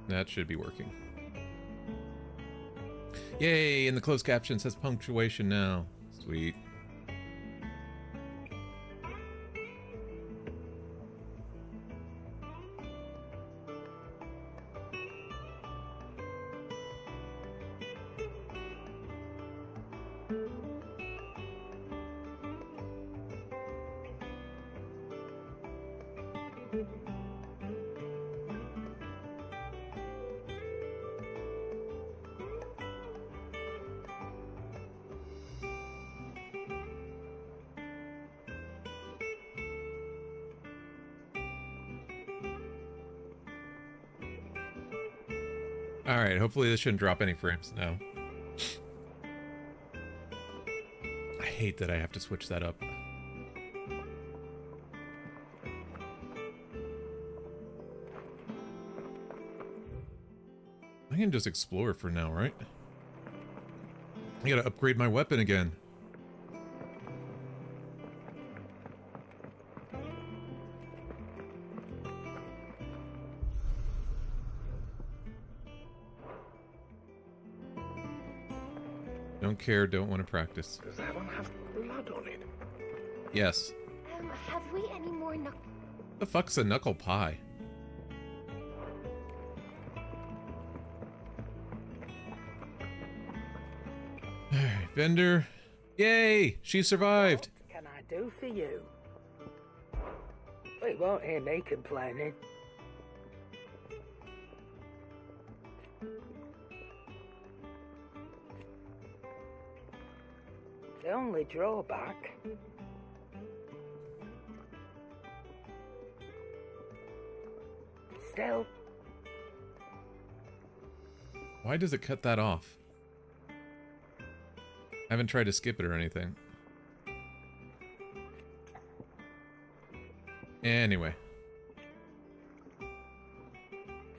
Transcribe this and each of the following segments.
That should be working. Yay! And the closed caption says punctuation now. Sweet. Alright, hopefully this shouldn't drop any frames now. I hate that I have to switch that up. I can just explore for now, right? I gotta upgrade my weapon again. Don't care, don't want to practice. Does that one have blood on it? Yes. Have we any more The fuck's a knuckle pie? Alright, vendor. Yay! She survived! What can I do for you? Well, you won't hear me complaining. The only drawback... Still... Why does it cut that off? I haven't tried to skip it or anything. Anyway.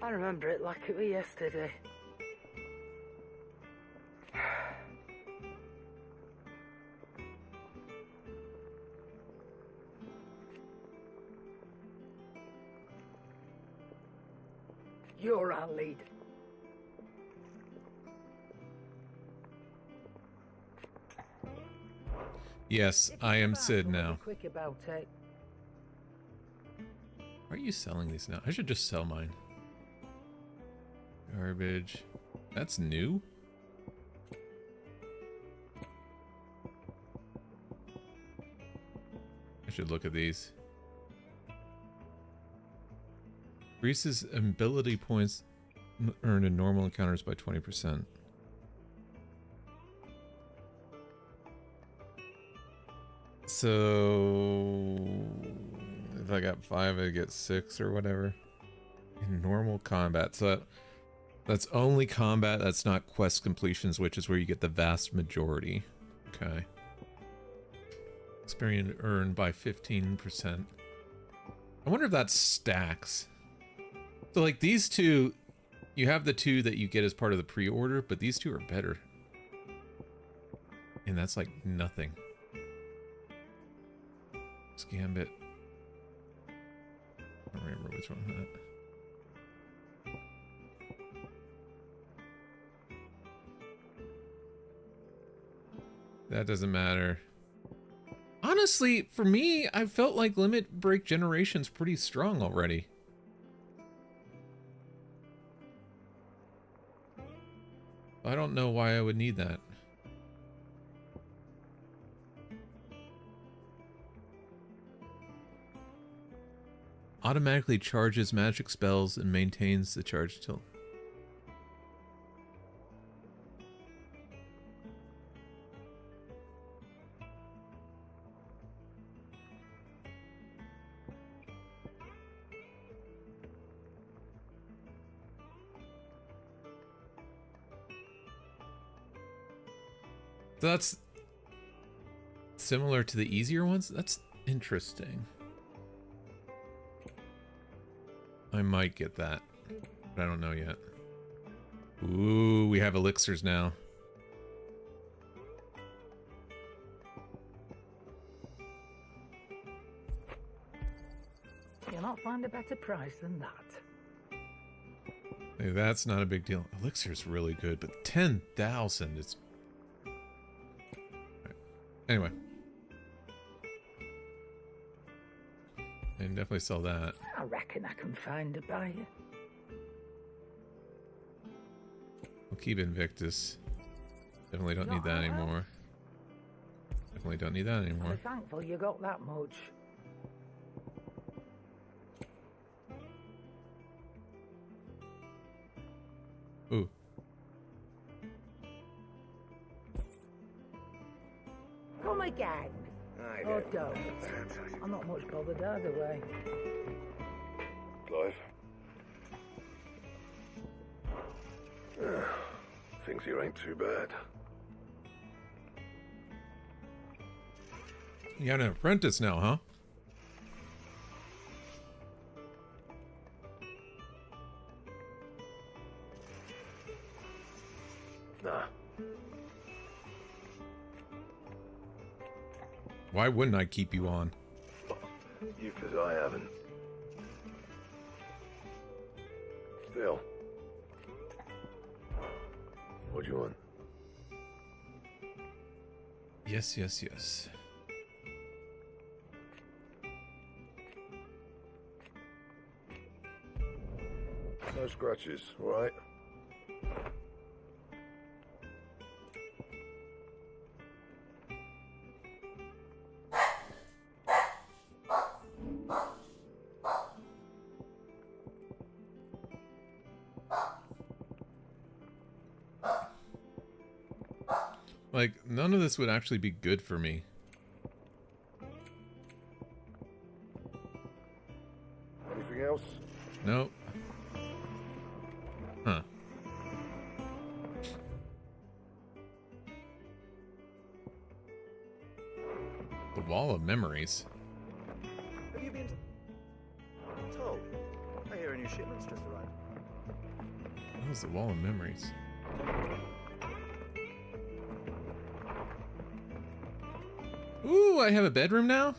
I remember it like it was yesterday. You're our lead. Yes, I am Sid now. Quick about it. Why are you selling these now? I should just sell mine. Garbage. That's new? I should look at these. Increases ability points earned in normal encounters by 20%. So if I got 5, I get 6 or whatever. In normal combat. So that's only combat, that's not quest completions, which is where you get the vast majority. Okay. Experience earned by 15%. I wonder if that stacks. So like these two, you have the 2 that you get as part of the pre-order, but these 2 are better. And that's like nothing. Gambit. I don't remember which one that doesn't matter. Honestly, for me, I felt like Limit Break Generation's pretty strong already. I don't know why I would need that. Automatically charges magic spells and maintains the charge till... So that's similar to the easier ones? That's interesting. I might get that, but I don't know yet. Ooh, we have elixirs now. You'll not find a better price than that. Hey, that's not a big deal. Elixir's really good, but 10,000 is... Right. Anyway. I can definitely sell that. I reckon I can find a buyer. We'll keep Invictus. Definitely don't need that anymore. Definitely don't need that anymore. I'm thankful you got that much. Ooh. Come again. Or don't. I'm not much bothered either way. Clive. Things here ain't too bad. You got an apprentice now, huh? Nah. Why wouldn't I keep you on? You, 'cause I haven't. Still. What do you want? Yes, yes, yes. No scratches, alright? Like, none of this would actually be good for me. Anything else? Nope. Huh. The Wall of Memories. Have you been told? I hear a new shipment's just arrived. What was the Wall of Memories? Ooh, I have a bedroom now?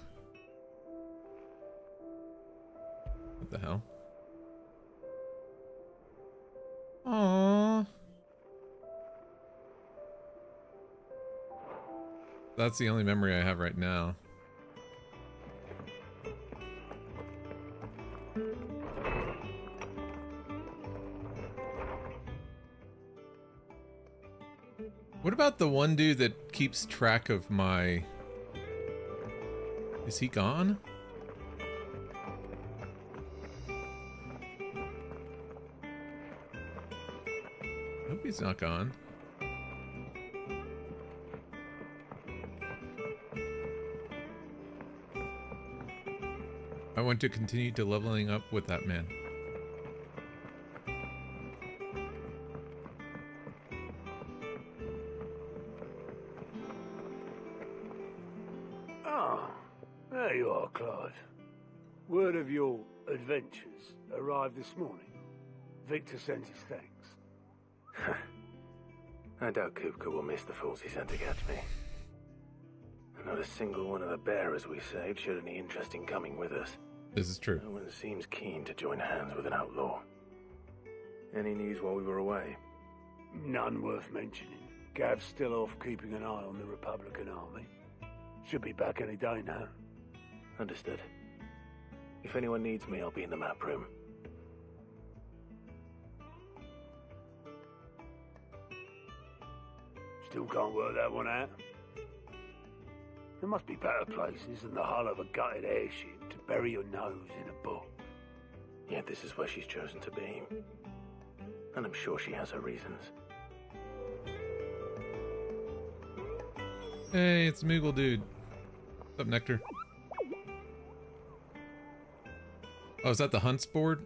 What the hell? Aww. That's the only memory I have right now. What about the one dude that keeps track of my... Is he gone? I hope he's not gone. I want to continue to leveling up with that man. Ah, there you are, Clive. Word of your adventures arrived this morning. Victor sent his thanks. I doubt Kupka will miss the fools he sent to catch me. And not a single one of the bearers we saved showed any interest in coming with us. This is true. No one seems keen to join hands with an outlaw. Any news while we were away? None worth mentioning. Gav's still off keeping an eye on the Republican army. Should be back any day now. Understood. If anyone needs me, I'll be in the map room. Still can't work that one out. There must be better places than the hull of a gutted airship to bury your nose in a book. Yet this is where she's chosen to be. And I'm sure she has her reasons. Hey, it's Moogle dude. What's up, Nectar? Oh, is that the hunts board?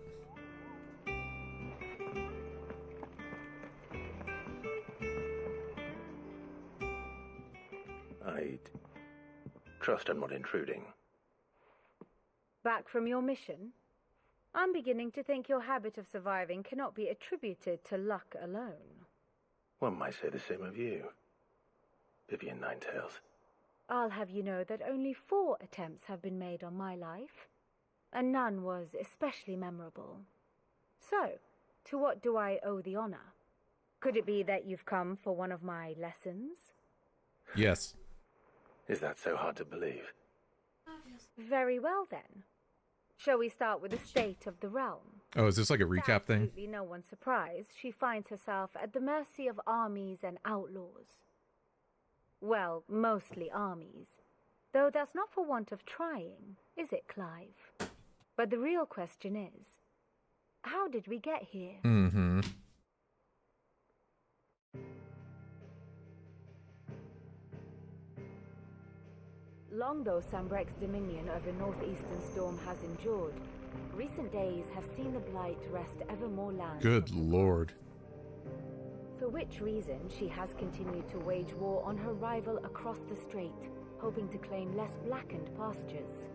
I'd trust I'm not intruding. Back from your mission? I'm beginning to think your habit of surviving cannot be attributed to luck alone. One might say the same of you, Vivian Ninetails. I'll have you know that only 4 attempts have been made on my life, and none was especially memorable. So, to what do I owe the honor? Could it be that you've come for one of my lessons? Yes. Is that so hard to believe? Very well then. Shall we start with the state of the realm? Oh, is this like a recap thing? Absolutely no one's surprised. She finds herself at the mercy of armies and outlaws. Well, mostly armies. Though that's not for want of trying, is it, Clive? But the real question is, how did we get here? Mm-hmm. Long though Sambrek's dominion over northeastern Storm has endured, recent days have seen the blight wrest ever more land. Good lord. For which reason she has continued to wage war on her rival across the strait, hoping to claim less blackened pastures.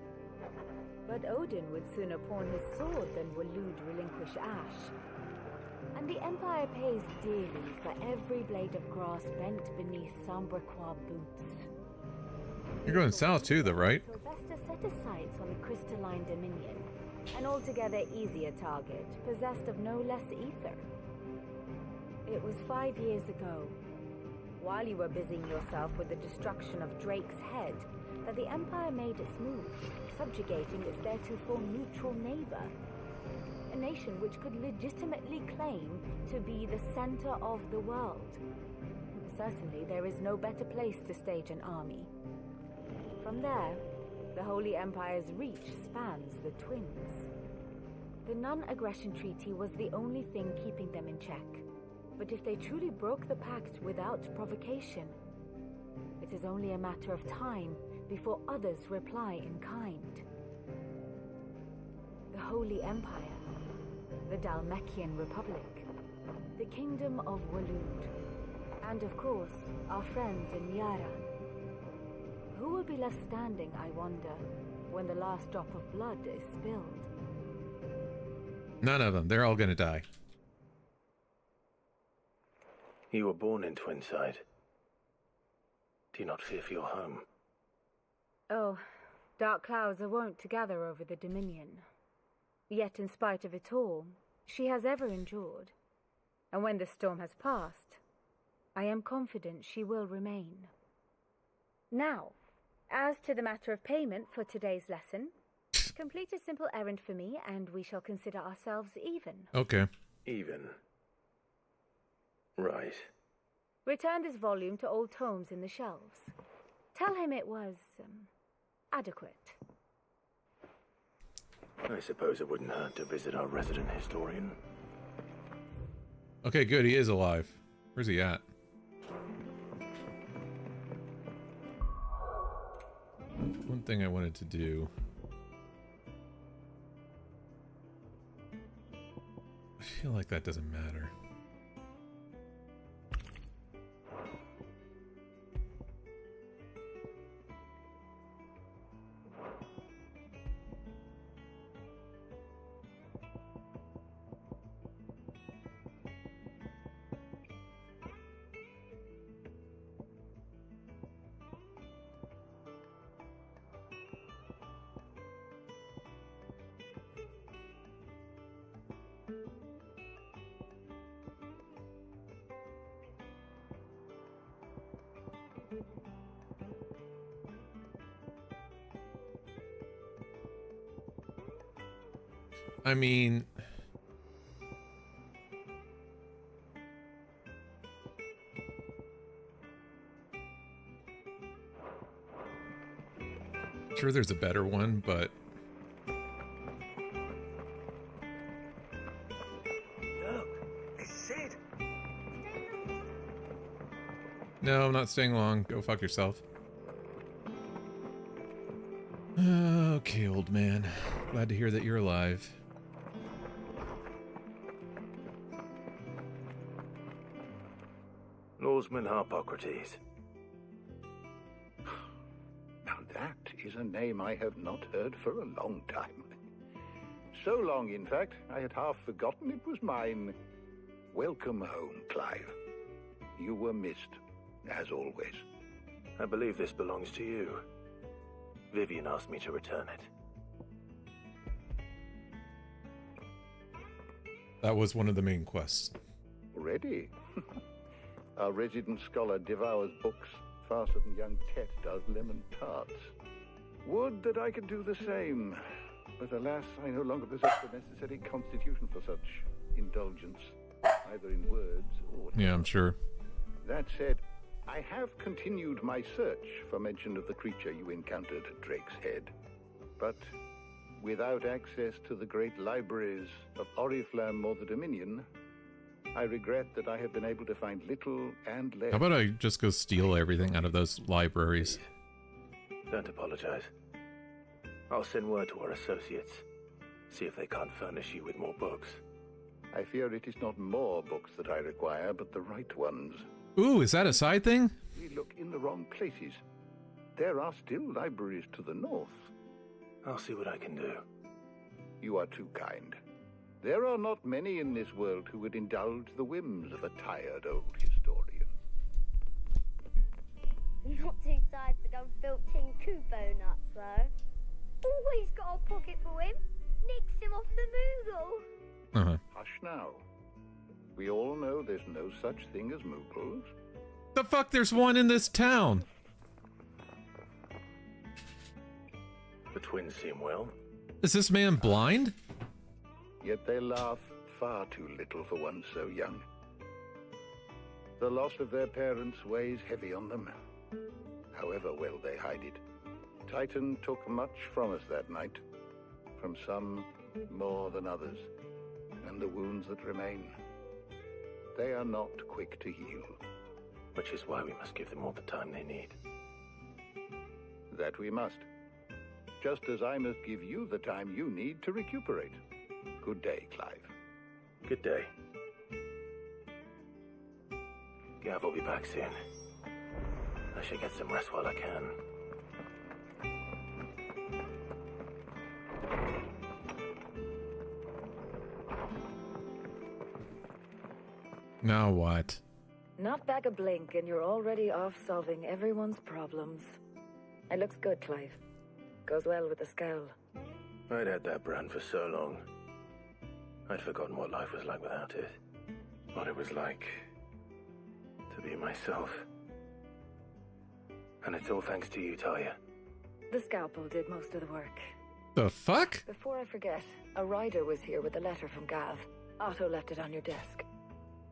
But Odin would sooner pawn his sword than Waloed relinquish Ash. And the Empire pays dearly for every blade of grass bent beneath Sambrequois boots. You're going south too, though, right? Sylvester set his sights on the crystalline dominion, an altogether easier target, possessed of no less ether. It was 5 years ago, while you were busying yourself with the destruction of Drake's head, that the Empire made its move, subjugating its theretofore neutral neighbor. A nation which could legitimately claim to be the center of the world. Certainly, there is no better place to stage an army. From there, the Holy Empire's reach spans the Twins. The non-aggression treaty was the only thing keeping them in check. But if they truly broke the pact without provocation, it is only a matter of time before others reply in kind. The Holy Empire, the Dalmekian Republic, the Kingdom of Waloed, and of course, our friends in Yaran. Who will be left standing, I wonder, when the last drop of blood is spilled? None of them. They're all gonna die. You were born in Twinside. Do you not fear for your home? Oh, dark clouds are wont to gather over the Dominion. Yet in spite of it all, she has ever endured. And when the storm has passed, I am confident she will remain. Now, as to the matter of payment for today's lesson, complete a simple errand for me and we shall consider ourselves even. Okay. Even. Right. Return this volume to old tomes in the shelves. Tell him it was, adequate. I suppose it wouldn't hurt to visit our resident historian. Okay, good. He is alive. Where's he at? One thing I wanted to do. I feel like that doesn't matter. I mean, sure there's a better one, but Look, it's Sid. no, I'm not staying long. Go fuck yourself. Okay, old man. Glad to hear that you're alive. Lawsman Harpocrates. Now that is a name I have not heard for a long time. So long, in fact, I had half forgotten it was mine. Welcome home, Clive. You were missed, as always. I believe this belongs to you. Vivian asked me to return it. That was one of the main quests. Ready? Our resident scholar devours books faster than young Tet does lemon tarts. Would that I could do the same, but alas, I no longer possess the necessary constitution for such indulgence, either in words or... Yeah, I'm sure. That said, I have continued my search for mention of the creature you encountered at Drake's Head. But without access to the great libraries of Oriflamme or the Dominion, I regret that I have been able to find little and less. How about I just go steal everything out of those libraries? Don't apologize. I'll send word to our associates. See if they can't furnish you with more books. I fear it is not more books that I require, but the right ones. Ooh, is that a side thing? We look in the wrong places. There are still libraries to the north. I'll see what I can do. You are too kind. There are not many in this world who would indulge the whims of a tired old historian. Not too tired to go filch King Kupo nuts, though. Always got a pocket for him. Nicks him off the Moogle. Uh-huh. Hush now. We all know there's no such thing as Moogles. The fuck, there's one in this town! The twins seem well. Is this man blind? Yet they laugh far too little for one so young. The loss of their parents weighs heavy on them, however well they hide it. Titan took much from us that night, from some more than others, and the wounds that remain, they are not quick to heal. Which is why we must give them all the time they need. That we must. Just as I must give you the time you need to recuperate. Good day, Clive. Good day. Gav will be back soon. I should get some rest while I can. Now what? Not back a blink and you're already off solving everyone's problems. It looks good, Clive. Goes well with the scowl. I'd had that brand for so long. I'd forgotten what life was like without it. What it was like to be myself. And it's all thanks to you, Talia. The scalpel did most of the work. The fuck? Before I forget, a rider was here with a letter from Gav. Otto left it on your desk.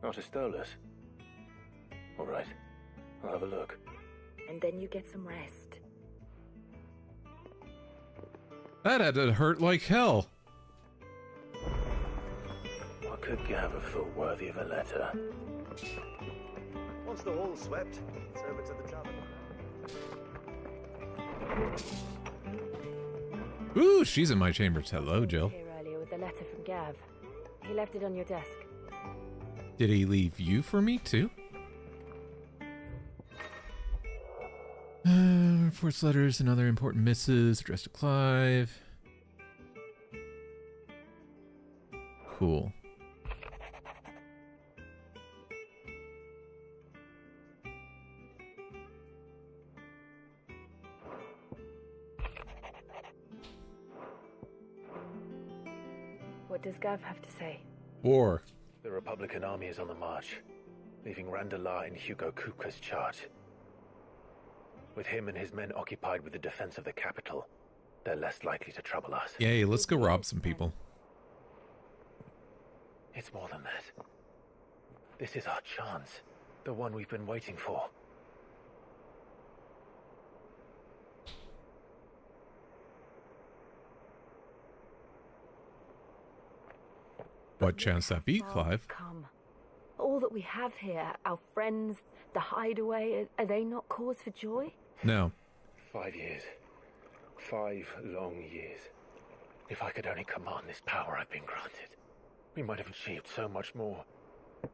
Not a Stolas. All right. I'll have a look. And then you get some rest. That had to hurt like hell. What could Gav have thought worthy of a letter? Once the hall's swept, it's over to the tavern. Ooh, she's in my chambers. Hello, Jill. Here earlier with the letter from Gav. He left it on your desk. Did he leave you for me, too? Reports, letters, and other important missives addressed to Clive. Cool. What does Gav have to say? War. The Republican army is on the march, leaving Randalar in Hugo Kupka's charge. With him and his men occupied with the defense of the capital, they're less likely to trouble us. Yay, let's go rob some people. It's more than that. This is our chance, the one we've been waiting for. What chance that be, Clive? Come. All that we have here, our friends, the hideaway, are they not cause for joy? No. 5 years. 5 long years. If I could only command this power I've been granted, we might have achieved so much more.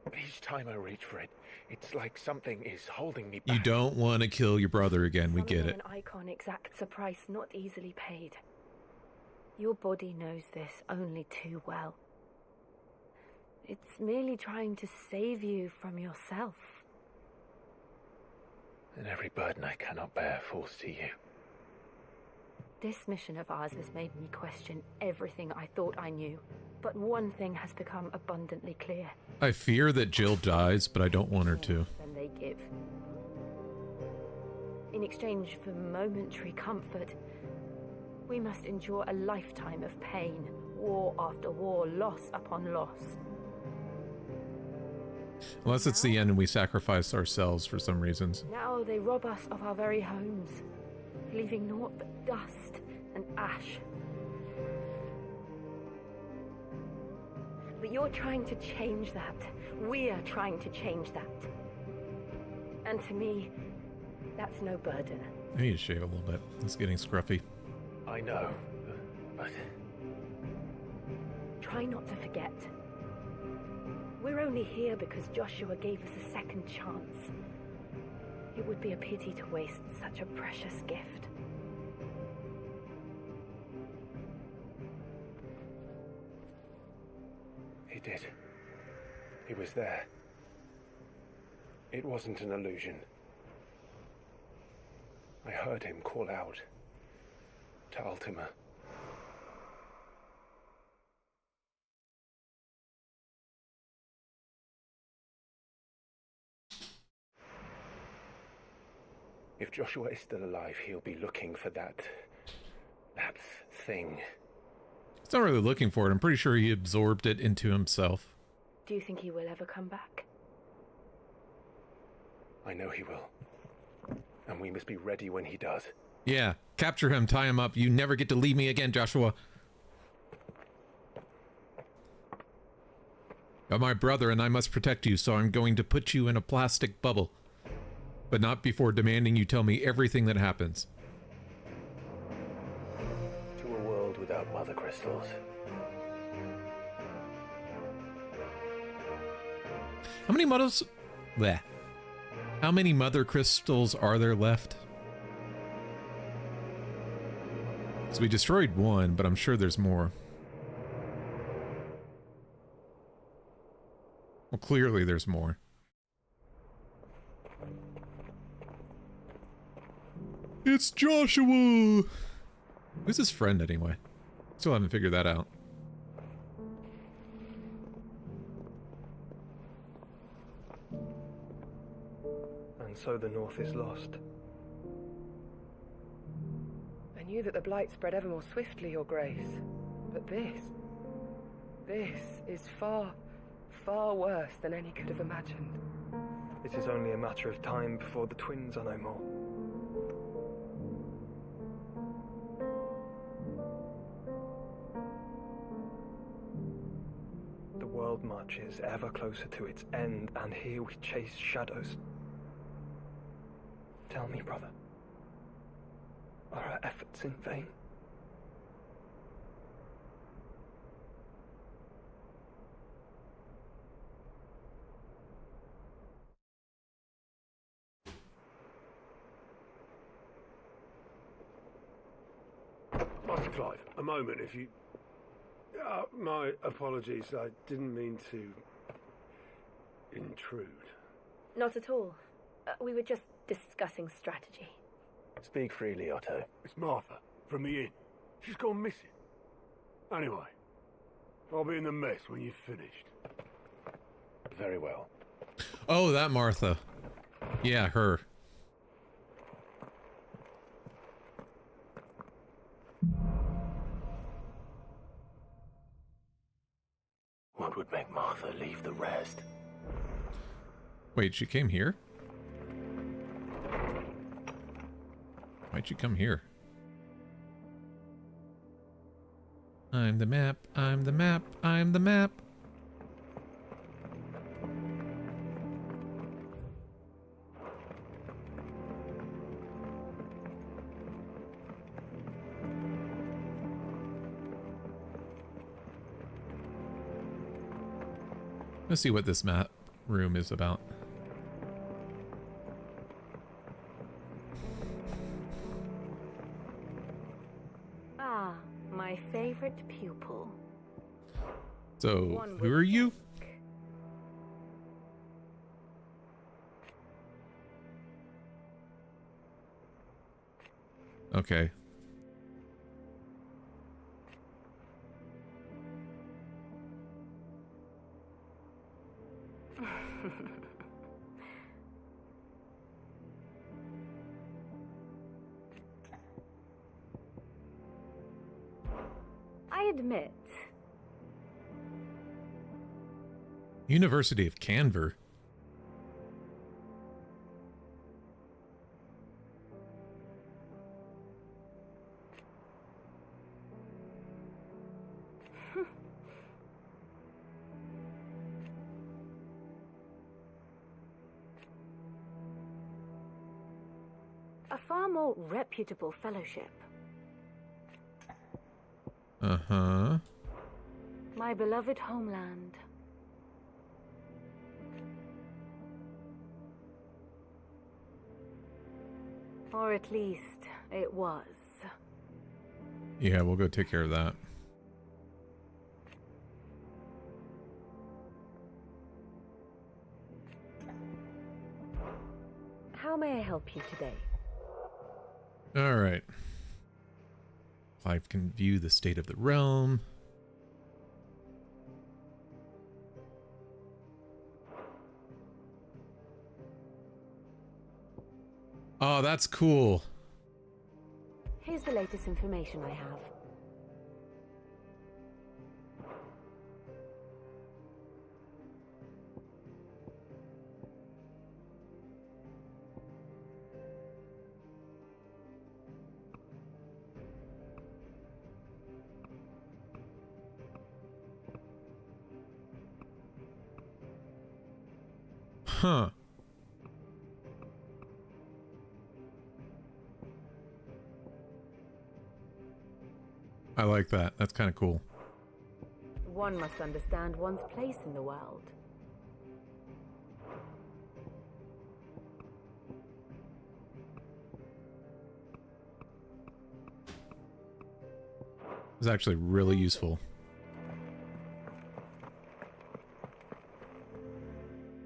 But each time I reach for it, it's like something is holding me back. You don't want to kill your brother again, we Summoning get it. An icon exacts a price not easily paid. Your body knows this only too well. It's merely trying to save you from yourself. And every burden I cannot bear falls to you. This mission of ours has made me question everything I thought I knew. But one thing has become abundantly clear. I fear that Jill dies, but I don't want her to. Than they give. In exchange for momentary comfort, we must endure a lifetime of pain, war after war, loss upon loss. Unless it's the end and we sacrifice ourselves for some reasons. Now they rob us of our very homes, leaving naught but dust and ash. But you're trying to change that. We're trying to change that. And to me, that's no burden. I need to shave a little bit. It's getting scruffy. I know, but... Try not to forget. We're only here because Joshua gave us a second chance. It would be a pity to waste such a precious gift. He did. He was there. It wasn't an illusion. I heard him call out to Ultima. If Joshua is still alive, he'll be looking for that thing. He's not really looking for it. I'm pretty sure he absorbed it into himself. Do you think he will ever come back? I know he will. And we must be ready when he does. Yeah, capture him, tie him up. You never get to leave me again, Joshua. You're my brother and I must protect you, so I'm going to put you in a plastic bubble. But not before demanding you tell me everything that happens. To a world without mother crystals. How many mothers... Bleh. How many mother crystals are there left? So we destroyed one, but I'm sure there's more. Well, clearly there's more. It's Joshua! Who's his friend anyway? Still haven't figured that out. And so the North is lost. I knew that the Blight spread ever more swiftly, Your Grace. But this is far, far worse than any could have imagined. It is only a matter of time before the twins are no more. The world marches ever closer to its end, and here we chase shadows. Tell me, brother, are our efforts in vain? Master Clive, a moment, if you... my apologies, I didn't mean to intrude. Not at all. We were just discussing strategy. Speak freely, Otto. It's Martha, from the inn. She's gone missing. Anyway, I'll be in the mess when you've finished. Very well. Oh, that Martha. Yeah, her. What would make Martha leave the rest? Wait, she came here? Why'd you come here? I'm the map, I'm the map, I'm the map. Let's see what this map room is about. Ah, my favorite pupil. So, who are you? Okay. I admit, University of Canver. a far more reputable fellowship. Uh-huh. My beloved homeland. Or at least, it was. Yeah, we'll go take care of that. How may I help you today? All right. Clive can view the state of the realm. Oh, that's cool. Here's the latest information I have. Huh. I like that. That's kind of cool. One must understand one's place in the world. It's actually really useful.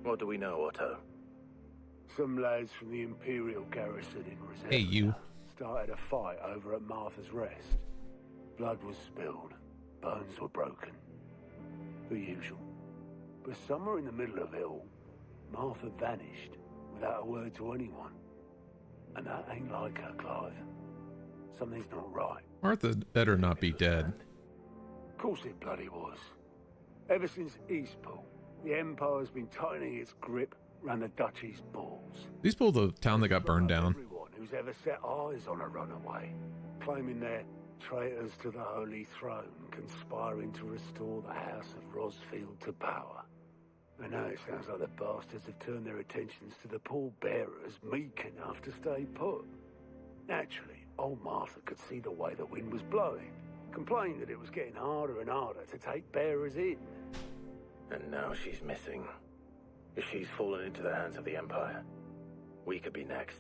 What do we know, Otto? Some lads from the Imperial garrison in Reserve Hey, you. started a fight over at Martha's Rest. Blood was spilled, bones were broken. The usual. But somewhere in the middle of it all, Martha vanished without a word to anyone. And that ain't like her, Clive. Something's not right. Martha better not be dead. Of course it bloody was. Ever since Eastpool, the Empire's been tightening its grip round the Duchy's balls. These people, the town that got burned down. Everyone who's ever set eyes on a runaway, claiming they're traitors to the Holy Throne, conspiring to restore the House of Rosfield to power. And now it sounds like the bastards have turned their attentions to the pallbearers meek enough to stay put. Naturally, old Martha could see the way the wind was blowing, complained that it was getting harder and harder to take bearers in. And now she's missing. If she's fallen into the hands of the Empire, we could be next.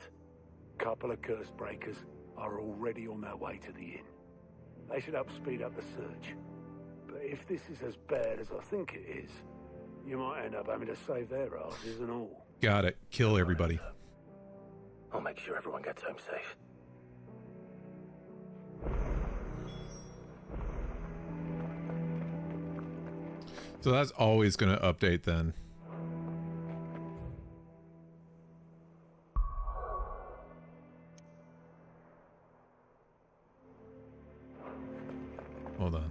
Couple of curse breakers are already on their way to the inn. They should speed up the search. But if this is as bad as I think it is, you might end up having to save their asses and all. Got it. Kill everybody. I'll make sure everyone gets home safe. So that's always going to update then. Hold on.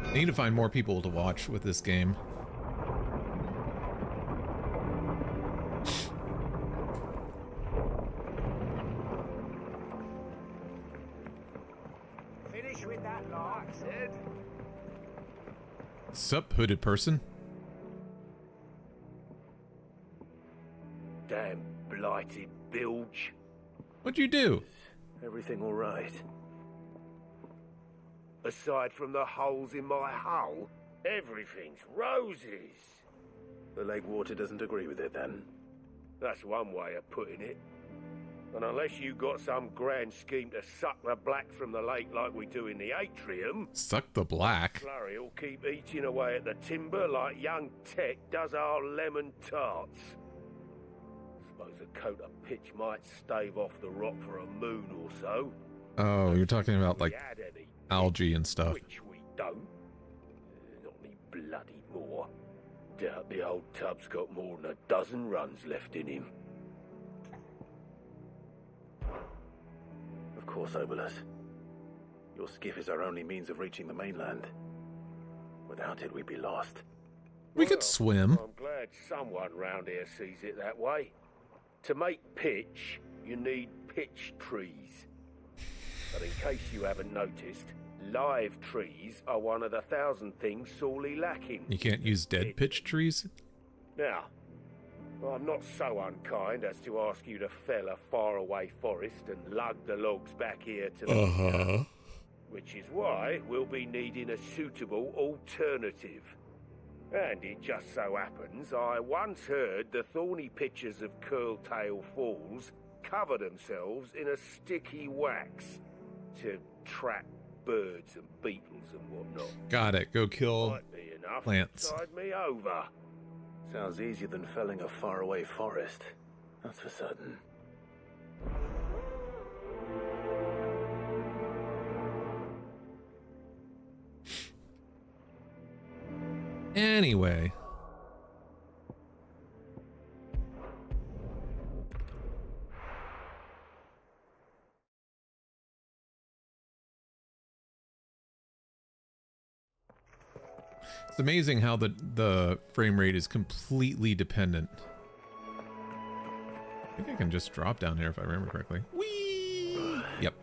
I need to find more people to watch with this game. Finish with that lot, Sid. Sup, hooded person? Damn blighted bilge. What'd you do? Everything all right? Aside from the holes in my hull, everything's roses. The lake water doesn't agree with it, then? That's one way of putting it. And unless you got some grand scheme to suck the black from the lake like we do in the atrium... Suck the black? Flurry will keep eating away at the timber like young Tech does our lemon tarts. Suppose a coat of pitch might stave off the rot for a moon or so. Oh, you're talking about like Had any algae and stuff. which we don't. Not any bloody more. Doubt the old tub's got more than a dozen runs left in him. Of course, Obolus. Your skiff is our only means of reaching the mainland. Without it, we'd be lost. We could swim. I'm glad someone round here sees it that way. To make pitch, you need pitch trees. But in case you haven't noticed, live trees are one of the 1,000 things sorely lacking. You can't use dead pitch trees? Now, I'm not so unkind as to ask you to fell a faraway forest and lug the logs back here to the which is why we'll be needing a suitable alternative. And it just so happens I once heard the thorny pitchers of Curltail Falls cover themselves in a sticky wax to trap birds and beetles and whatnot. Got it. Go kill Might be enough plants. to tide me over. Sounds easier than felling a faraway forest. That's for certain. Anyway. It's amazing how the frame rate is completely dependent. I think I can just drop down here if I remember correctly. Whee! Yep.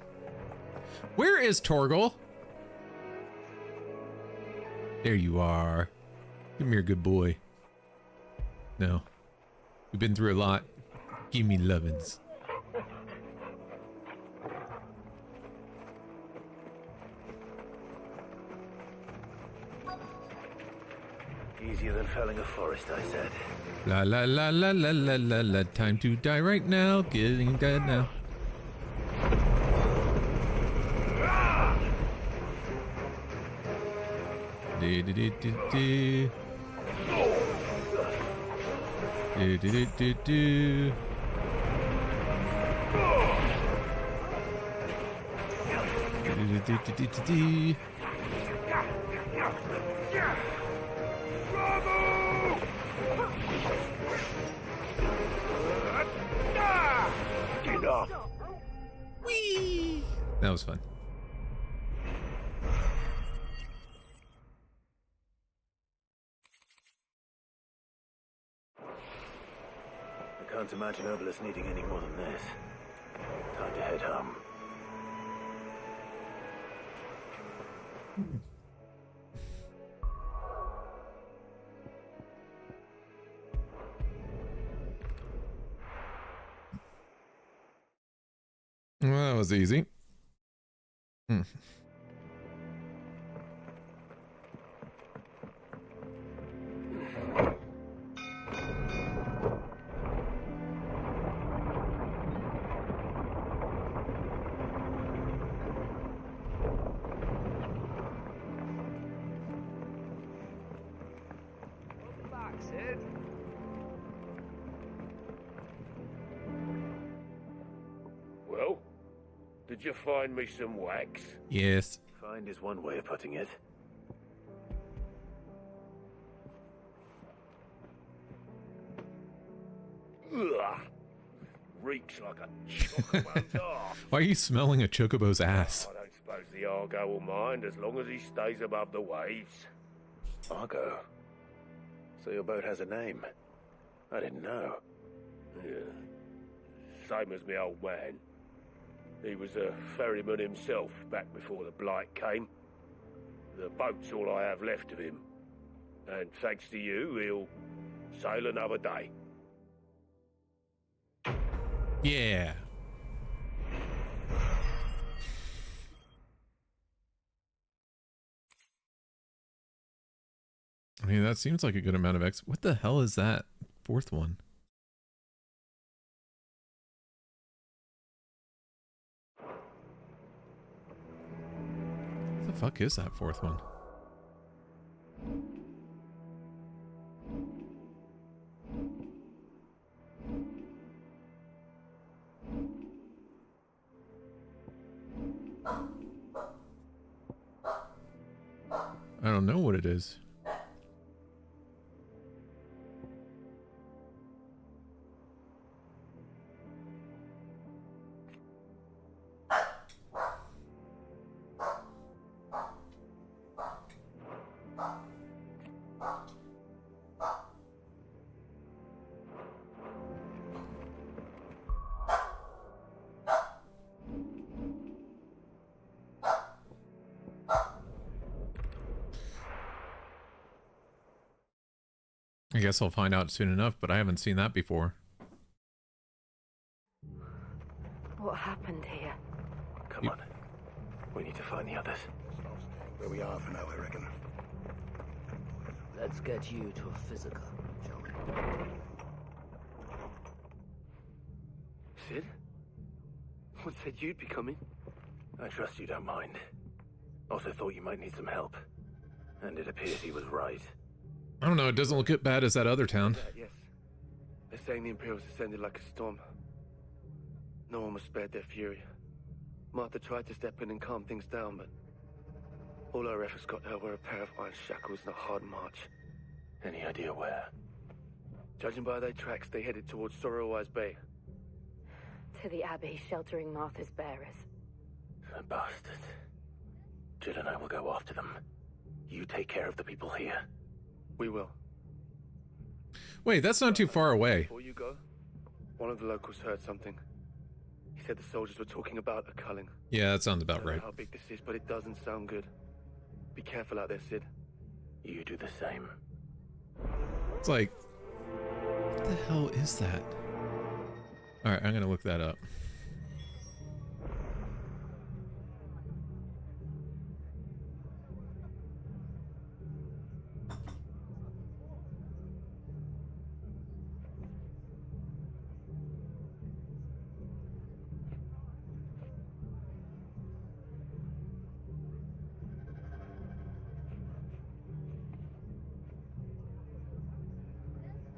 Where is Torgal? There you are. Give me your good boy. No. We've been through a lot. Give me lovin's. Easier than felling a forest, I said. La la la la la la la la. Time to die right now. Getting dead now. Do do do do do. Do do do do do. Do do do do do do. Enough. Whee! That was fun. I can't imagine Obolus needing any more than this. Time to head home. Well, that was easy. Well, did you find me some wax? Yes. Find is one way of putting it. Ugh. Reeks like a chocobo's arse. Why are you smelling a chocobo's ass? I don't suppose the Argo will mind as long as he stays above the waves. Argo. So your boat has a name. I didn't know. Yeah. Same as my old man. He was a ferryman himself back before the blight came. The boat's all I have left of him. And thanks to you, he'll sail another day. Yeah. I mean, that seems like a good amount of X. What the hell is that fourth one? What the fuck is that fourth one? I don't know what it is. I guess I'll find out soon enough, but I haven't seen that before. What happened here? Come on. We need to find the others. Where we are for now, I reckon. Let's get you to a physical, shall we? Sid? What said you'd be coming? I trust you don't mind. Also thought you might need some help. And it appears he was right. I don't know, it doesn't look as bad as that other town. Yes. They're saying the Imperials descended like a storm. No one was spared their fury. Martha tried to step in and calm things down, but all our efforts got her were a pair of iron shackles and a hard march. Any idea where? Judging by their tracks, they headed towards Sorrowwise Bay. To the Abbey, sheltering Martha's bearers. The bastards. Jill and I will go after them. You take care of the people here. We will. Wait, that's not too far away. Before you go, one of the locals heard something. He said the soldiers were talking about a culling. Yeah, that sounds about I don't know right. how big this is, but it doesn't sound good. Be careful out there, Sid. You do the same. It's like, what the hell is that? Alright, I'm gonna look that up.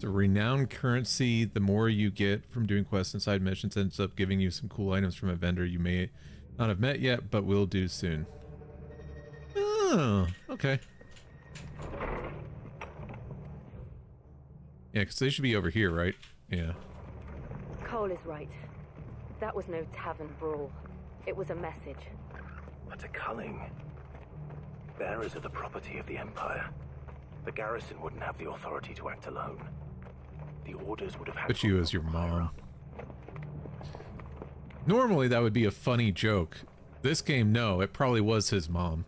It's a renowned currency. The more you get from doing quests and side missions ends up giving you some cool items from a vendor you may not have met yet, but will do soon. Oh, okay. Yeah, because they should be over here, right? Yeah. Cole is right. That was no tavern brawl. It was a message. But a culling. Bearers are the property of the Empire. The garrison wouldn't have the authority to act alone. The orders would have had But you as your mom. Normally that would be a funny joke. This game, no, it probably was his mom.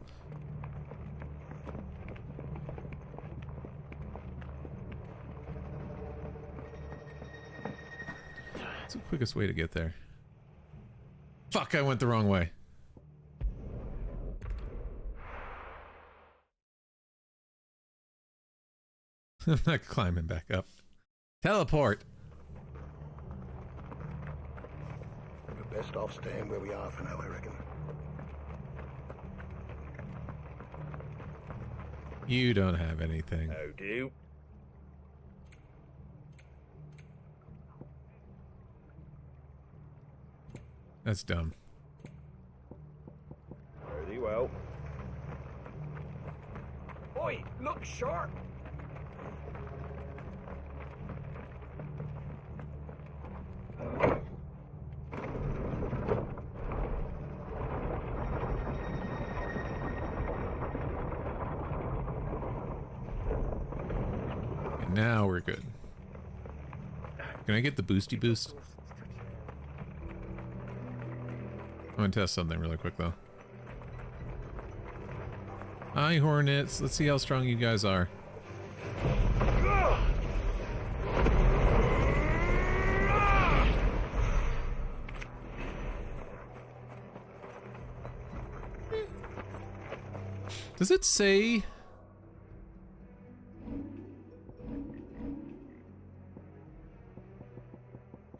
What's the quickest way to get there? Fuck, I went the wrong way. I'm not climbing back up. Teleport! We're best off staying where we are for now, I reckon. You don't have anything. Oh, do. That's dumb. Very well. Oi, look sharp! And now we're good. Can I get the boosty boost? I'm gonna test something really quick though. Hi Hornets, let's see how strong you guys are. Does it say?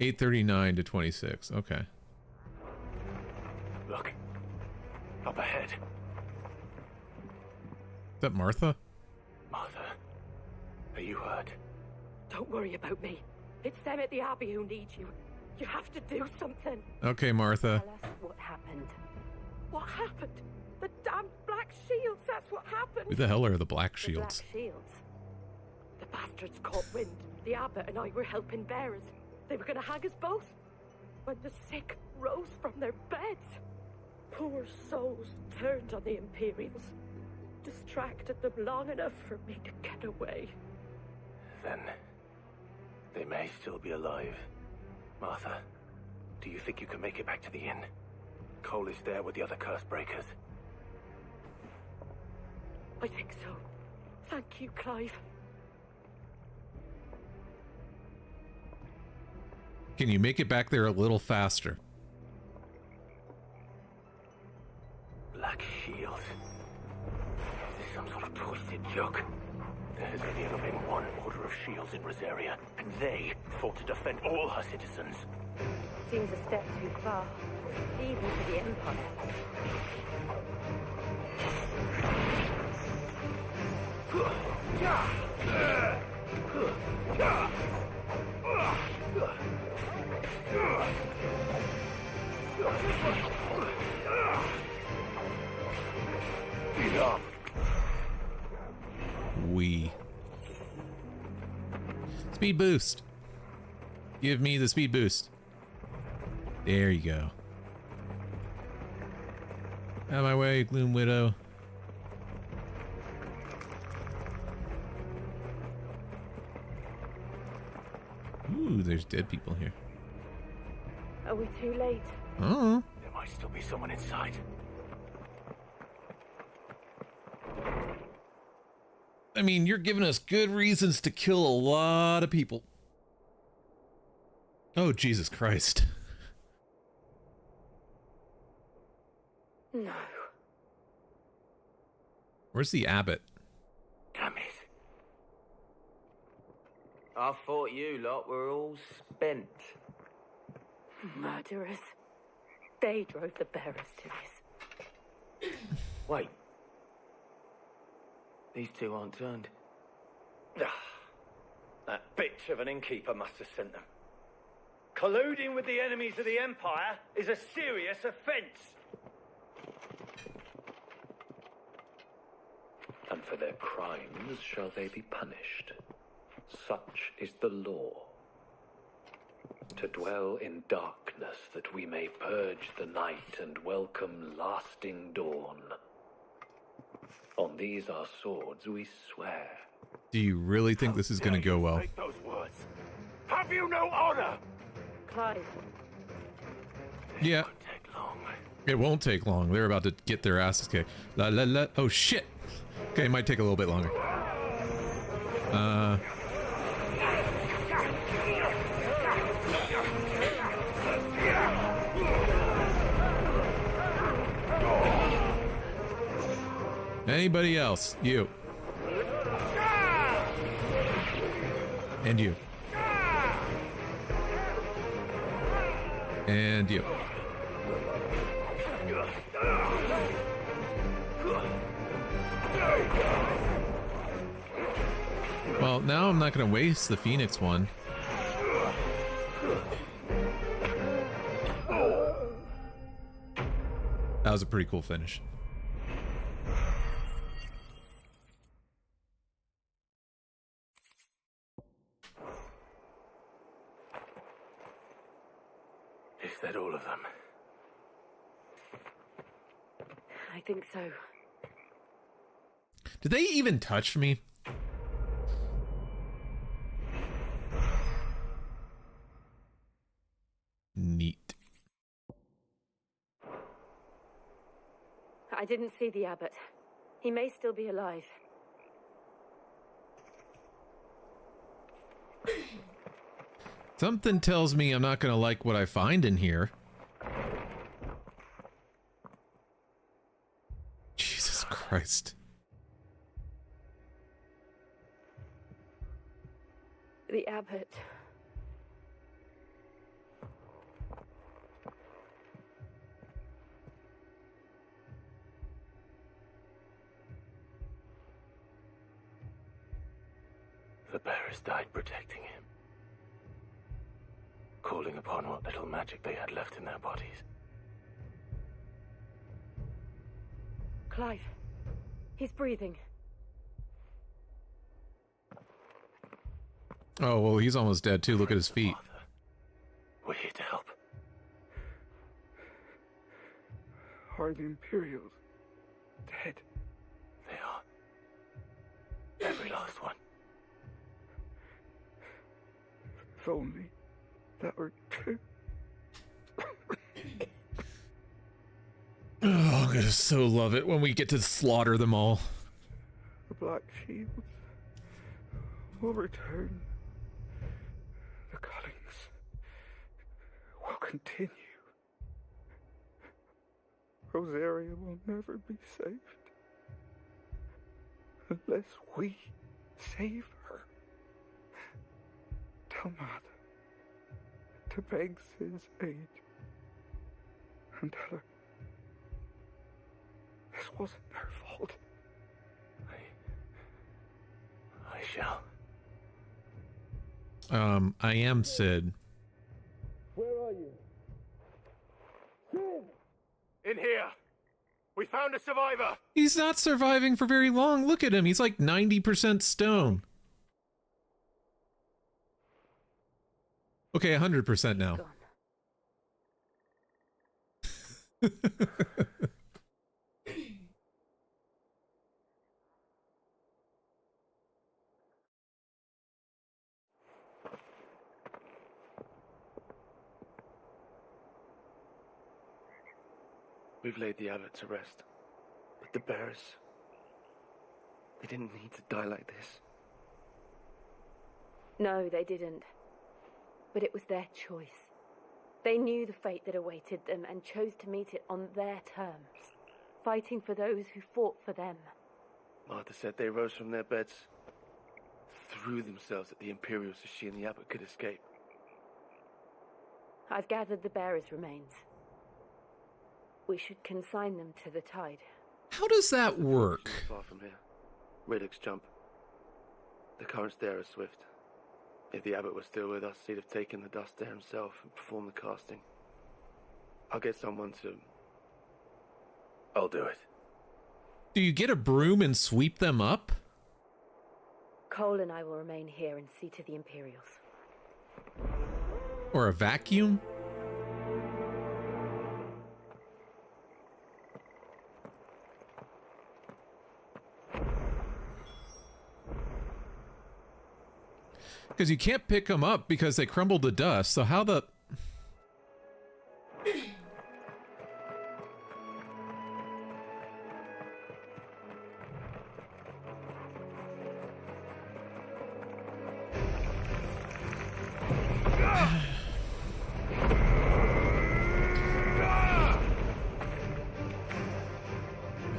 $839 to 26. Okay. Look. Up ahead. Is that Martha? Martha. Are you hurt? Don't worry about me. It's them at the Abbey who need you. You have to do something. Okay, Martha. Tell us what happened. What happened? The damn Black Shields, that's what happened. Who the hell are the Black The Shields? Black Shields. The bastards caught wind. The abbot and I were helping bearers. They were going to hang us both. When the sick rose from their beds, poor souls turned on the Imperials. Distracted them long enough for me to get away. Then they may still be alive. Martha, do you think you can make it back to the inn? Cole is there with the other curse breakers. I think so. Thank you, Clive. Can you make it back there a little faster? Black Shield. Is this some sort of twisted joke? There has only ever been one Order of Shields in Rosaria, and they fought to defend all her citizens. Seems a step too far, even for the Empire. Enough. Speed boost. Give me the speed boost. There you go. Out of my way, Gloom Widow. Ooh, there's dead people here. Are we too late? Oh. There might still be someone inside. I mean, you're giving us good reasons to kill a lot of people. Oh, Jesus Christ. No. Where's the abbot? Damn it. I thought you lot were all spent. Murderers. They drove the bearers to this. Wait. These two aren't turned. That bitch of an innkeeper must have sent them. Colluding with the enemies of the Empire is a serious offence. And for their crimes shall they be punished. Such is the law. To dwell in darkness that we may purge the night and welcome lasting dawn. On these our swords we swear. Do you really think this is going to go well? Take those words. Have you no honor? Clive. Yeah. Take long. It won't take long. They're about to get their asses kicked. La la la. Oh shit. Okay, it might take a little bit longer. Anybody else? You. And you. And you. Well, now I'm not going to waste the Phoenix one. That was a pretty cool finish. Is that all of them? I think so. Did they even touch me? Neat. I didn't see the abbot. He may still be alive. Something tells me I'm not going to like what I find in here. Jesus Christ. The abbot. The bearers died protecting him. Calling upon what little magic they had left in their bodies. Clive. He's breathing. Oh, well, he's almost dead too. Look at his feet. We're here to help. Are the Imperials dead? They are. Every last one. If only that were true. Oh, I'm gonna so love it when we get to slaughter them all. The Black Shields will return. The cuttings will continue. Rosaria will never be saved unless we save her. Tell Mother to beg his aid and tell her this wasn't her fault. I shall. I am Sid. Where are you? Sid! In here! We found a survivor! He's not surviving for very long. Look at him. He's like 90% stone. Okay, 100% now. We've laid the abbot to rest. But the bearers, they didn't need to die like this. No, they didn't. But it was their choice. They knew the fate that awaited them and chose to meet it on their terms, fighting for those who fought for them. Martha said they rose from their beds, threw themselves at the Imperials so she and the abbot could escape. I've gathered the bearers' remains. We should consign them to the tide. How does that work? Far from here. Riddick's jump. The currents there are swift. If the abbot was still with us, he'd have taken the dust there himself and performed the casting. I'll get someone to... I'll do it. Do you get a broom and sweep them up? Cole and I will remain here and see to the Imperials. Or a vacuum? Because you can't pick them up because they crumble to dust, so how the...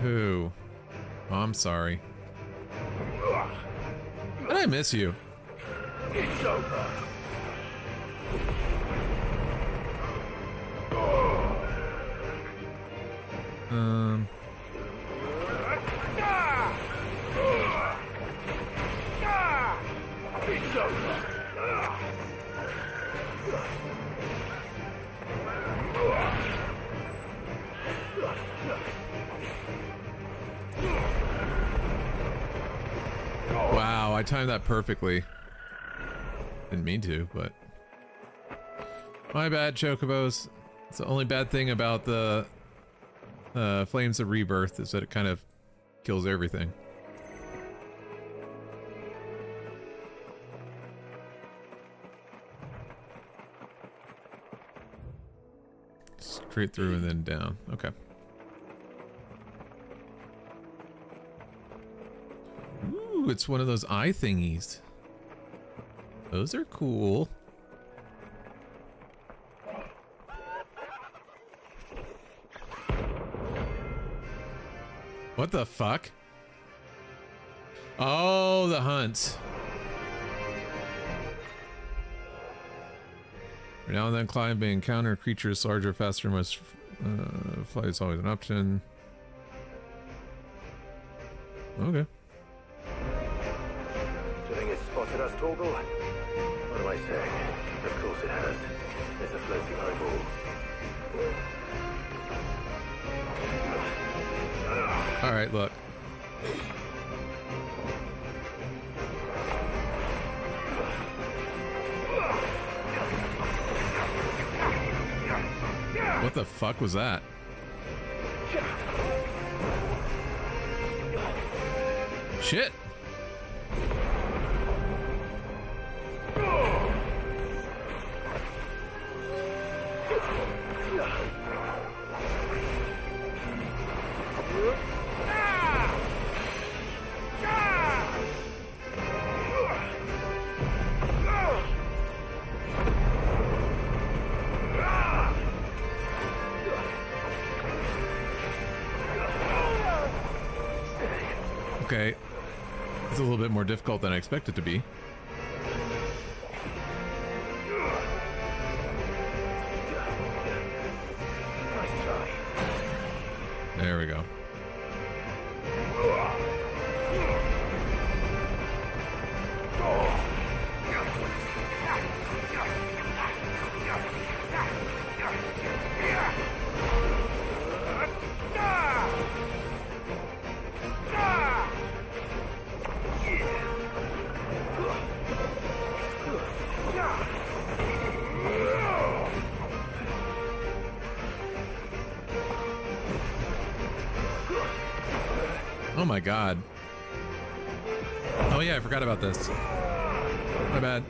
Who? Oh, I'm sorry. Did I miss you? It's over. It's over. Wow, I timed that perfectly. Didn't mean to, but... My bad, Chocobos. It's the only bad thing about the Flames of Rebirth is that it kind of kills everything. Straight through and then down. Okay. Ooh, it's one of those eye thingies. Those are cool. What the fuck? Oh, the hunt. Now and then climb may encounter creatures larger, faster, must fly is always an option. Okay. Do you think it's spotted us, Torgal? What do I say? Of course it has. There's a floating eyeball. Alright, look. What the fuck was that? Shit! Okay. It's a little bit more difficult than I expected it to be. There we go. Oh my god. Oh yeah, I forgot about this. My bad.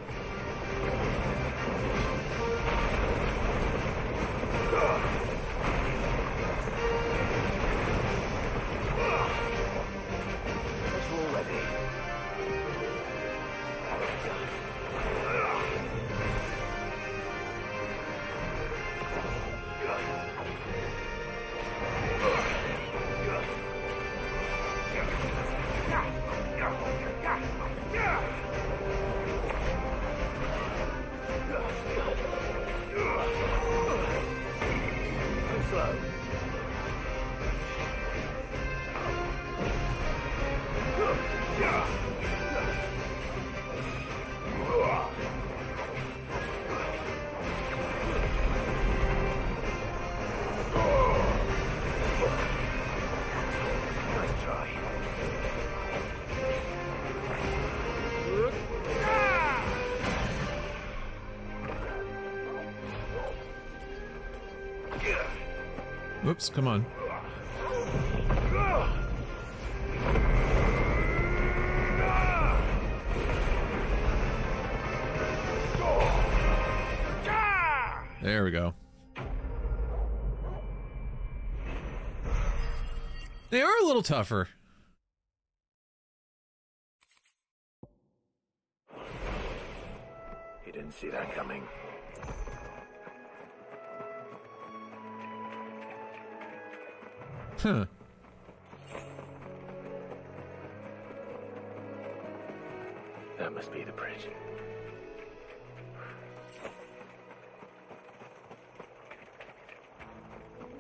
Whoops, come on. There we go. They are a little tougher. He didn't see that coming. Huh. That must be the bridge.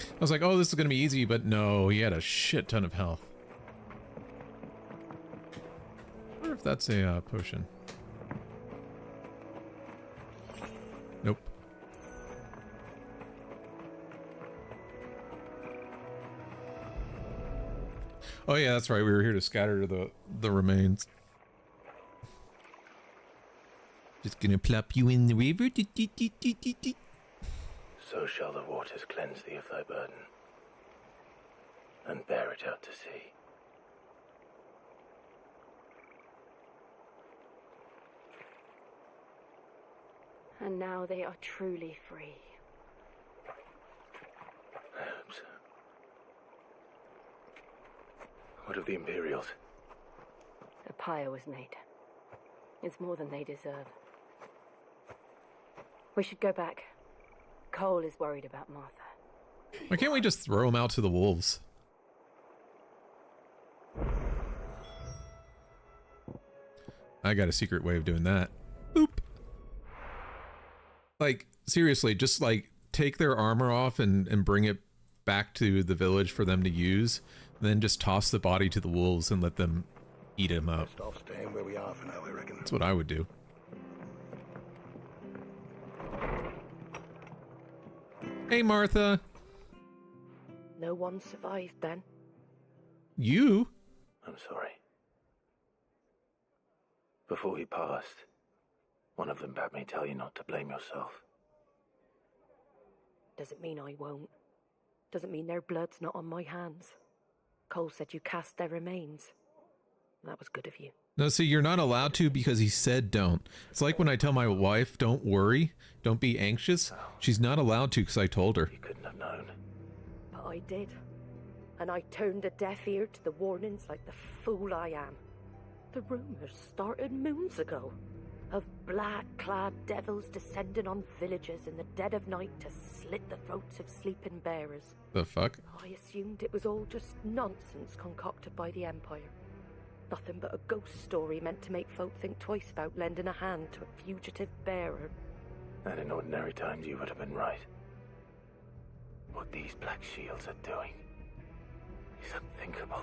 I was like, oh, this is gonna be easy, but no, he had a shit ton of health. I wonder if that's a potion. Nope. Oh yeah, that's right. We were here to scatter the remains. Just gonna plop you in the river. So shall the waters cleanse thee of thy burden, and bear it out to sea. And now they are truly free. I hope so. What of the Imperials? A pyre was made. It's more than they deserve. We should go back. Cole is worried about Martha. Why can't we just throw him out to the wolves? I got a secret way of doing that. Boop. Like, seriously, just like take their armor off and bring it back to the village for them to use, and then just toss the body to the wolves and let them eat him up. Best off staying where we are for now, I reckon. That's what I would do. Hey, Martha. No one survived then. You? I'm sorry. Before he passed, one of them bade me tell you not to blame yourself. Doesn't mean I won't. Doesn't mean their blood's not on my hands. Cole said you cast their remains. That was good of you. No, see, you're not allowed to because he said don't. It's like when I tell my wife, don't worry, don't be anxious. She's not allowed to because I told her. You couldn't have known. But I did. And I turned a deaf ear to the warnings like the fool I am. The rumors started moons ago. Of black-clad devils descending on villages in the dead of night to slit the throats of sleeping bearers. The fuck? I assumed it was all just nonsense concocted by the Empire. Nothing but a ghost story meant to make folk think twice about lending a hand to a fugitive bearer. And in ordinary times you would have been right. What these Black Shields are doing is unthinkable.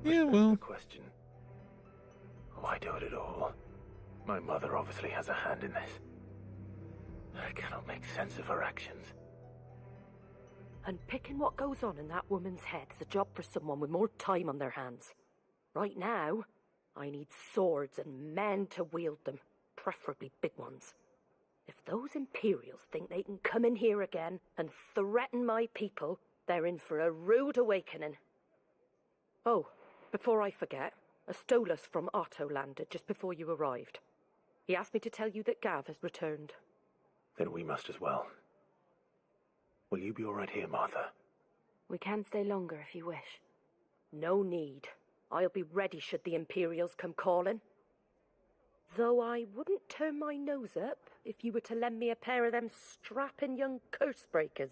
Yeah, well... The question, why do it at all? My mother obviously has a hand in this. I cannot make sense of her actions. And picking what goes on in that woman's head is a job for someone with more time on their hands. Right now, I need swords and men to wield them, preferably big ones. If those Imperials think they can come in here again and threaten my people, they're in for a rude awakening. Oh, before I forget, a Stolas from Otto landed just before you arrived. He asked me to tell you that Gav has returned. Then we must as well. Will you be all right here, Martha? We can stay longer if you wish. No need. I'll be ready should the Imperials come calling. Though I wouldn't turn my nose up if you were to lend me a pair of them strapping young curse breakers.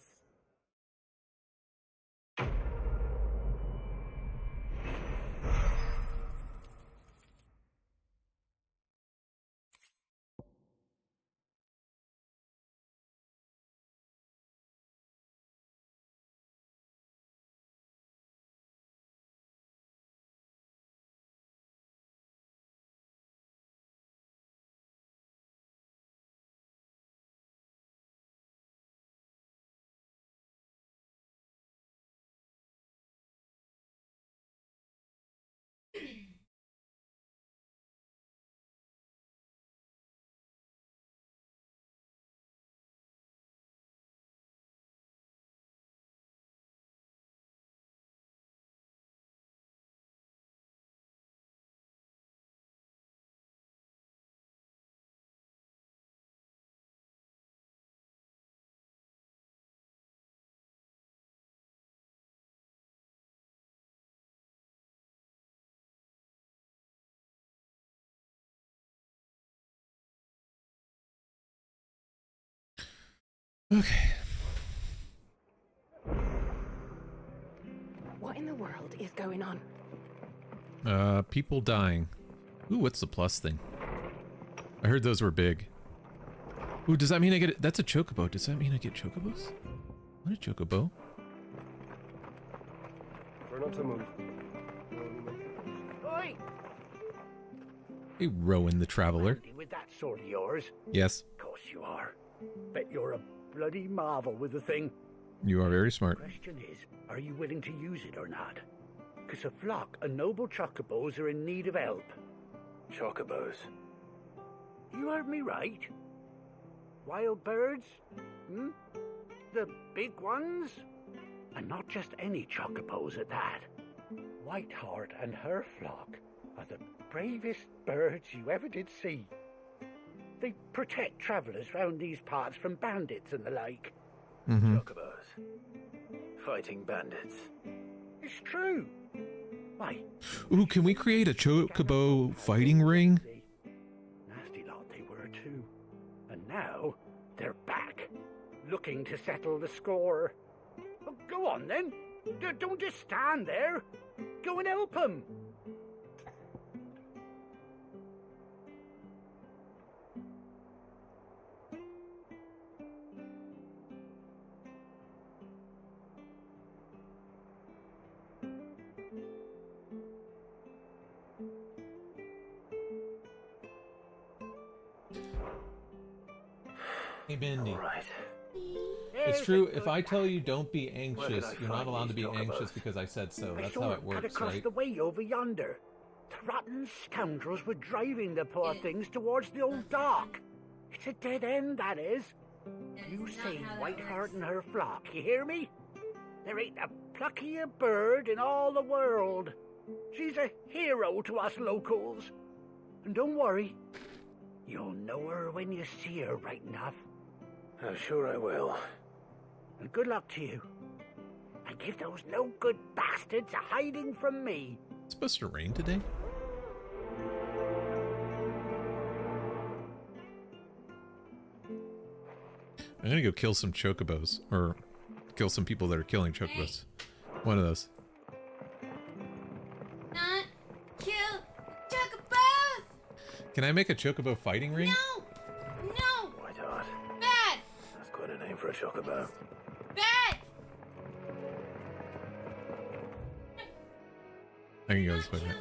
Okay. What in the world is going on? People dying. Ooh, what's the plus thing? I heard those were big. Ooh, does that mean I get it? That's a chocobo. Does that mean I get chocobos? What a chocobo? We're not to move. Oi! Hey, Rowan the Traveler. With that sword of yours? Yes. Of course you are. Bet you're a bloody marvel with the thing. You are very smart. The question is, are you willing to use it or not? Because a flock of noble chocobos are in need of help. Chocobos? You heard me right. Wild birds? Hmm? The big ones? And not just any chocobos at that. Whiteheart and her flock are the bravest birds you ever did see. They protect travellers round these parts from bandits and the like. Chocobos. Fighting bandits. It's true. Why? Ooh, can we create a chocobo fighting ring? Nasty lot they were too. And now they're back, looking to settle the score. Well, go on then. Don't just stand there. Go and help them. Hey, Bendy. All right. It's true. If I tell you don't be Where anxious, did I you're not find allowed to these be anxious chocobos? because I said so. I That's saw how them it cut works, across right? the way over yonder. The rotten scoundrels were driving the poor things towards the old dock. It's a dead end, that is. You saved Whiteheart and her flock, you hear me? There ain't a pluckier bird in all the world. She's a hero to us locals. And don't worry, you'll know her when you see her right enough. I'm sure I will. And good luck to you. And give those no-good bastards a hiding from me. It's supposed to rain today? I'm gonna go kill some chocobos, or kill some people that are killing chocobos. One of those. Not kill chocobos! Can I make a chocobo fighting ring? No! No! Whiteheart. Bad! That's quite a name for a chocobo. Bad! I can go this way. Right?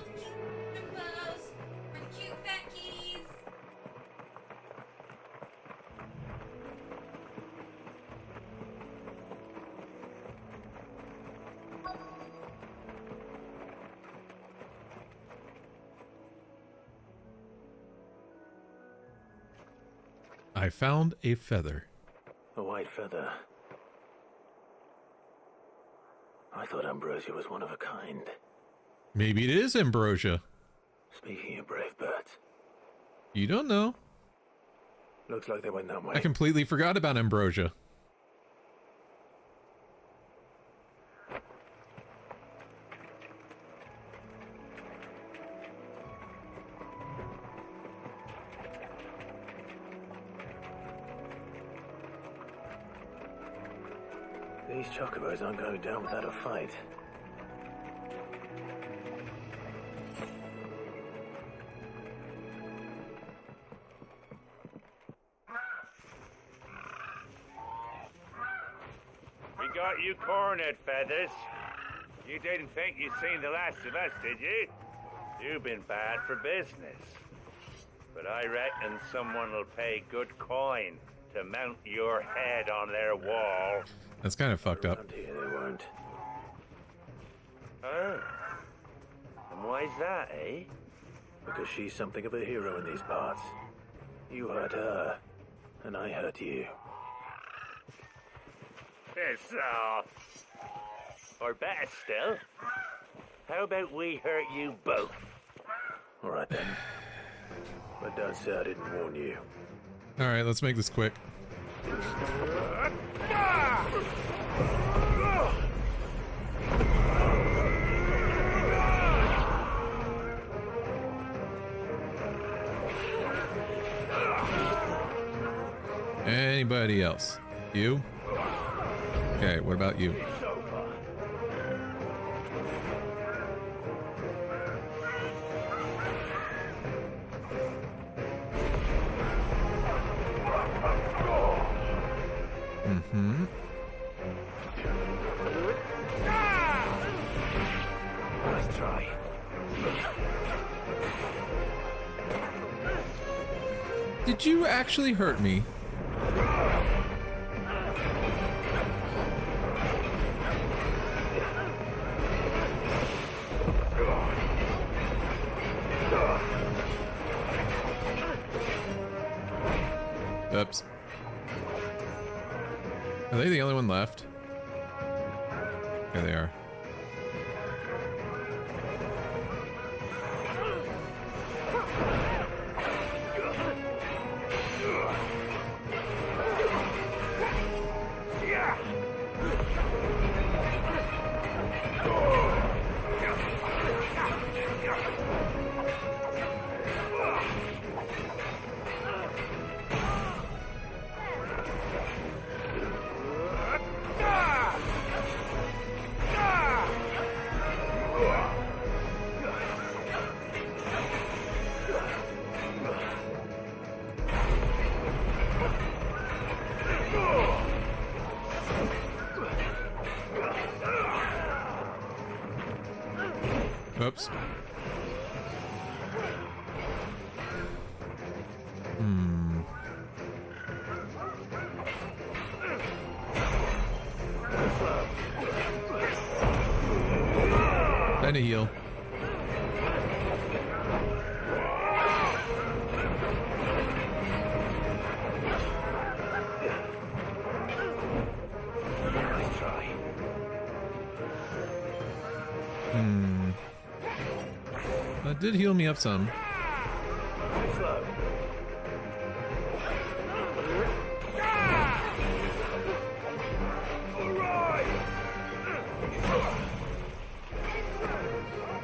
Chocobos! For cute fat kitties! I found a feather. A white feather. I thought ambrosia was one of a kind. Maybe it is ambrosia. Speaking of brave birds, You don't know. looks like they went that way. I completely forgot about ambrosia. These chocobos aren't going down without a fight. We got you cornered, Feathers. You didn't think you'd seen the last of us, did you? You've been bad for business. But I reckon someone will pay good coin to mount your head on their wall. That's kind of fucked up. Around here they won't. Oh. And why's that, eh? Because she's something of a hero in these parts. You hurt her, and I hurt you. Piss off. Or better still, how about we hurt you both? All right then. But don't say I didn't warn you. All right, let's make this quick. Anybody else? You? Okay, what about you? Mm-hmm. Nice try. Did you actually hurt me? Oops. Are they the only one left? Yeah, they are. Oops. gonna heal. That did heal me up some.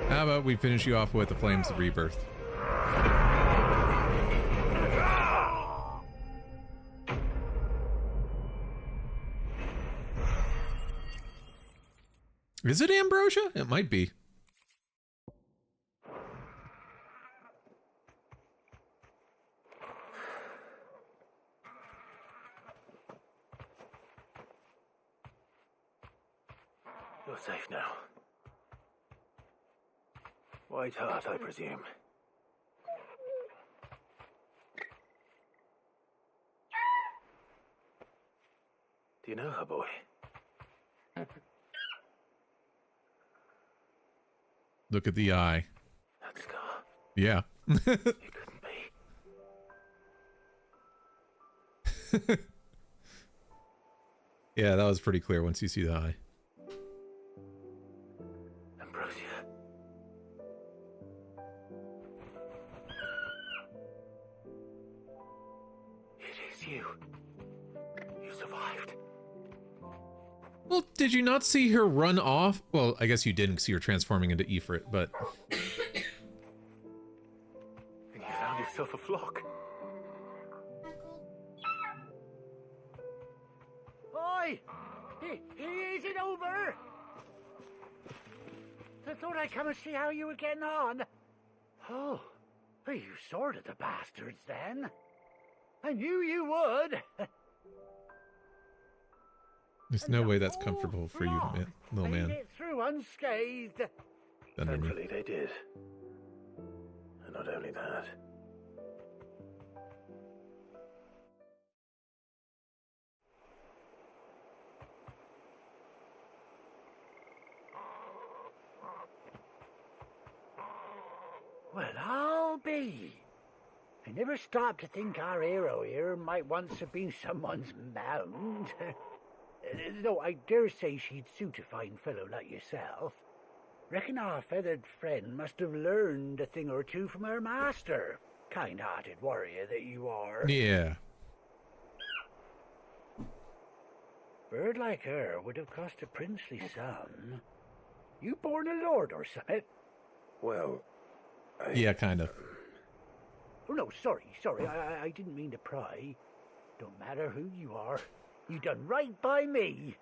How about we finish you off with the Flames of Rebirth? Is it ambrosia? It might be. You're safe now. White Heart, I presume. Do you know her, boy? Look at the eye. That scar. Yeah. It couldn't be. Yeah, that was pretty clear once you see the eye. Ambrosia. It is you. You survived. Well, did you not see her run off? Well, I guess you didn't see her transforming into Ifrit, but... And you found yourself a flock. Oi! Is it over? I thought I'd come and see how you were getting on. Oh, well, you sorted the bastards then. I knew you would. There's no way that's comfortable for you, little man. Made it through unscathed. Thankfully they did. And not only that. Well, I'll be. I never stopped to think our hero here might once have been someone's mound. Though I dare say she'd suit a fine fellow like yourself. Reckon our feathered friend must have learned a thing or two from her master. Kind-hearted warrior that you are. Yeah. Bird like her would have cost a princely sum. You born a lord or something? Well, Yeah, kind of. Oh, no, sorry. I didn't mean to pry. Don't matter who you are. You done right by me.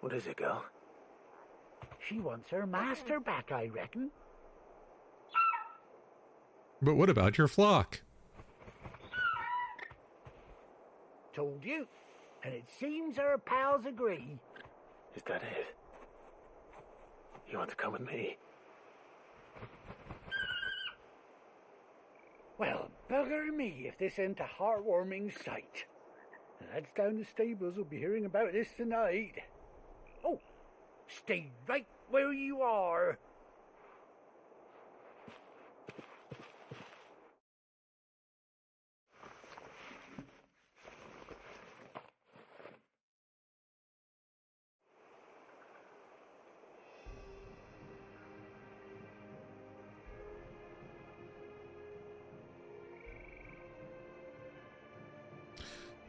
What is it, girl? She wants her master back, I reckon. But what about your flock? Told you. And it seems her pals agree. Is that it? You want to come with me? Well, bugger me if this ain't a heartwarming sight. The lads down the stables will be hearing about this tonight. Oh, stay right where you are.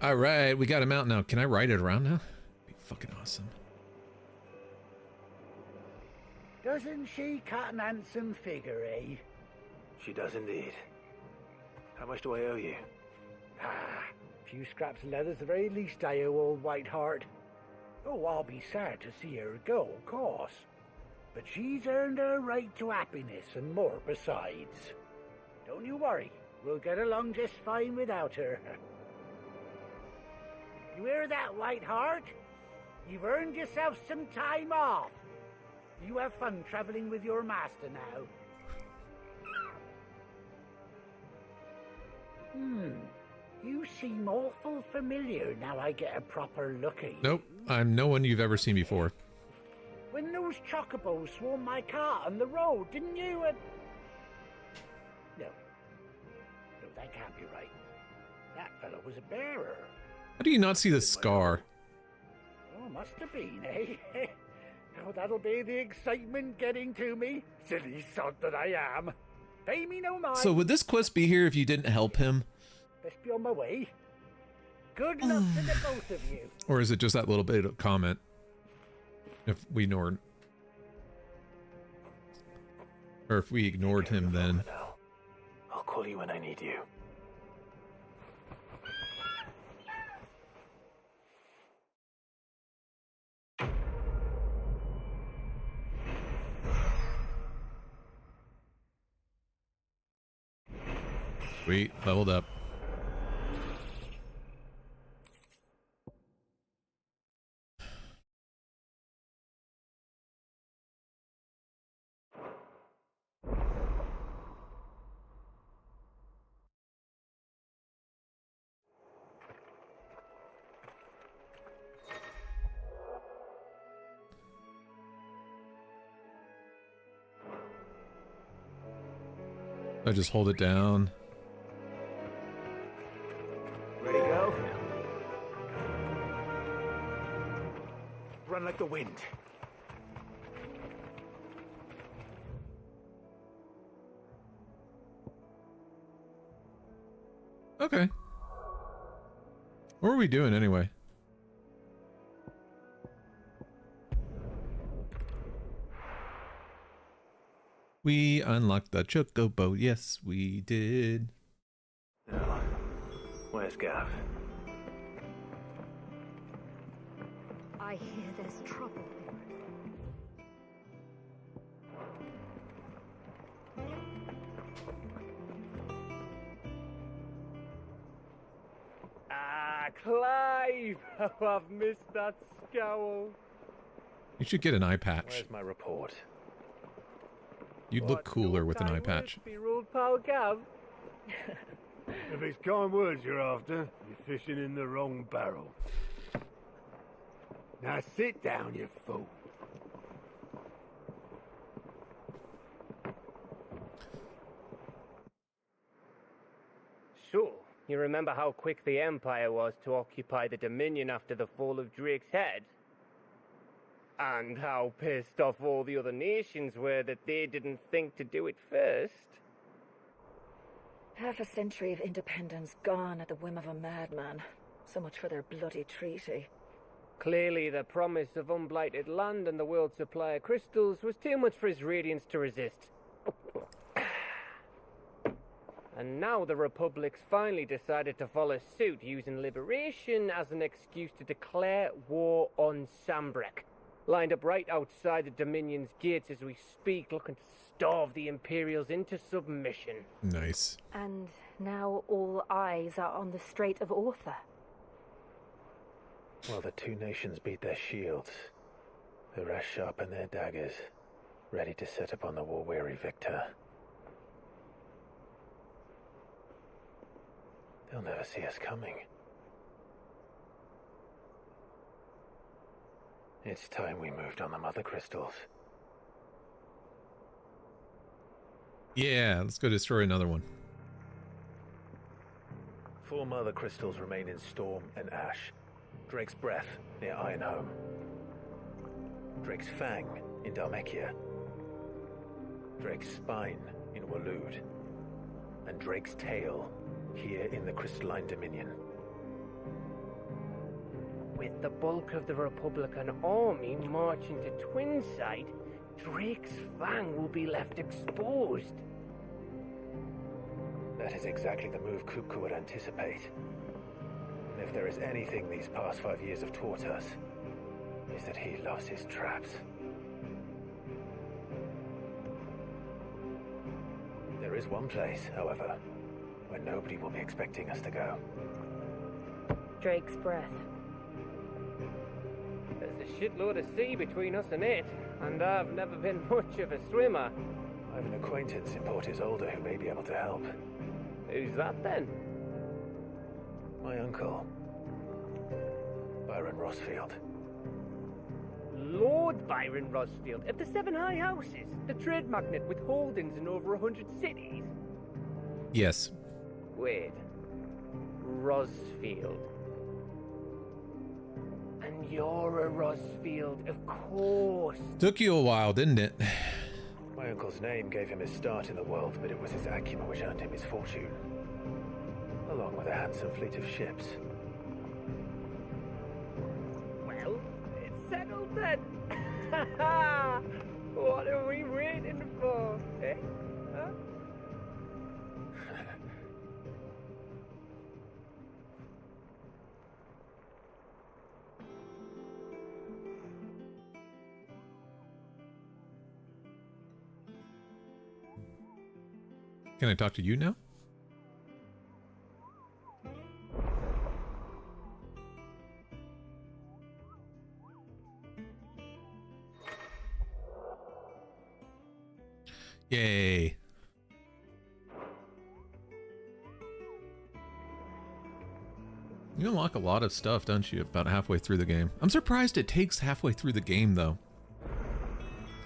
All right, we got him out now. Can I ride it around now? Be fucking awesome. Doesn't she cut an handsome figure, eh? She does indeed. How much do I owe you? Ah, a few scraps of leather's the very least I owe old Whiteheart. Oh, I'll be sad to see her go, of course. But she's earned her right to happiness and more besides. Don't you worry, we'll get along just fine without her. You hear that, Whiteheart? You've earned yourself some time off. You have fun traveling with your master now. You seem awful familiar now I get a proper look at you. Nope, I'm no one you've ever seen before. When those chocobos swarmed my car on the road, didn't you? No. No, that can't be right. That fellow was a bearer. How do you not see the scar? Oh, must have been, eh? Oh, that'll be the excitement getting to me. Silly sod that I am. Pay me no mind. So would this quest be here if you didn't help him? Best be on my way. Good luck to the both of you. Or is it just that little bit of comment? If we ignored... Or if we ignored him then... I'll call you when I need you. Sweet, leveled up. I just hold it down. Ready, go? Run like the wind. Okay. What are we doing anyway? We unlocked the chocobo. Yes, we did. Now, where's Gav? I hear there's trouble. Ah, Clive! Oh, I've missed that scowl. You should get an eye patch. Where's my report? You'd look cooler with an eye patch. Be ruled, pal Gav. If it's kind words you're after, you're fishing in the wrong barrel. Now sit down, you fool. So, you remember how quick the Empire was to occupy the Dominion after the fall of Drake's head? And how pissed off all the other nations were that they didn't think to do it first? Half a century of independence gone at the whim of a madman. So much for their bloody treaty. Clearly, the promise of unblighted land and the world's supply of crystals was too much for his radiance to resist. And now the Republic's finally decided to follow suit, using liberation as an excuse to declare war on Sambrek. Lined up right outside the Dominion's gates as we speak, looking to starve the Imperials into submission. Nice. And now all eyes are on the Strait of Author. Well, the two nations beat their shields. The rest sharpen their daggers, ready to set upon the war-weary victor. They'll never see us coming. It's time we moved on the mother crystals. Yeah, let's go destroy another one. 4 mother crystals remain in Storm and Ash. Drake's Breath near Ironhome. Drake's Fang in Dhalmekia. Drake's Spine in Waloed. And Drake's Tail here in the Crystalline Dominion. With the bulk of the Republican army marching to Twinside, Drake's Fang will be left exposed. That is exactly the move Kupka would anticipate. And if there is anything these past 5 years have taught us, is that he loves his traps. There is one place, however, where nobody will be expecting us to go. Drake's Breath. There's a shitload of sea between us and it, and I've never been much of a swimmer. I have an acquaintance in Port Isolde who may be able to help. Who's that then? My uncle, Byron Rosfield. Lord Byron Rosfield of the Seven High Houses, the trade magnate with holdings in over 100 cities. Yes. Wait. Rosfield. And you're a Rosfield, of course. Took you a while, didn't it? My uncle's name gave him his start in the world, but it was his acumen which earned him his fortune, along with a handsome fleet of ships. Well, it's settled then. What are we waiting for, eh? Huh? Can I talk to you now? Yay. You unlock a lot of stuff, don't you, about halfway through the game. I'm surprised it takes halfway through the game, though.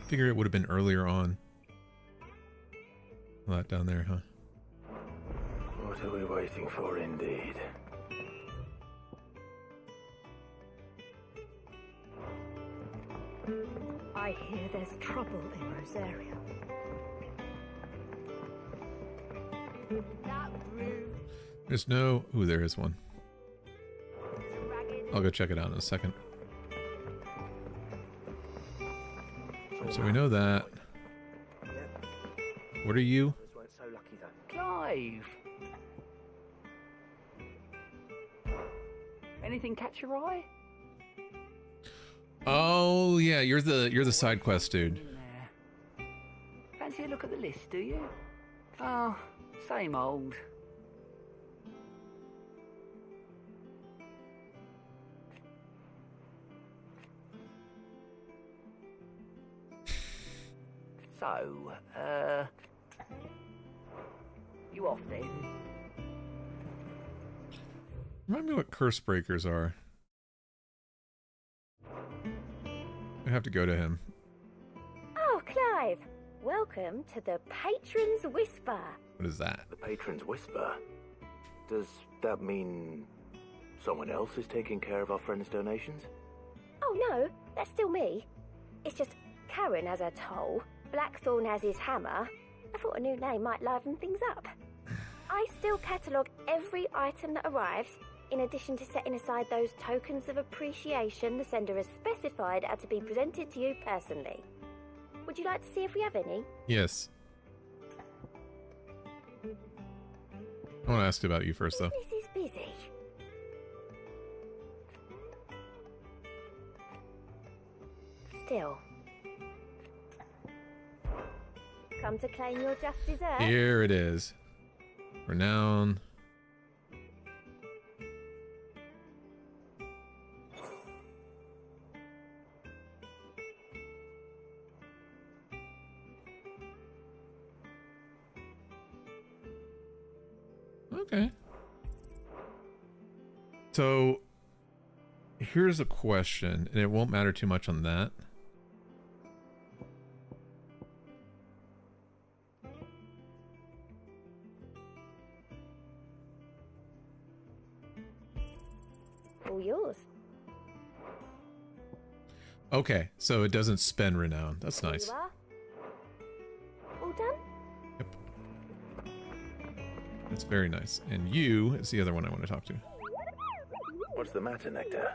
Figured it would have been earlier on. A lot down there, huh? What are we waiting for, indeed? I hear there's trouble in Rosaria. There's no... Ooh, there is one. I'll go check it out in a second. So we know that. What are you? Clive! Anything catch your eye? Oh yeah, you're the side quest dude. Fancy a look at the list, do you? Oh, same old. So, you off then? Remind me what curse breakers are. I have to go to him. Oh, Clive! Welcome to the Patron's Whisper. What is that? The Patron's Whisper? Does that mean someone else is taking care of our friend's donations? Oh no, that's still me. It's just Karen has her toll, Blackthorn has his hammer. I thought a new name might liven things up. I still catalogue every item that arrives, in addition to setting aside those tokens of appreciation the sender has specified are to be presented to you personally. Would you like to see if we have any? Yes. I want to ask about you first, though. Business is busy. Still. Come to claim your just dessert? Here it is. Renown. Okay. So, here's a question, and it won't matter too much on that. All yours. Okay, so it doesn't spend renown. That's Here nice. you are. All done? That's very nice. And you is the other one I want to talk to. What's the matter, Nectar?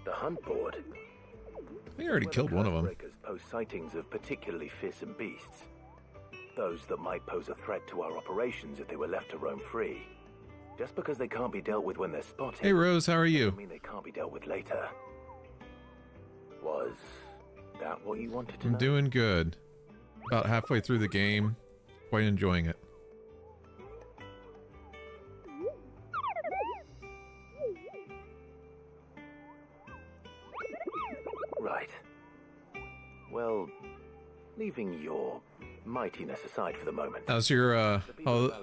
The hunt board? I think I already killed one of them. Breakers post sightings of particularly fearsome beasts. Those that might pose a threat to our operations if they were left to roam free. Just because they can't be dealt with when they're spotted. Hey Rose, how are you? doesn't mean they can't be dealt with later. Was that what you wanted to know? I'm doing good. About halfway through the game. Quite enjoying it. Right. Well, leaving your mightiness aside for the moment. How's your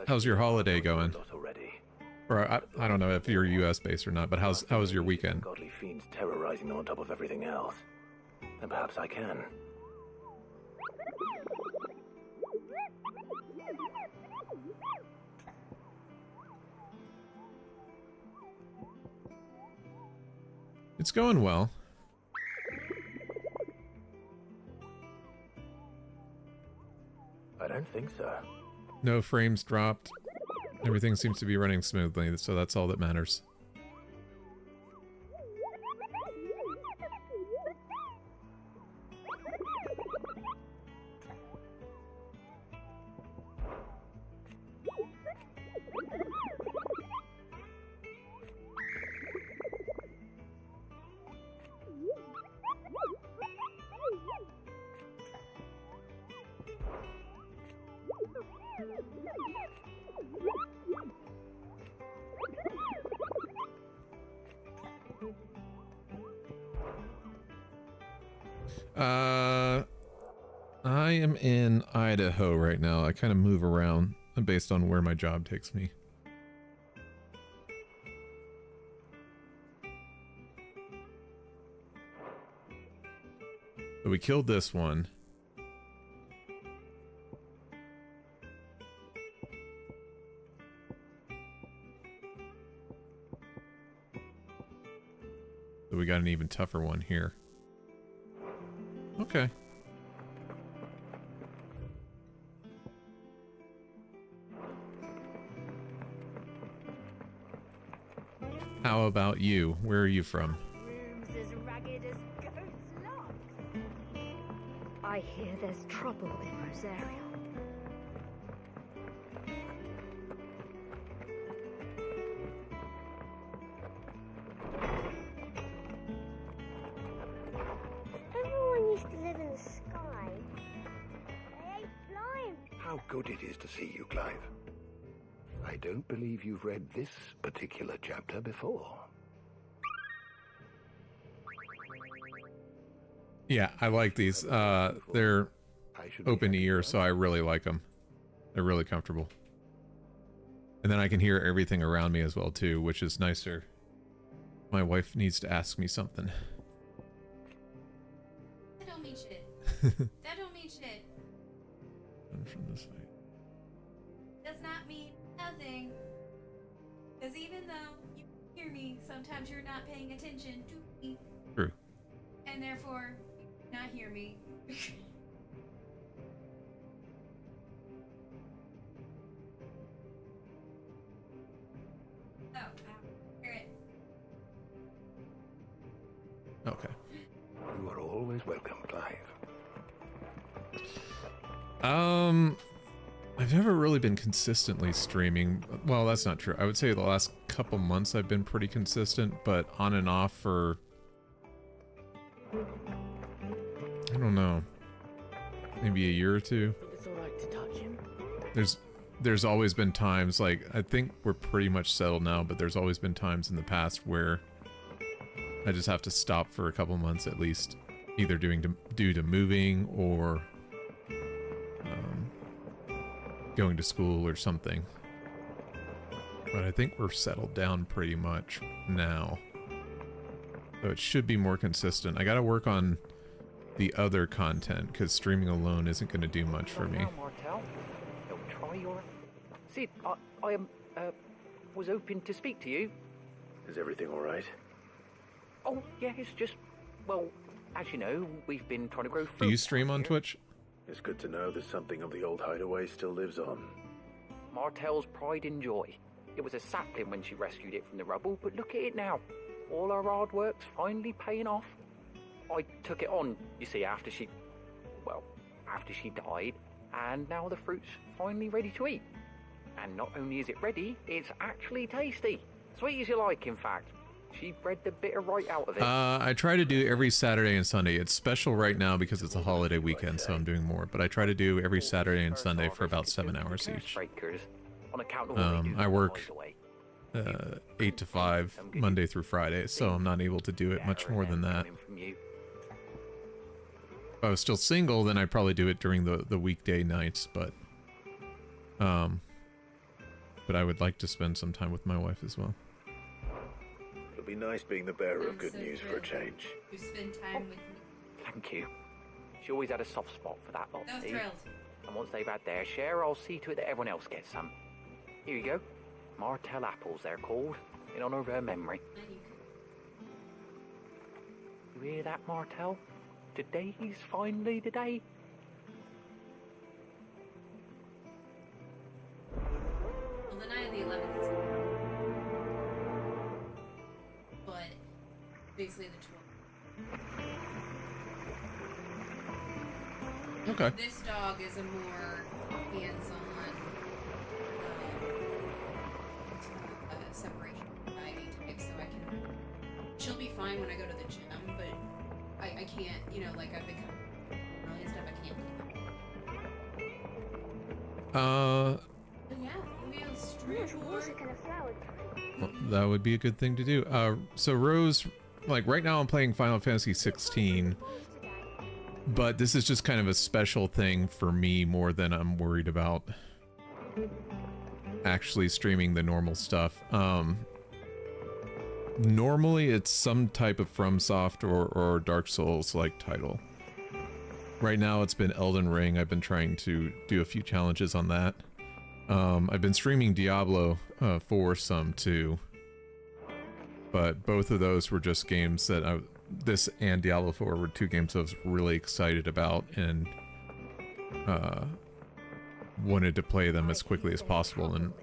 how's your holiday going? Already. Or I don't know if you're US based or not, but how was your weekend? Godly fiends terrorizing them on top of everything else. And perhaps I can. It's going well. I don't think so. No frames dropped. Everything seems to be running smoothly, so that's all that matters. I am in Idaho right now. I kind of move around based on where my job takes me. So we killed this one. So we got an even tougher one here. Okay. How about you? Where are you from? Rooms as ragged as ghosts' locks. I hear there's trouble in Rosario. Everyone used to live in the sky. They ain't flying. How good it is to see you, Clive. I don't believe you've read this particular chapter before. Yeah, I like these. They're open ear, so I really like them. They're really comfortable. And then I can hear everything around me as well, too, which is nicer. My wife needs to ask me something. That don't mean shit. That don't mean shit. I'm from this way. Does not mean nothing. Because even though you hear me, sometimes you're not paying attention to me. True. And therefore, you not hear me. Oh, I hear it. Okay. You are always welcome, Clive. I've never really been consistently streaming. Well, that's not true. I would say the last couple months I've been pretty consistent, but on and off for... I don't know. Maybe a year or two. It's alright to touch him. There's always been times, like, I think we're pretty much settled now, but there's always been times in the past where I just have to stop for a couple months at least, either due to moving or going to school or something. But I think we're settled down pretty much now. So it should be more consistent. I gotta work on the other content, because streaming alone isn't going to do much for me. Now, Martel, don't try your... Sid, I was hoping to speak to you. Is everything all right? Oh, yeah, it's just... Well, as you know, we've been trying to grow fruit. Do you stream on Twitch? It's good to know that something of the old hideaway still lives on. Martel's pride and joy. It was a sapling when she rescued it from the rubble, but look at it now. All our hard work's finally paying off. I took it on, you see, after she died, and now the fruit's finally ready to eat. And not only is it ready, it's actually tasty. Sweet as you like, in fact. She bred the bitter right out of it. I try to do every Saturday and Sunday. It's special right now because it's a holiday weekend, so I'm doing more. But I try to do every Saturday and Sunday for about 7 hours each. I work 8 to 5, Monday through Friday, so I'm not able to do it much more than that. If I was still single, then I'd probably do it during the weekday nights, but but I would like to spend some time with my wife as well. It'll be nice being the bearer of I'm good so news for a thrilled. change. You spend time with me. Thank you. She always had a soft spot for that lot, So see? thrilled. And once they've had their share, I'll see to it that everyone else gets some. Here you go. Martell apples, they're called, in honor of her memory. You hear that, Martell? Today's finally the day. Well, the night of the 11th is... But basically the 12th. Okay. This dog is a more hands-on separation anxiety type, so I can... She'll be fine when I go to the gym, but I can't, you know, like I've become early and stuff, I can't do that. But yeah, maybe I'll stream more. Well, that would be a good thing to do. So Rose, like right now I'm playing Final Fantasy 16, but this is just kind of a special thing for me more than I'm worried about actually streaming the normal stuff. Normally it's some type of FromSoft or Dark Souls like title. Right now it's been Elden Ring. I've been trying to do a few challenges on that. I've been streaming Diablo 4 some too. But both of those were just games that this and Diablo 4 were two games I was really excited about and wanted to play them as quickly as possible, and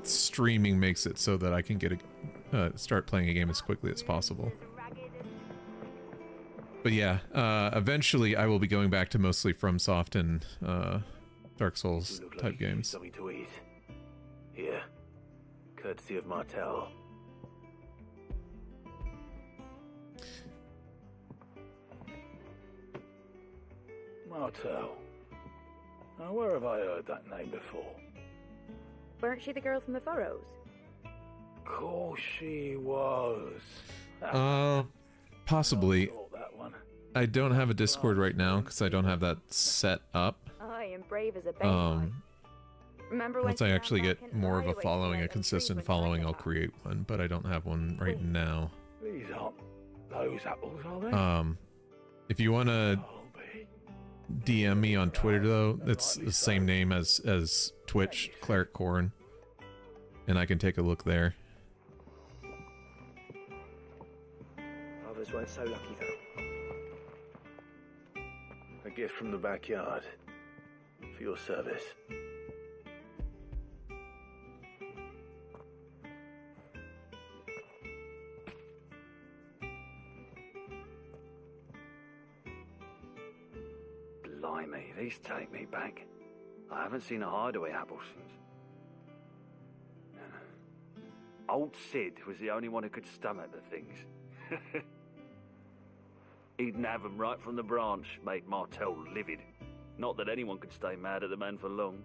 streaming makes it so that I can get start playing a game as quickly as possible. But yeah, eventually I will be going back to mostly FromSoft and Dark Souls type games. Something to eat. Here, courtesy of Martell. Martell. Now, where have I heard that name before? Weren't she the girl from the Furrows? Course she was. Possibly. That one. I don't have a Discord right now because I don't have that set up. I am brave as a babe. Remember when Once I actually get more of a following, a consistent following, I'll create one, but I don't have one right now. These aren't those apples, are they? If you want to DM me on Twitter though, it's the same name as Twitch, Cleric Corn, and I can take a look there. Others weren't so lucky though. A gift from the backyard. For your service. Blimey, these take me back. I haven't seen a hideaway apple since. Old Sid was the only one who could stomach the things. He'd nab them right from the branch, made Martell livid. Not that anyone could stay mad at the man for long.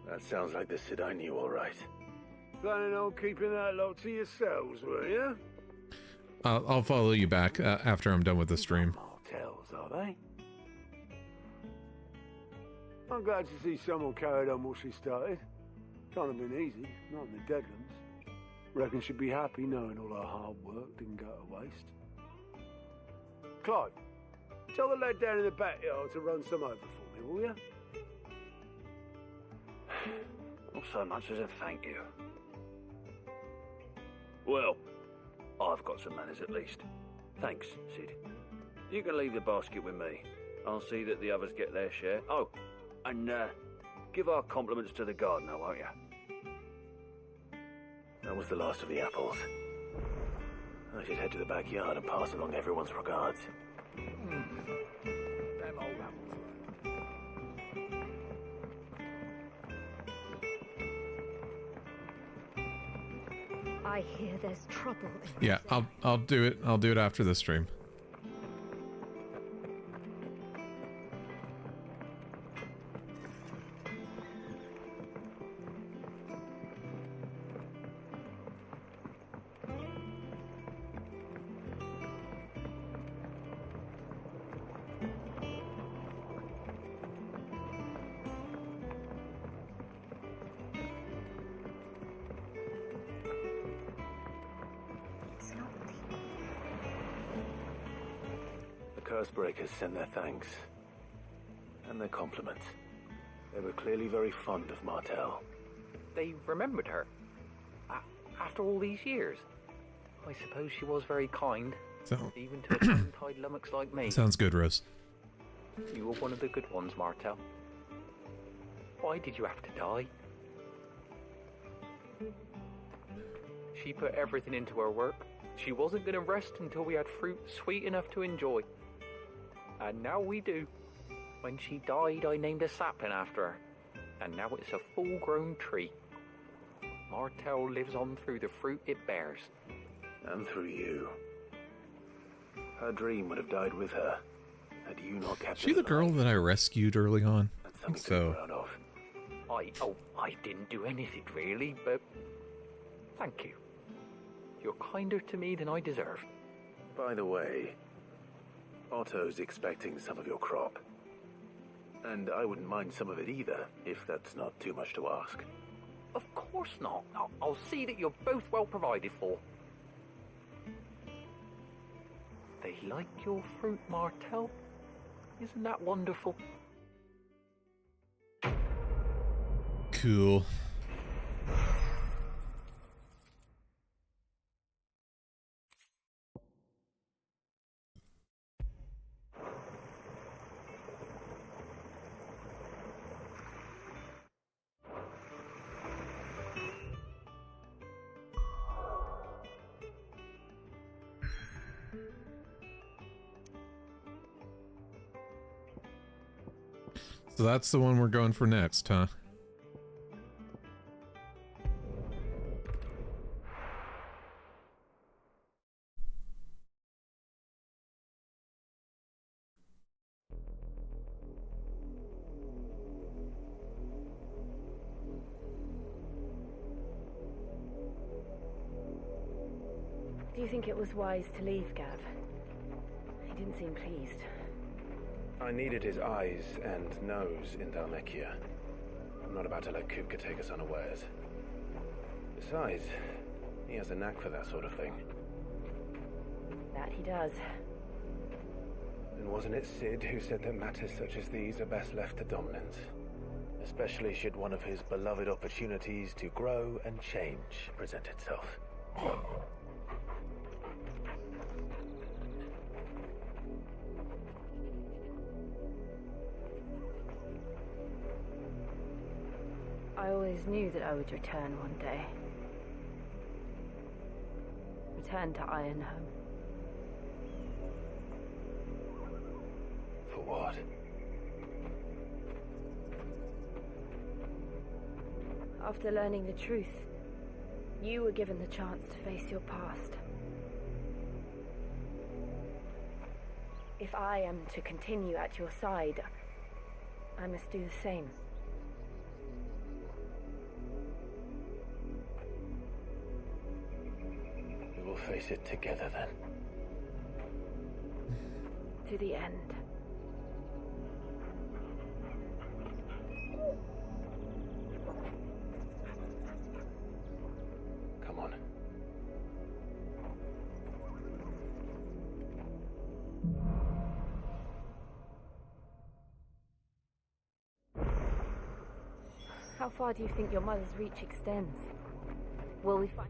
That sounds like the Sid I knew, all right. Planning on keeping that lot to yourselves, were you? I'll follow you back after I'm done with the stream. Martells, are they? I'm glad to see someone carried on what she started. Can't have been easy, not in the Deadlands. Reckon she'd be happy knowing all her hard work didn't go to waste. Clive, tell the lad down in the backyard to run some over for me, will you? Not so much as a thank you. Well, I've got some manners at least. Thanks, Sid. You can leave the basket with me. I'll see that the others get their share. Oh, and give our compliments to the gardener, won't you? That was the last of the apples. I should head to the backyard and pass along everyone's regards. Them old apples. I hear there's trouble. Yeah, I'll do it. I'll do it after the stream. Cursebreakers sent their thanks. And their compliments. They were clearly very fond of Martel. They remembered her? After all these years? I suppose she was very kind. Even to a tongue-tied lummox like me. Sounds good, Rose. You were one of the good ones, Martel. Why did you have to die? She put everything into her work. She wasn't going to rest until we had fruit sweet enough to enjoy. And now we do. When she died, I named a sapling after her. And now it's a full-grown tree. Martel lives on through the fruit it bears. And through you. Her dream would have died with her, had you not kept She the girl that I rescued early on? That's something to So. be proud of. I didn't do anything really, but thank you. You're kinder to me than I deserve. By the way, Otto's expecting some of your crop. And I wouldn't mind some of it either, if that's not too much to ask. Of course not. I'll see that you're both well provided for. They like your fruit, Martel. Isn't that wonderful? Cool. So that's the one we're going for next, huh? Do you think it was wise to leave, Gav? He didn't seem pleased. I needed his eyes and nose in Dhalmekia. I'm not about to let Kupka take us unawares. Besides, he has a knack for that sort of thing. That he does. And wasn't it Sid who said that matters such as these are best left to dominance? Especially should one of his beloved opportunities to grow and change present itself. I always knew that I would return one day. Return to Ironhome. For what? After learning the truth, you were given the chance to face your past. If I am to continue at your side, I must do the same. We will face it together then. To the end. Come on. How far do you think your mother's reach extends? Will we find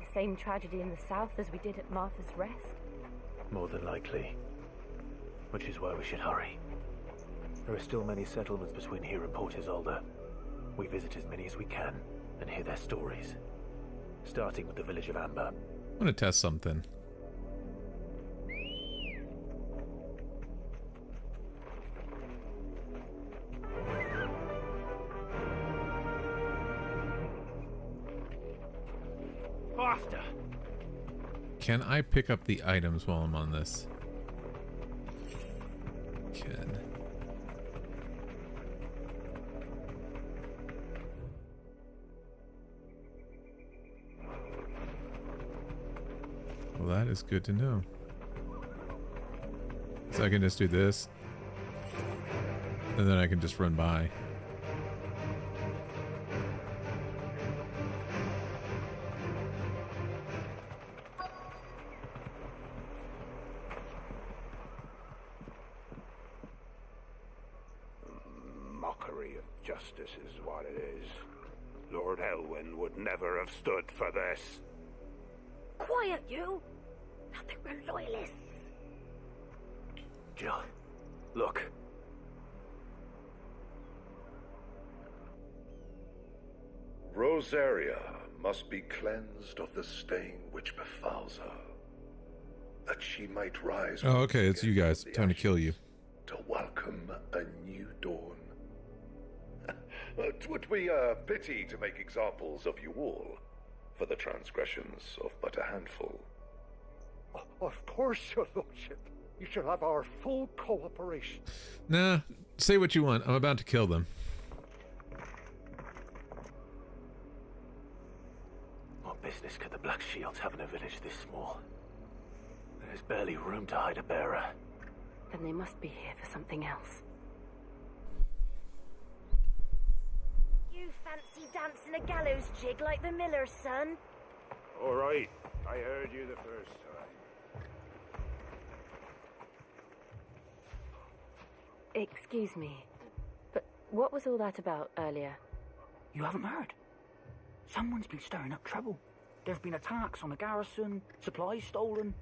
the same tragedy in the south as we did at Martha's Rest? More than likely. Which is why we should hurry. There are still many settlements between here and Port Isolde. We visit as many as we can and hear their stories. Starting with the village of Amber. I'm gonna test something. Faster! Can I pick up the items while I'm on this? Can. Well, that is good to know. So I can just do this. And then I can just run by. of justice is what it is. Lord Elwyn would never have stood for this. Quiet, you! Not that we're loyalists. Jill, look. Rosaria must be cleansed of the stain which befouls her, that she might rise. Oh, okay, it's you guys. Time to kill you. To welcome a new dawn. It would be a pity to make examples of you all, for the transgressions of but a handful. Of course, your lordship. You shall have our full cooperation. Nah, say what you want. I'm about to kill them. What business could the Black Shields have in a village this small? There's barely room to hide a bearer. Then they must be here for something else. You fancy dancing a gallows jig like the miller's son? All right, I heard you the first time. Excuse me, but what was all that about earlier? You haven't heard? Someone's been stirring up trouble. There've been attacks on the garrison, supplies stolen.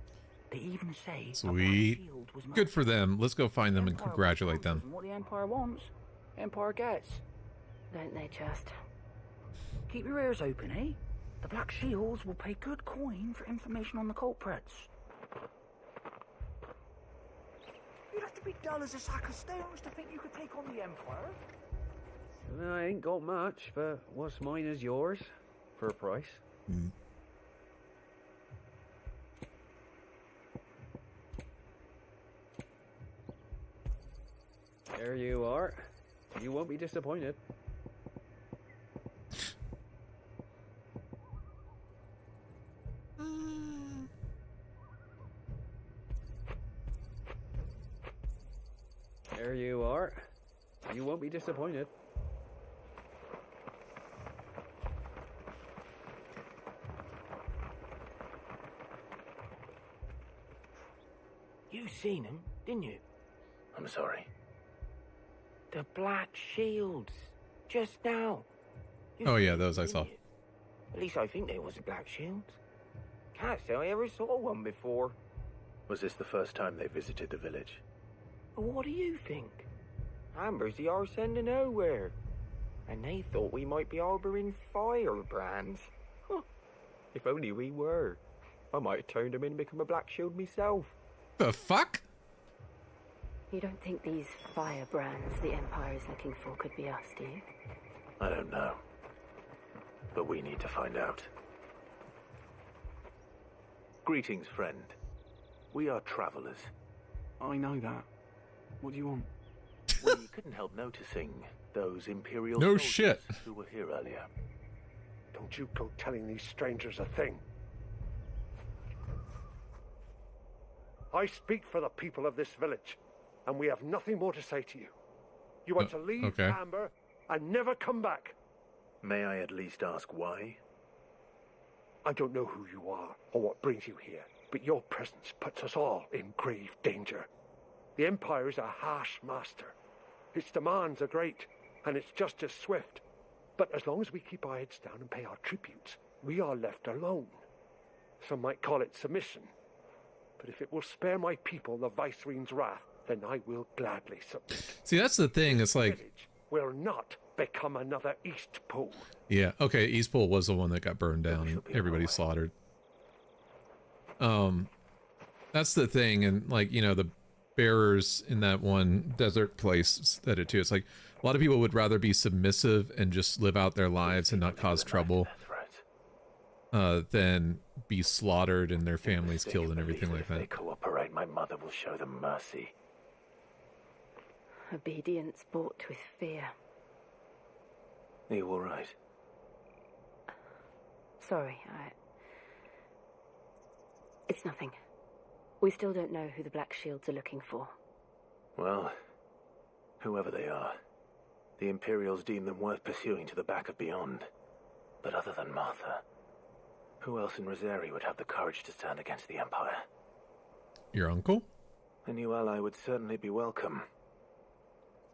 They even say Sweet. Good for them. Let's go find them and congratulate them. What the Empire wants, Empire gets. Don't they just? Keep your ears open, eh? The Black Shields will pay good coin for information on the culprits. You'd have to be dull as a sack of stones to think you could take on the Empire. I ain't got much, but what's mine is yours, for a price. Mm. There you are. You won't be disappointed. There you are. You won't be disappointed. You seen him, didn't you? I'm sorry. The Black Shields. Just now. Oh yeah, those I saw. At least I think there was a Black Shields. Can't say I ever saw one before. Was this the first time they visited the village? But what do you think? Amber's the arse end of nowhere. And they thought we might be harboring firebrands. Huh. If only we were. I might have turned them in and become a Black Shield myself. The fuck? You don't think these firebrands the Empire is looking for could be us, do you? I don't know. But we need to find out. Greetings, friend. We are travelers. I know that. What do you want? We couldn't help noticing those Imperial No soldiers shit. who were here earlier. Don't you go telling these strangers a thing. I speak for the people of this village, and we have nothing more to say to you. You are to leave okay. Amber and never come back. May I at least ask why? I don't know who you are or what brings you here, but your presence puts us all in grave danger. The Empire is a harsh master. Its demands are great, and it's just as swift. But as long as we keep our heads down and pay our tributes, we are left alone. Some might call it submission. But if it will spare my people the Viceroy's wrath, then I will gladly submit. See, that's the thing. It's like, will not become another East Pole. yeah, okay. East Pole was the one that got burned down and everybody slaughtered. That's the thing, and like, you know, the bearers in that one desert place said it too. It's like a lot of people would rather be submissive and just live out their lives and not cause trouble than be slaughtered and their families killed and everything like If they that. cooperate, my mother will show them mercy. Obedience bought with fear. Are you all right? Sorry, it's nothing. We still don't know who the Black Shields are looking for. Well, whoever they are, the Imperials deem them worth pursuing to the back of beyond. But other than Martha, who else in Rosaria would have the courage to stand against the Empire? Your uncle? A new ally would certainly be welcome.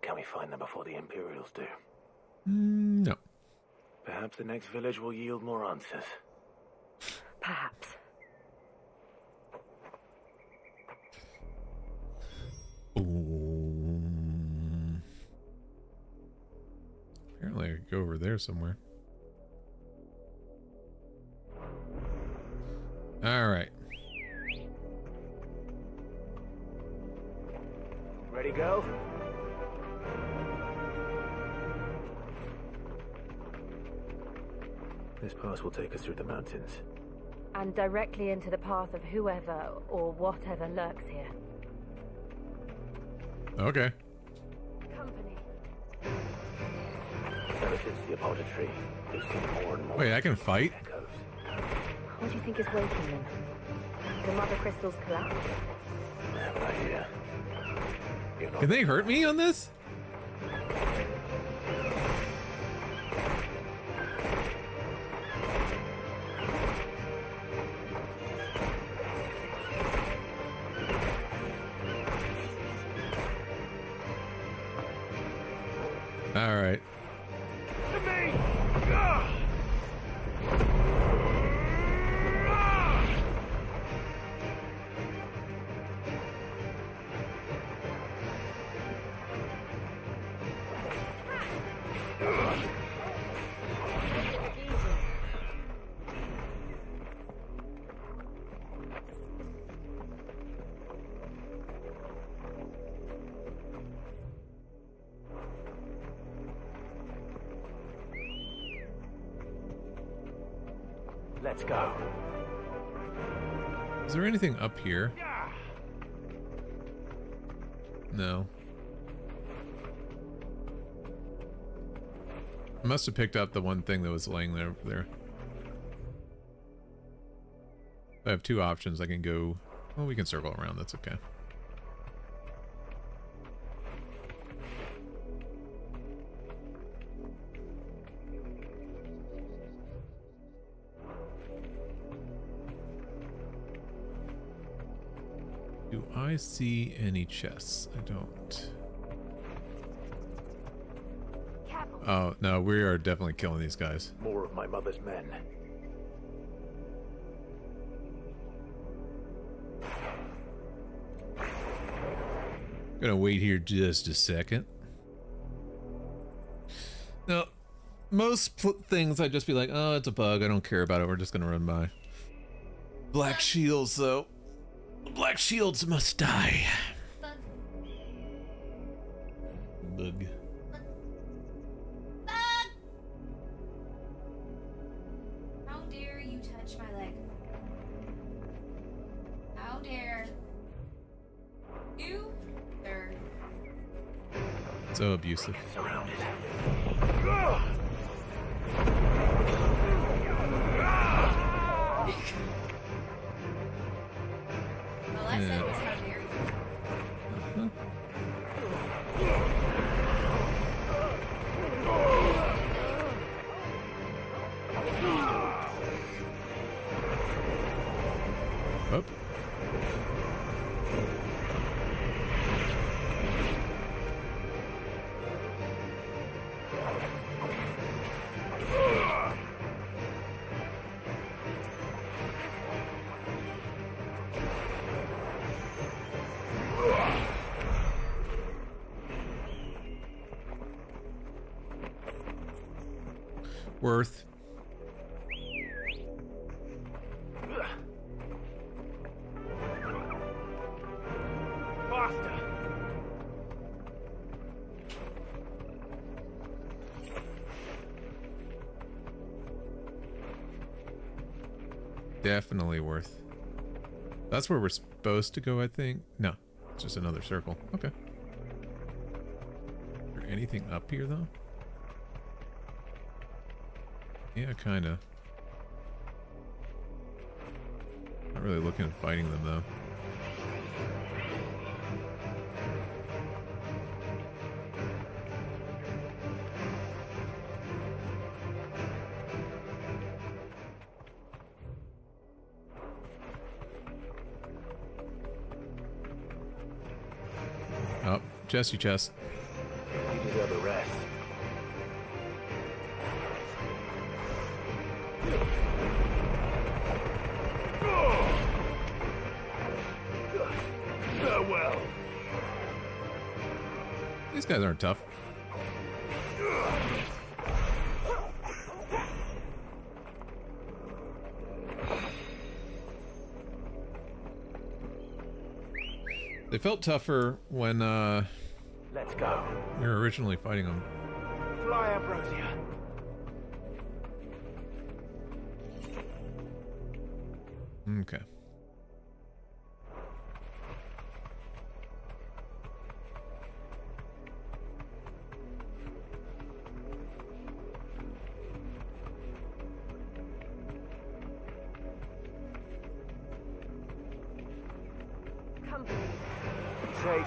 Can we find them before the Imperials do? No. Perhaps the next village will yield more answers. Perhaps. Apparently I could go over there somewhere. Alright. Ready, go? This pass will take us through the mountains. And directly into the path of whoever or whatever lurks here. Okay. Company. Ever since the apoded tree, we've seen more and more. Wait, I can fight? Echoes. What do you think is waking them? The mother crystals collapse? I have an idea. Can they hurt me on this? All right. Let's go. Is there anything up here? No. I must have picked up the one thing that was laying there. I have two options. I can go... Well, we can circle around. That's okay. Do I see any chests? I don't. Oh, no, we are definitely killing these guys. More of my mother's men. Gonna wait here just a second. Now, most things I'd just be like, oh, it's a bug. I don't care about it. We're just gonna run by. Black shields, though. The black shields must die. Bug. How dare you touch my leg? How dare you, sir? So abusive. Surrounded. All I said was how dare you. Up. Worth. Faster. Definitely worth. That's where we're supposed to go, I think. No, it's just another circle. Okay. Is there anything up here, though? Yeah, kinda. Not really looking at fighting them, though. Oh, chesty chest. You deserve a rest. guys aren't tough. They felt tougher when let's go. We were originally fighting them. Fly, Ambrosia. Okay. Safe.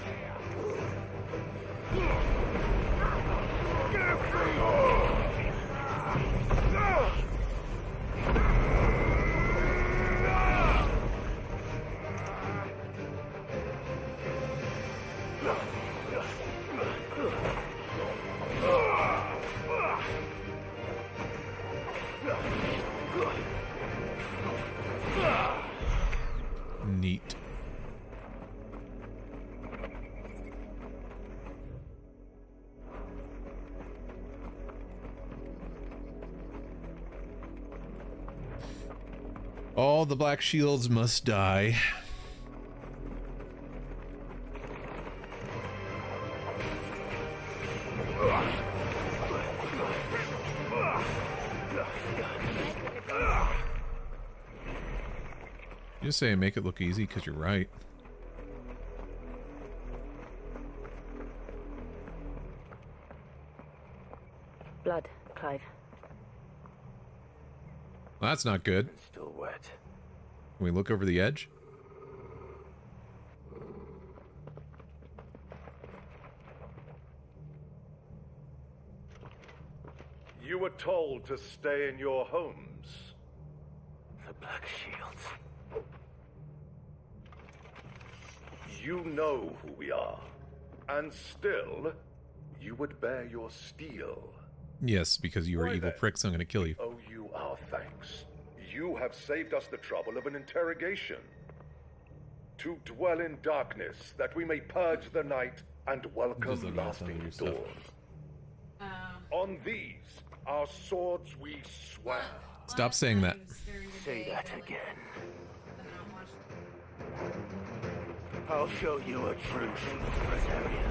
Neat. All the black shields must die. You just say make it look easy because you're right. Blood, Clive. Well, that's not good. It's still wet. Can we look over the edge? You were told to stay in your homes. The Black Shields. You know who we are. And still, you would bear your steel. Yes, because you are Why evil then? pricks, I'm going to kill you. We owe you our thanks. You have saved us the trouble of an interrogation. To dwell in darkness, that we may purge the night and welcome lasting dawn. On these, our swords we swear. Stop saying that. Say that again. I'll show you a true Presarian.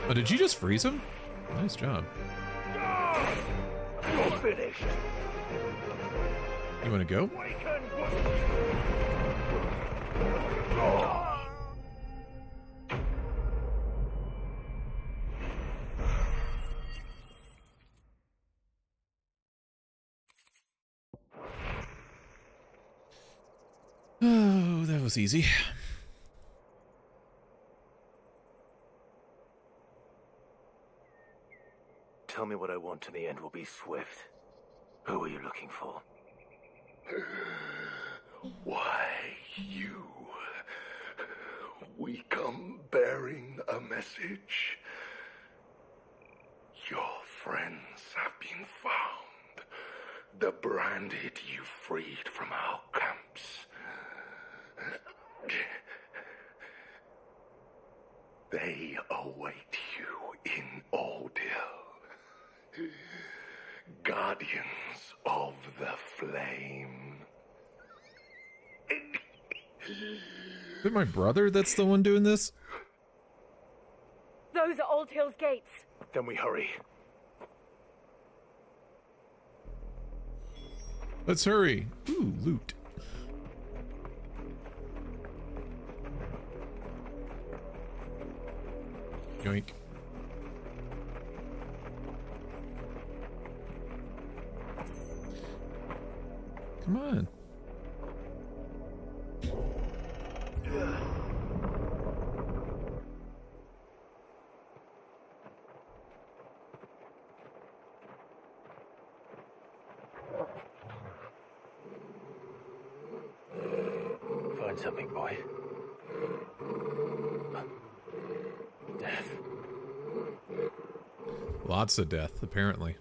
Oh, did you just freeze him? Nice job. You're finished. You want to go? Oh, that was easy. Tell me what I want and the end will be swift. Who are you looking for? Why, you? We come bearing a message. Your friends have been found. The branded you freed from our camps. They await you in Ordeal. Guardians of the Flame. Is it my brother that's the one doing this? Those are Old Hill's gates. Then we hurry. Let's hurry. Ooh, loot. Yoink. Come on. find something, boy. Death. Lots of death, apparently.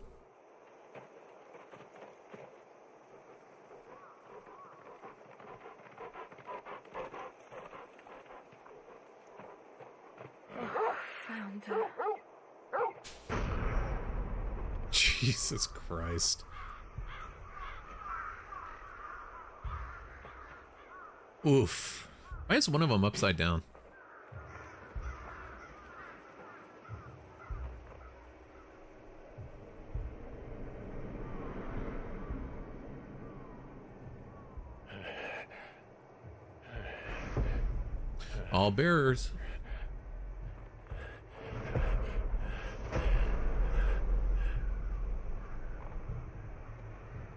Found her. Jesus Christ. Oof. Why is one of them upside down? All bearers.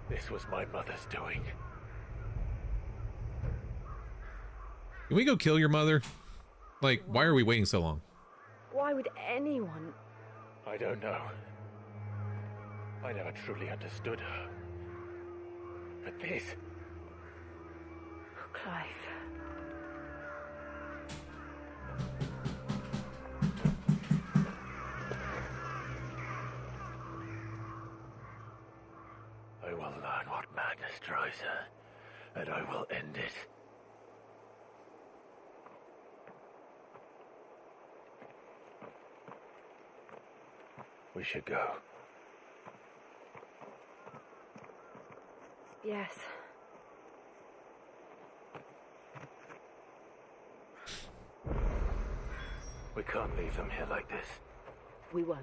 This was my mother's doing. Can we go kill your mother? Like, why are we waiting so long? Why would anyone? I don't know. I never truly understood her. But this... Clive. I will learn what madness drives her, and I will end it. We should go. Yes. We can't leave them here like this. We won't.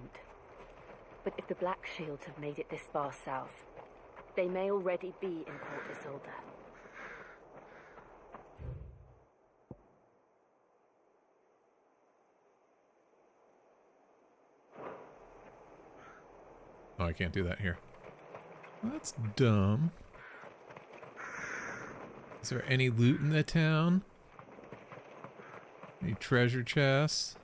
But if the Black Shields have made it this far south, they may already be in Port Isolde. Oh, I can't do that here. That's dumb. Is there any loot in the town? Any treasure chests?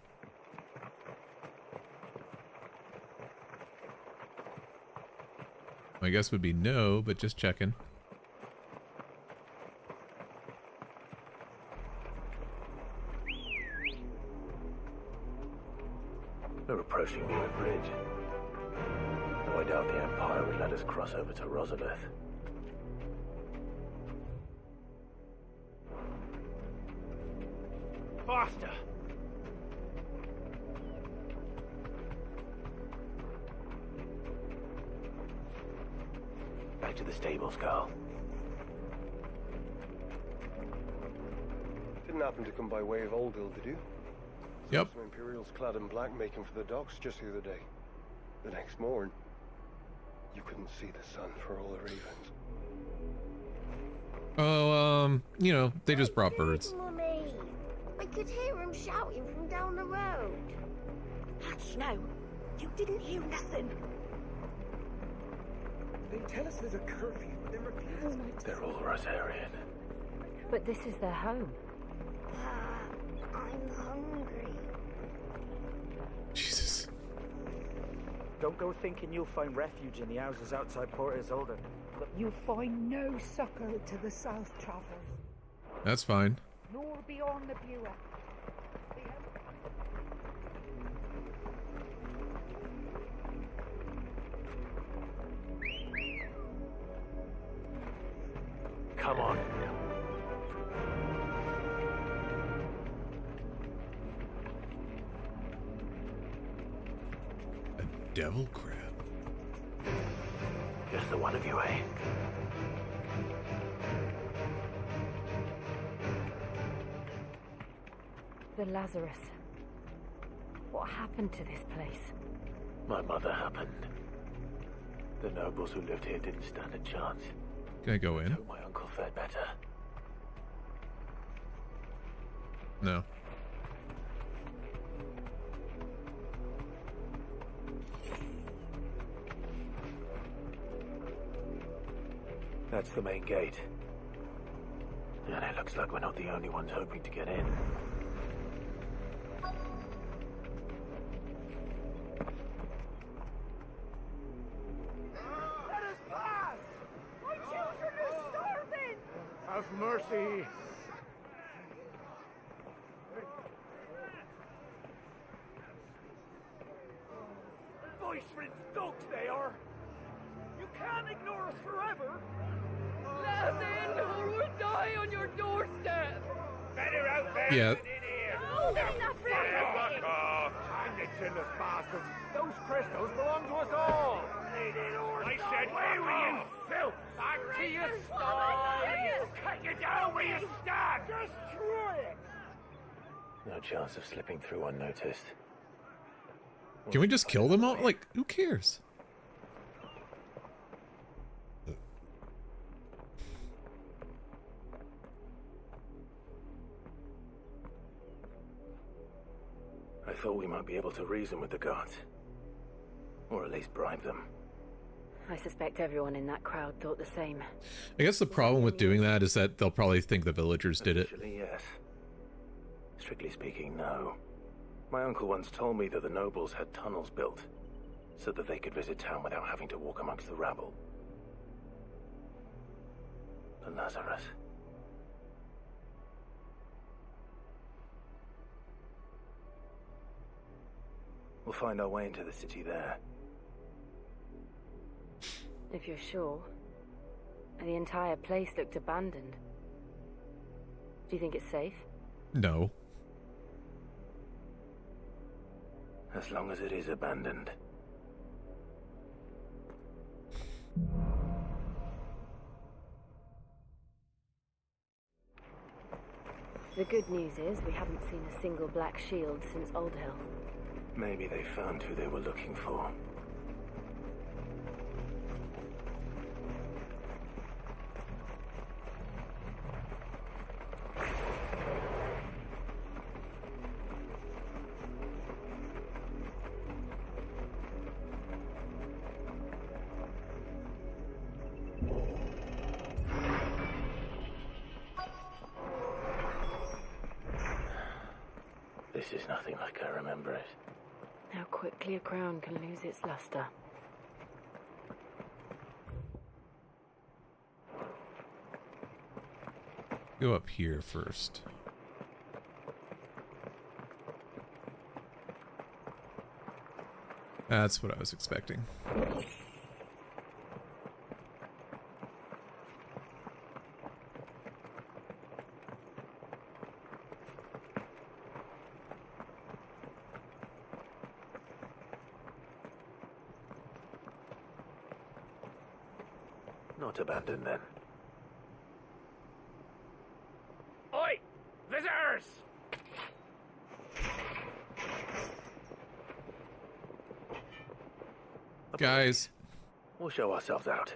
My guess would be no, but just checking. We're approaching Newer Bridge. Though I doubt the Empire would let us cross over to Rosabeth. Faster! Back to the stables, Carl. Didn't happen to come by way of Oldhill, did you? Yep. Some Imperials clad in black making for the docks just the other day. The next morn, you couldn't see the sun for all the ravens. Oh, you know, they just brought birds. Mummy, I could hear him shouting from down the road. Hush now. You didn't hear nothing. They tell us there's a curfew, but they refuse. They're all Rosarian. But this is their home. I'm hungry. Jesus. Don't go thinking you'll find refuge in the houses outside Port Isolde. You'll find no succor to the south travellers, That's fine. nor beyond the Bua. Come on. A devil crab. Just the one of you, eh? The Lazarus. What happened to this place? My mother happened. The nobles who lived here didn't stand a chance. Can I go in? Hope my uncle fared better. No. That's the main gate. And it looks like we're not the only ones hoping to get in. Let us pass! My children are starving! Have mercy! ice-rinsed dogs they are. You can't ignore us forever. Let us in, or we'll die on your doorstep. Better out there Yeah. than in here. Oh, enough Fuck off! Hang the chinless bastards. Those crystals belong to us all. I said, where were you, filth? Back to your stall. Cut you down where you stand. Just try it. No chance of slipping through unnoticed. Can we just kill them all? Like, who cares? I thought we might be able to reason with the guards. Or at least bribe them. I suspect everyone in that crowd thought the same. I guess the problem with doing that is that they'll probably think the villagers did it. Actually, yes. Strictly speaking, no. My uncle once told me that the nobles had tunnels built, so that they could visit town without having to walk amongst the rabble. The Lazarus. We'll find our way into the city there. If you're sure. The entire place looked abandoned. Do you think it's safe? No. As long as it is abandoned. The good news is we haven't seen a single black shield since Old Hill. Maybe they found who they were looking for. This is nothing like I remember it. How quickly a crown can lose its luster. Go up here first. That's what I was expecting. Not abandoned then. Oi! Visitors! Guys. We'll show ourselves out.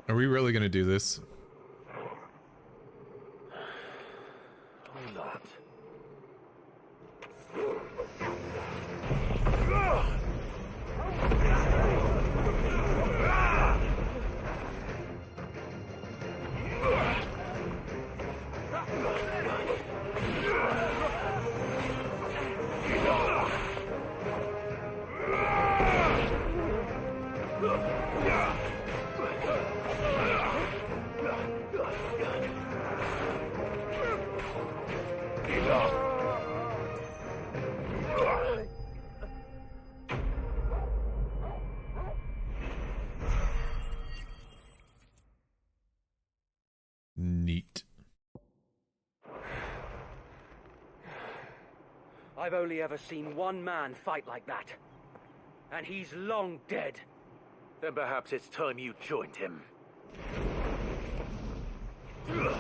Are we really gonna do this? Or not. Neat. I've only ever seen one man fight like that. And he's long dead. Then perhaps it's time you joined him. The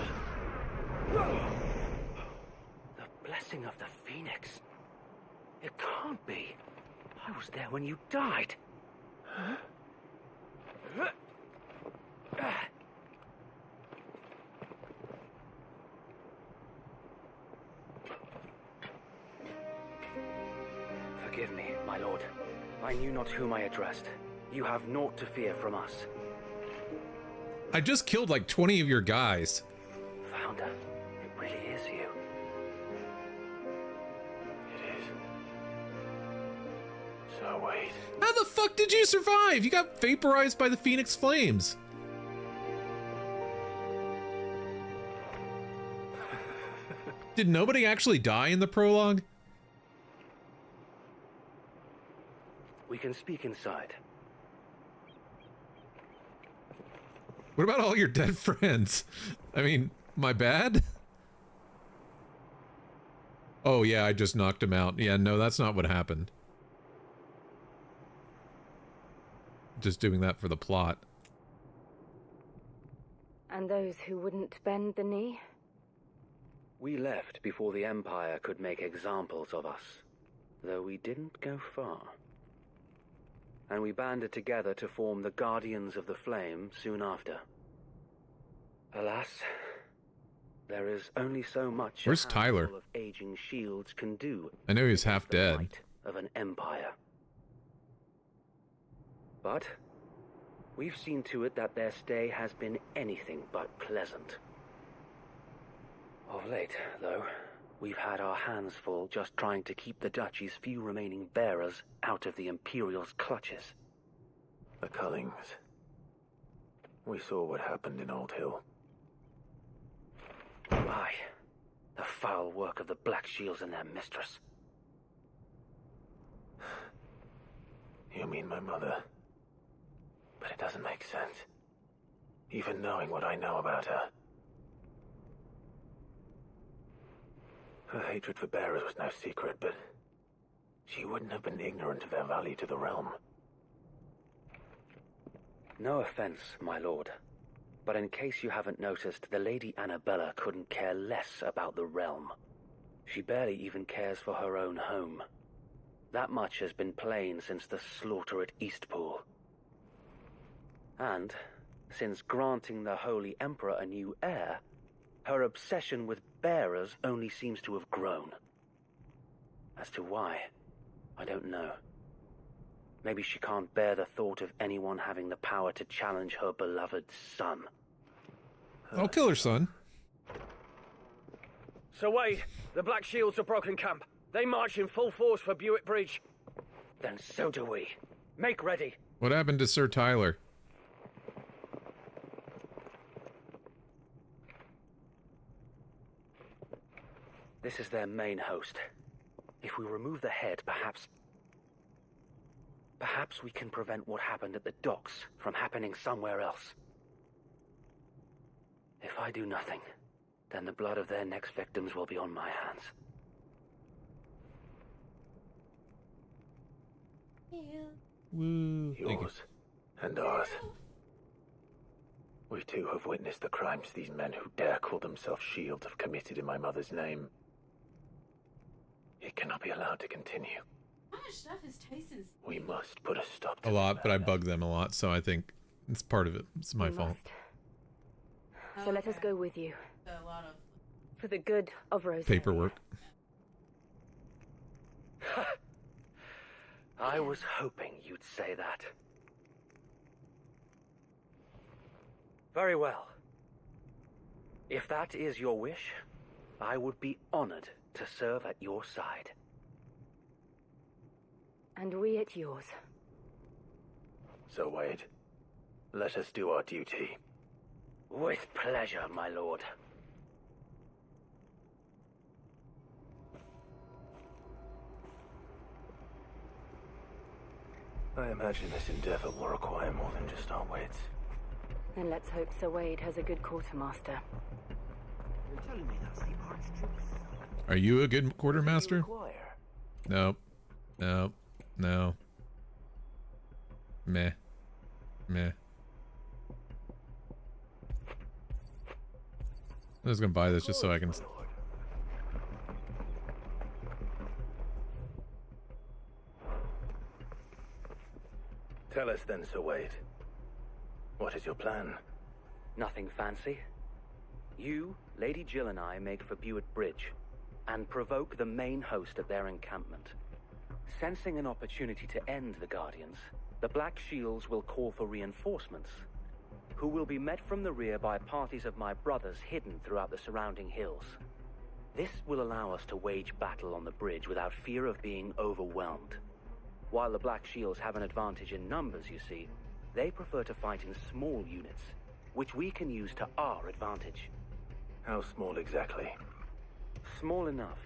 blessing of the Phoenix. It can't be. I was there when you died. Forgive me, my lord. I knew not whom I addressed. You have naught to fear from us. I just killed like 20 of your guys. Founder, it really is you. It is. So wait. How the fuck did you survive? You got vaporized by the Phoenix flames. Did nobody actually die in the prologue? We can speak inside. What about all your dead friends? I mean, my bad? Oh yeah, I just knocked him out. Yeah, no, that's not what happened. Just doing that for the plot. And those who wouldn't bend the knee? We left before the Empire could make examples of us, though we didn't go far. And we banded together to form the Guardians of the Flame soon after. Alas, there is only so much Where's a Tyler? handful of aging shields can do. I know he's half dead. Might of an empire. But we've seen to it that their stay has been anything but pleasant. Of late, though, we've had our hands full just trying to keep the Duchy's few remaining bearers out of the Imperial's clutches. The Cullings. We saw what happened in Old Hill. Aye, the foul work of the Black Shields and their mistress. You mean my mother? But it doesn't make sense. Even knowing what I know about her. Her hatred for bearers was no secret, but she wouldn't have been ignorant of their value to the realm. No offense, my lord, but in case you haven't noticed, the Lady Annabella couldn't care less about the realm. She barely even cares for her own home. That much has been plain since the slaughter at Eastpool. And, since granting the Holy Emperor a new heir, her obsession with bearers only seems to have grown. As to why, I don't know. Maybe she can't bear the thought of anyone having the power to challenge her beloved son. I'll kill her son. So Wade, the Black Shields have broken camp. They march in full force for Buick Bridge. Then so do we. Make ready. What happened to Sir Tyler? This is their main host. If we remove the head, perhaps we can prevent what happened at the docks from happening somewhere else. If I do nothing, then the blood of their next victims will be on my hands. Woo. Yours and ours. We too have witnessed the crimes these men who dare call themselves shields have committed in my mother's name. It cannot be allowed to continue. How much stuff is Tyson's? We must put a stop to A lot, but I bug them a lot, so I think it's part of it. It's my fault. So let us go with you. A lot of... For the good of Rose. Paperwork. I was hoping you'd say that. Very well. If that is your wish, I would be honored to serve at your side. And we at yours. So, Wade, let us do our duty. With pleasure, my lord. I imagine this endeavor will require more than just our wits. And let's hope Sir Wade has a good quartermaster. You're telling me that's the Archduke's? Are you a good quartermaster? Nope. Nope. No. Meh. Meh. I'm just gonna buy this just so I can... Tell us then, Sir Wade. What is your plan? Nothing fancy. You, Lady Jill and I make for Buick Bridge and provoke the main host at their encampment. Sensing an opportunity to end the Guardians, the Black Shields will call for reinforcements, who will be met from the rear by parties of my brothers hidden throughout the surrounding hills. This will allow us to wage battle on the bridge without fear of being overwhelmed. While the Black Shields have an advantage in numbers, you see, they prefer to fight in small units, which we can use to our advantage. How small exactly? Small enough,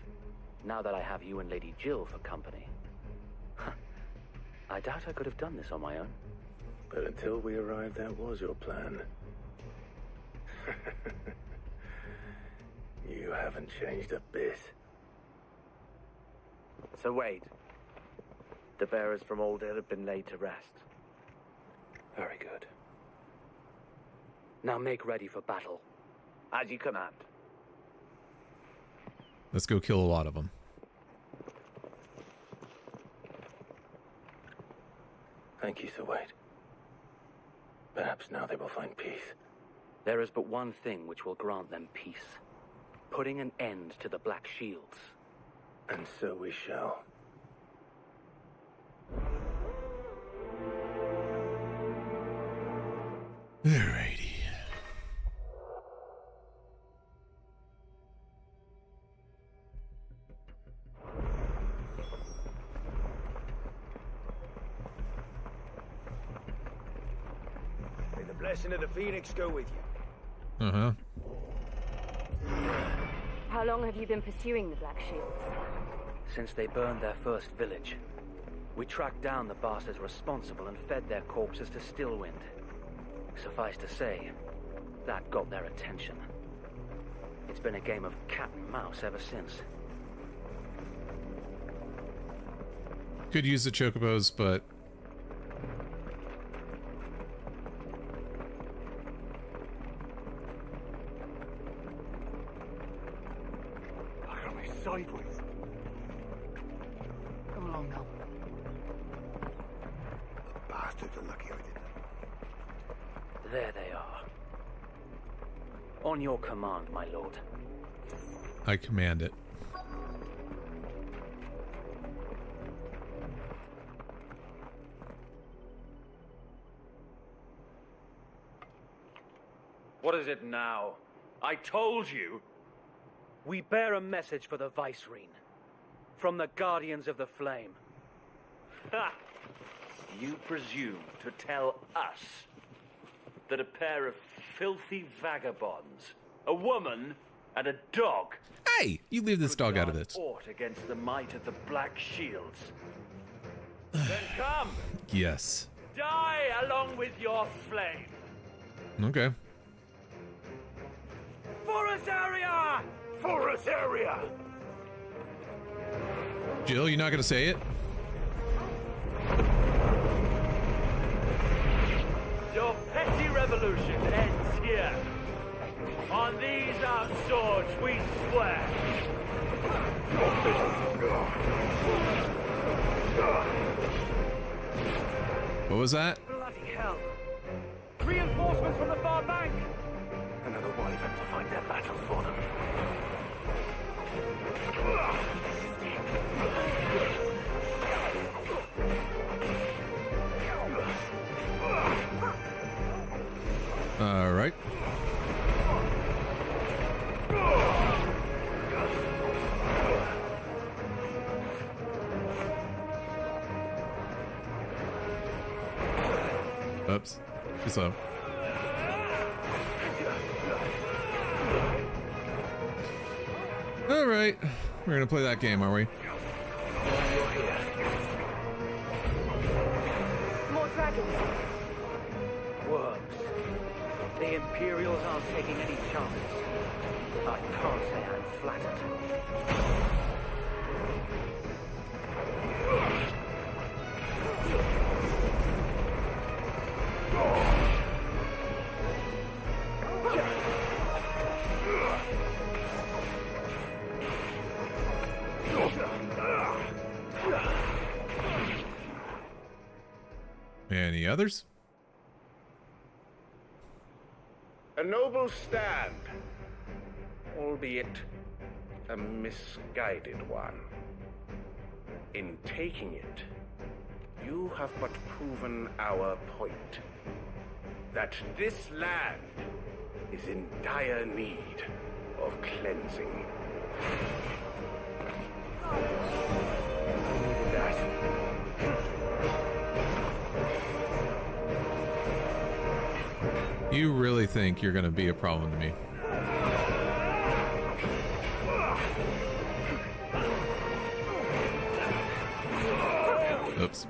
now that I have you and Lady Jill for company. I doubt I could have done this on my own. But until we arrived, that was your plan. You haven't changed a bit. So wait. The bearers from Oldale have been laid to rest. Very good. Now make ready for battle. As you command. Let's go kill a lot of them. Thank you, Sir Wade. Perhaps now they will find peace. There is but one thing which will grant them peace. Putting an end to the Black Shields. And so we shall. Alrighty. May the blessing of the Phoenix go with you. Uh-huh. How long have you been pursuing the Black Shields? Since they burned their first village. We tracked down the bastards responsible and fed their corpses to Stillwind. Suffice to say, that got their attention. It's been a game of cat and mouse ever since. Could use the chocobos, but I got me sideways. Come along now. The bastards are lucky I didn't. There they are. On your command, my lord. I command it. What is it now? I told you! We bear a message for the Vicereine. From the Guardians of the Flame. Ha! You presume to tell us that a pair of filthy vagabonds, a woman and a dog... Hey! You leave this dog out of this. ...fought against the might of the Black Shields. Then come! Yes. Die along with your flame! Okay. Forest area! Forest area! Jill, you're not gonna say it? Your petty revolution ends here. On these our swords we swear. What was that? Bloody hell! Reinforcements from the far bank! Another wyvern to find their battle for them. All right. Oops. Too slow. All right. We're gonna play that game, are we? More dragons. Works. The Imperials aren't taking any chances. I can't say I'm flattered. Any others? A noble stand, albeit a misguided one. In taking it, you have but proven our point. That this land is in dire need of cleansing. You really think you're gonna be a problem to me? Whoops.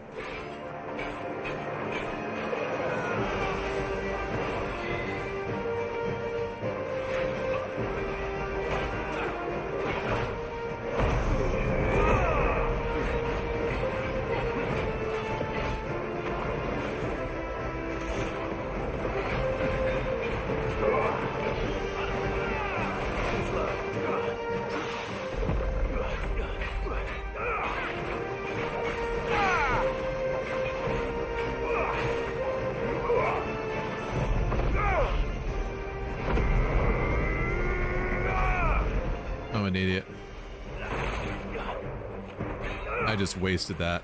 I'm an idiot. I just wasted that.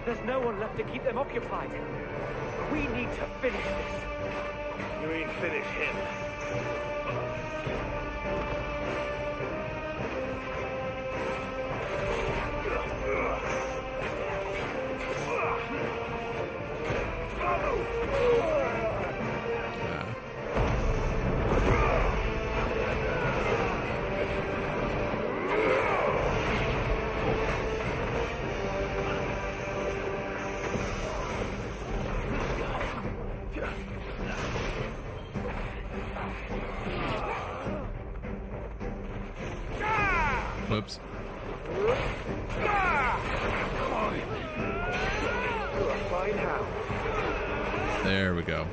There's no one left to keep them occupied. We need to finish this. You mean finish him? Whoops. There we go.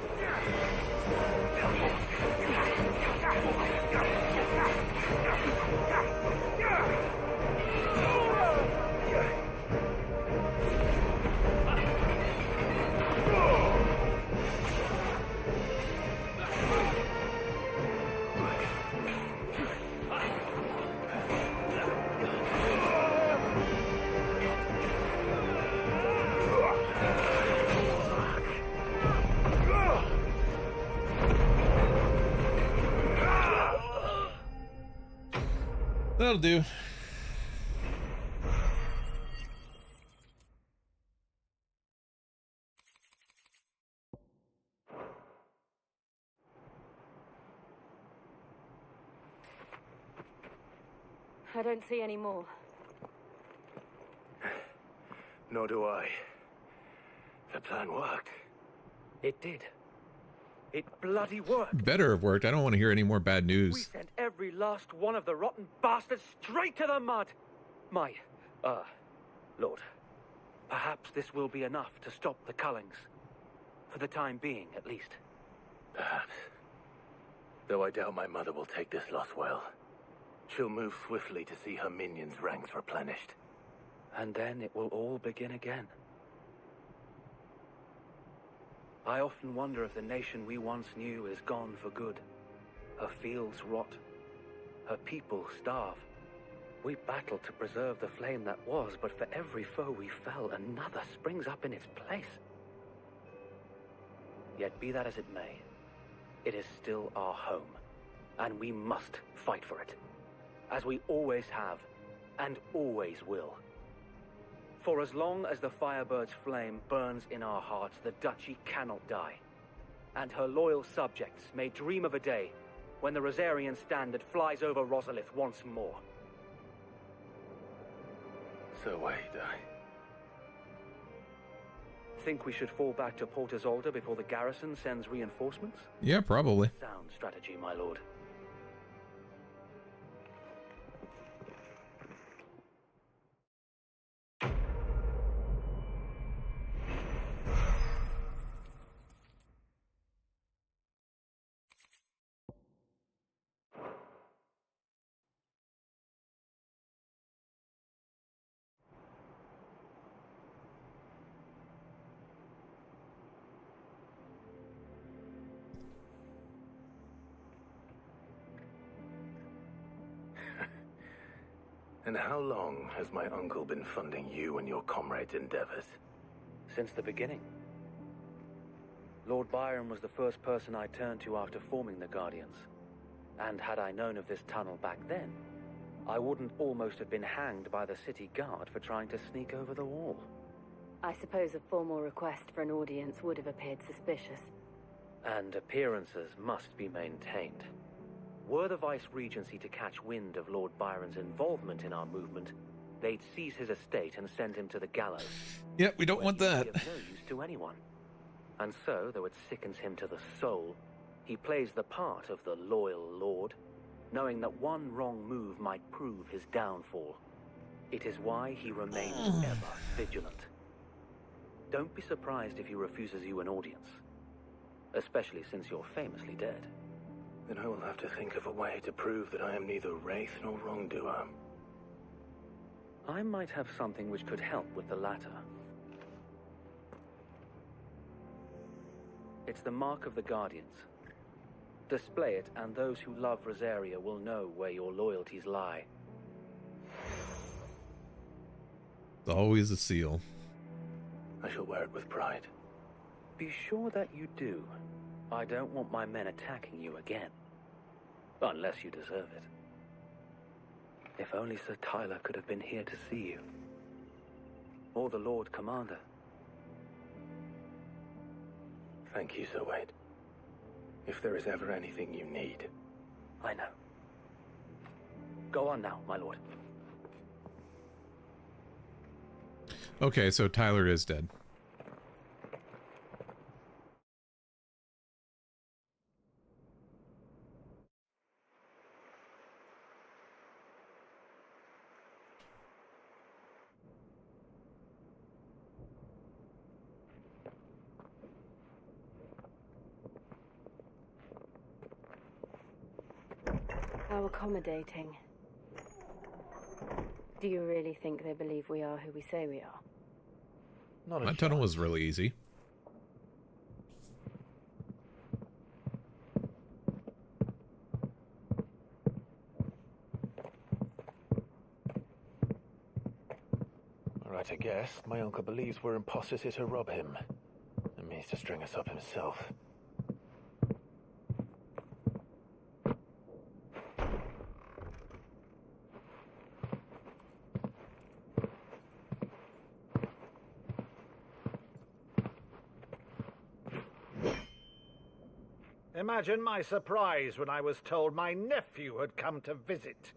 That'll do. I don't see any more. Nor do I. The plan worked. It did. It bloody worked. Better have worked. I don't want to hear any more bad We news. sent every last one of the rotten bastards straight to the mud. My, Lord, perhaps this will be enough to stop the Cullings. For the time being, at least. Perhaps. Though I doubt my mother will take this loss well. She'll move swiftly to see her minions' ranks replenished. And then it will all begin again. I often wonder if the nation we once knew is gone for good. Her fields rot. Her people starve. We battled to preserve the flame that was, but for every foe we fell, another springs up in its place. Yet be that as it may, it is still our home, and we must fight for it, as we always have, and always will. For as long as the Firebird's flame burns in our hearts, the Duchy cannot die. And her loyal subjects may dream of a day when the Rosarian standard flies over Rosalith once more. So wait, Think we should fall back to Port Isolde before the garrison sends reinforcements? Yeah, probably. Sound strategy, my lord. And how long has my uncle been funding you and your comrades' endeavors? Since the beginning. Lord Byron was the first person I turned to after forming the Guardians. And had I known of this tunnel back then, I wouldn't almost have been hanged by the city guard for trying to sneak over the wall. I suppose a formal request for an audience would have appeared suspicious. And appearances must be maintained. Were the Vice-Regency to catch wind of Lord Byron's involvement in our movement, they'd seize his estate and send him to the gallows. Yeah, we don't want that. Of no use to anyone. And so, though it sickens him to the soul, he plays the part of the loyal lord, knowing that one wrong move might prove his downfall. It is why he remains ever vigilant. Don't be surprised if he refuses you an audience, especially since you're famously dead. Then I will have to think of a way to prove that I am neither wraith nor wrongdoer. I might have something which could help with the latter. It's the mark of the Guardians. Display it, and those who love Rosaria will know where your loyalties lie. It's always a seal. I shall wear it with pride. Be sure that you do. I don't want my men attacking you again. Unless you deserve it. If only Sir Tyler could have been here to see you. Or the Lord Commander. Thank you, Sir Wade. If there is ever anything you need. I know. Go on now, my lord. Okay, so Tyler is dead. How accommodating. Do you really think they believe we are who we say we are? My tunnel was really easy. Right, I guess. My uncle believes we're imposters here to rob him. And means to string us up himself. Imagine my surprise when I was told my nephew had come to visit.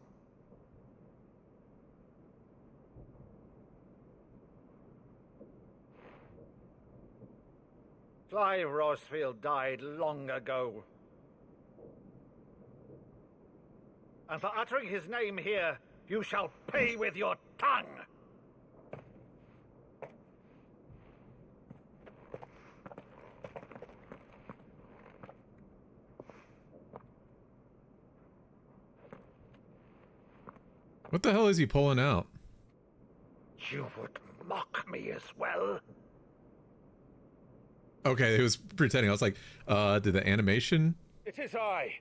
Clive Rosfield died long ago. And for uttering his name here, you shall pay with your tongue! What the hell is he pulling out? You would mock me as well? Okay, he was pretending. I was like, did the animation? It is I,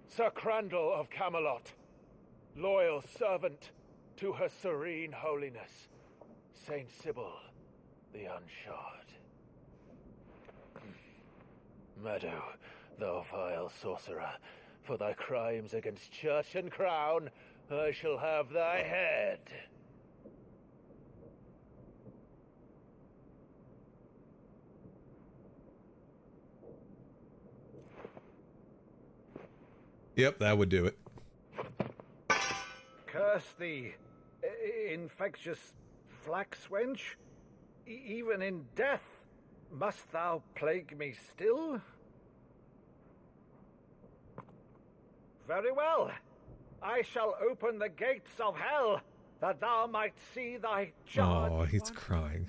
Sir Crandall of Camelot, loyal servant to Her Serene Holiness, Saint Sybil the Unshod. Meadow, thou vile sorcerer, for thy crimes against church and crown, I shall have thy head. Yep, that would do it. Curse thee, infectious flax wench. Even in death, must thou plague me still? Very well. I shall open the gates of hell, that thou might see thy judge. Oh, he's crying.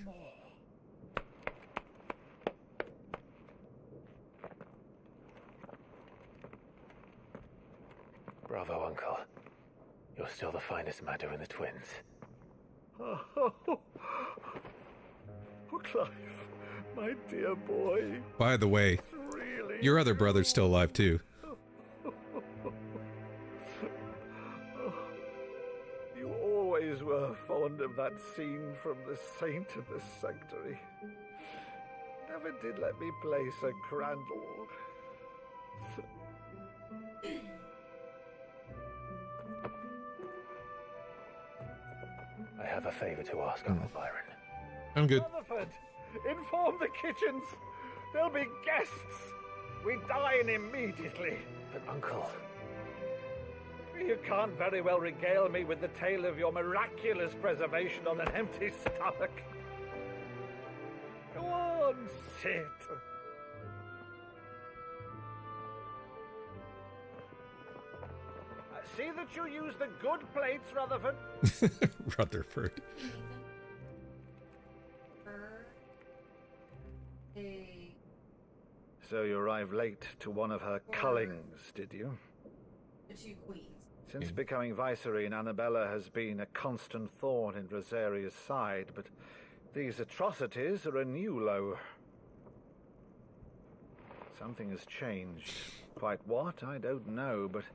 Bravo, Uncle. You're still the finest Meadow in the twins. Oh, Clive, my dear boy. By the way, really your other brother's still alive too. You always were fond of that scene from The Saint of the Sanctuary. Never did let me play Sir Crandall. I have a favor to ask, Uncle Byron. I'm good. Rutherford, inform the kitchens. There'll be guests. We dine immediately. But, Uncle... You can't very well regale me with the tale of your miraculous preservation on an empty stomach. Go on, sit. See that you use the good plates, Rutherford. Rutherford. So you arrived late to one of her cullings, did you? The two queens. Since becoming Vicereine, Annabella has been a constant thorn in Rosaria's side, but these atrocities are a new low. Something has changed. Quite what, I don't know, but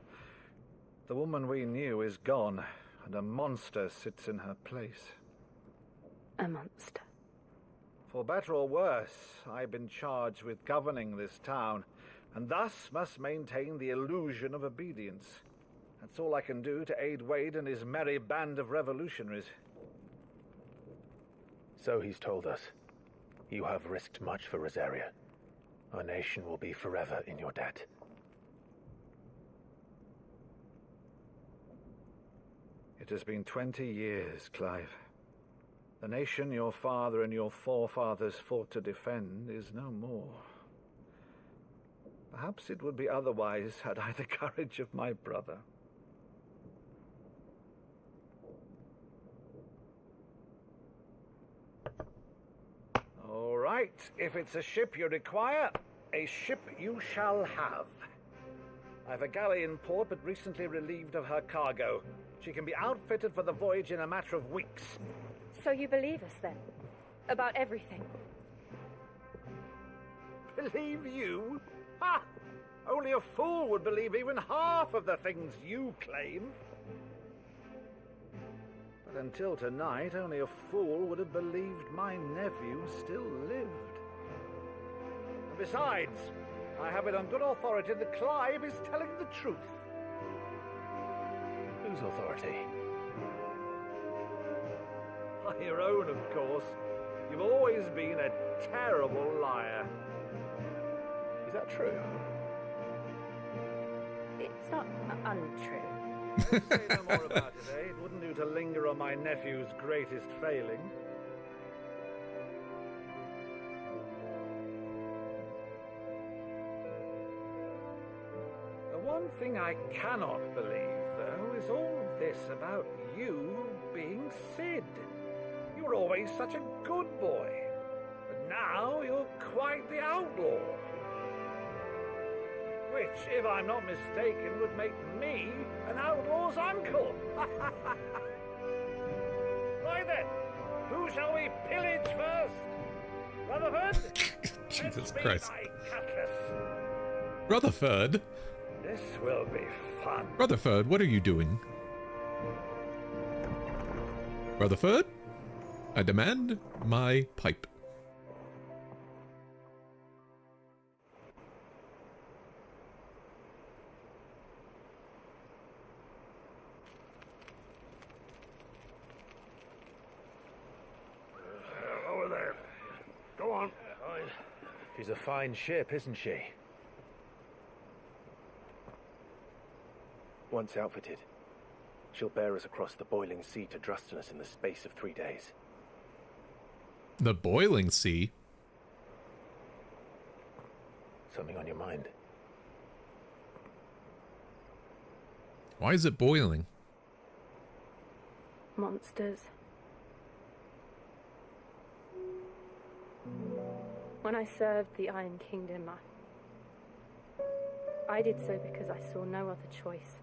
the woman we knew is gone, and a monster sits in her place. A monster. For better or worse, I've been charged with governing this town, and thus must maintain the illusion of obedience. That's all I can do to aid Wade and his merry band of revolutionaries. So he's told us. You have risked much for Rosaria. Our nation will be forever in your debt. It has been 20 years, Clive. The nation your father and your forefathers fought to defend is no more. Perhaps it would be otherwise had I the courage of my brother. All right, if it's a ship you require, a ship you shall have. I've a galley in port, but recently relieved of her cargo. She can be outfitted for the voyage in a matter of weeks. So you believe us, then? About everything? Believe you? Ha! Only a fool would believe even half of the things you claim. But until tonight, only a fool would have believed my nephew still lived. And besides, I have it on good authority that Clive is telling the truth. Whose authority? By your own, of course. You've always been a terrible liar. Is that true? It's not untrue. Let's say no more about it, eh? It wouldn't do to linger on my nephew's greatest failing. The one thing I cannot believe, though, is all this about you being Sid. You were always such a good boy, but now you're quite the outlaw. Which, if I'm not mistaken, would make me an outlaw's uncle. Right then, who shall we pillage first? Rutherford? Jesus Christ. Cutlass. Rutherford? This will be fun. Rutherford, what are you doing? Rutherford? I demand my pipe. Over there. Go on. She's a fine ship, isn't she? Once outfitted, she'll bear us across the boiling sea to Drustinus in the space of 3 days. The boiling sea? Something on your mind? Why is it boiling? Monsters. When I served the Iron Kingdom, I did so because I saw no other choice.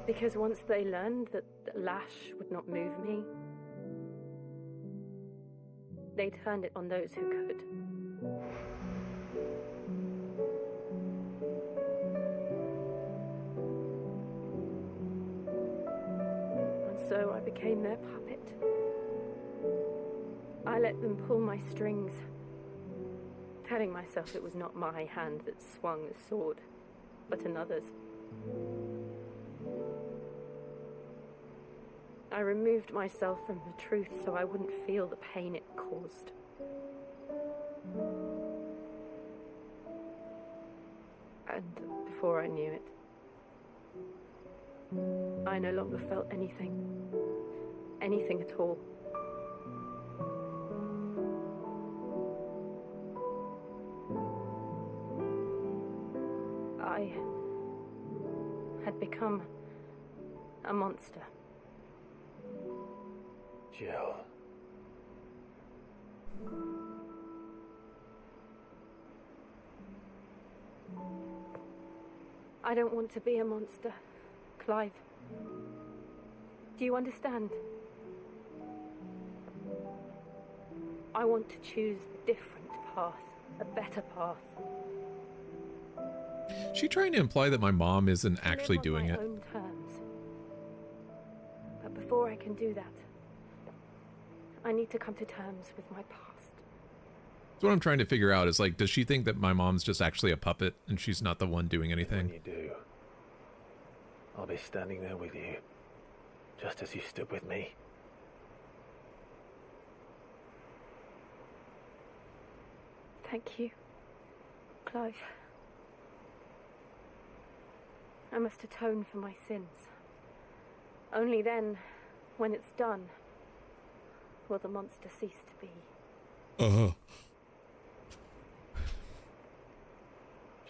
Because once they learned that the lash would not move me, they turned it on those who could. And so I became their puppet. I I let them pull my strings, telling myself it was not my hand that swung the sword, but another's. I removed myself from the truth so I wouldn't feel the pain it caused. And before I knew it, I no longer felt anything. Anything at all. I had become a monster. Jill. I don't want to be a monster, Clive. Do you understand? I want to choose a different path, a better path. Is she trying to imply that my mom isn't actually doing it? On my own terms. But before I can do that, I need to come to terms with my past. That's what I'm trying to figure out is, like, does she think that my mom's just actually a puppet and she's not the one doing anything? When you do, I'll be standing there with you, just as you stood with me. Thank you, Clive. I must atone for my sins. Only then, when it's done, will the monster cease to be.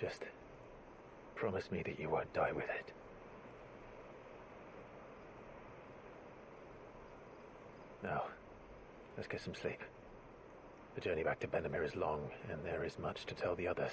Just promise me that you won't die with it. Now, let's get some sleep. The journey back to Benamir is long, and there is much to tell the others.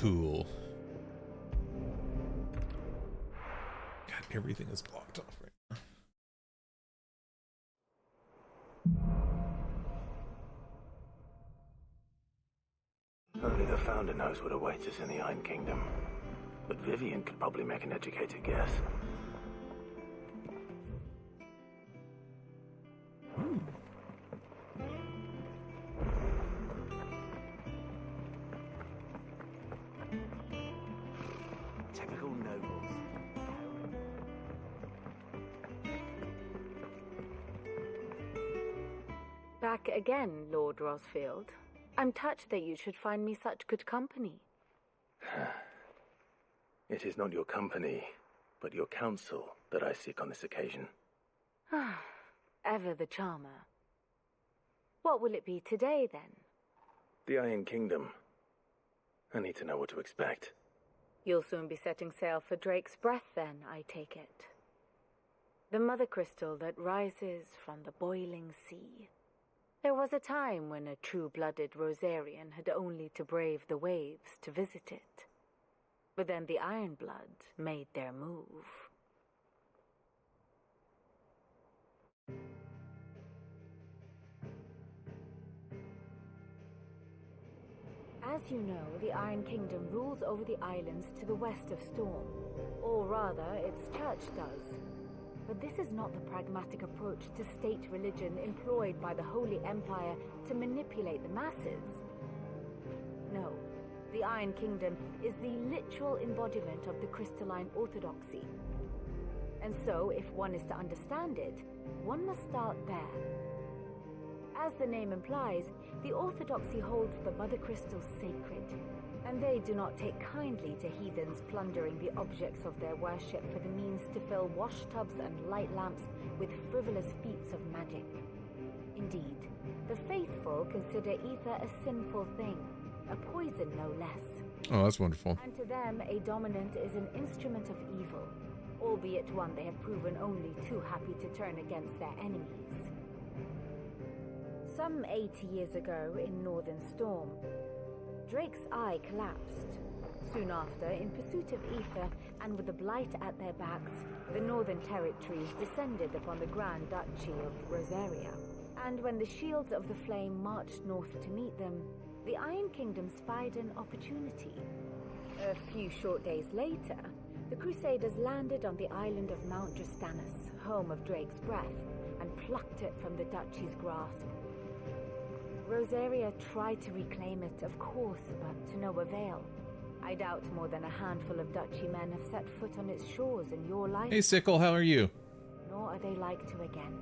Cool. God, everything is blocked off right now. Only the Founder knows what awaits us in the Iron Kingdom. But Vivian could probably make an educated guess. Typical nobles. Back again, Lord Rosfield. I'm touched that you should find me such good company. It is not your company, but your counsel that I seek on this occasion. Ever the charmer. What will it be today, then? The Iron Kingdom. I need to know what to expect. You'll soon be setting sail for Drake's Breath, then, I take it. The mother crystal that rises from the boiling sea. There was a time when a true-blooded Rosarian had only to brave the waves to visit it. But then the Ironblood made their move. As you know, the Iron Kingdom rules over the islands to the west of Storm. Or rather, its church does. But this is not the pragmatic approach to state religion employed by the Holy Empire to manipulate the masses. No, the Iron Kingdom is the literal embodiment of the crystalline orthodoxy. And so, if one is to understand it, one must start there. As the name implies, the orthodoxy holds the mother crystals sacred, and they do not take kindly to heathens plundering the objects of their worship for the means to fill washtubs and light lamps with frivolous feats of magic. Indeed, the faithful consider ether a sinful thing, a poison no less. Oh, that's wonderful. And to them, a dominant is an instrument of evil, albeit one they have proven only too happy to turn against their enemies. Some 80 years ago in Northern Storm, Drake's eye collapsed. Soon after, in pursuit of ether and with the blight at their backs, The Northern Territories descended upon the Grand Duchy of Rosaria, and when the Shields of the Flame marched north to meet them, the Iron Kingdom spied an opportunity. A few short days later, the Crusaders landed on the island of Mount Justanus, home of Drake's Breath, and plucked it from the duchy's grasp. Rosaria tried to reclaim it, of course, but to no avail. I doubt more than a handful of duchy men have set foot on its shores in your life. Hey, Sickle, how are you? Nor are they like to again,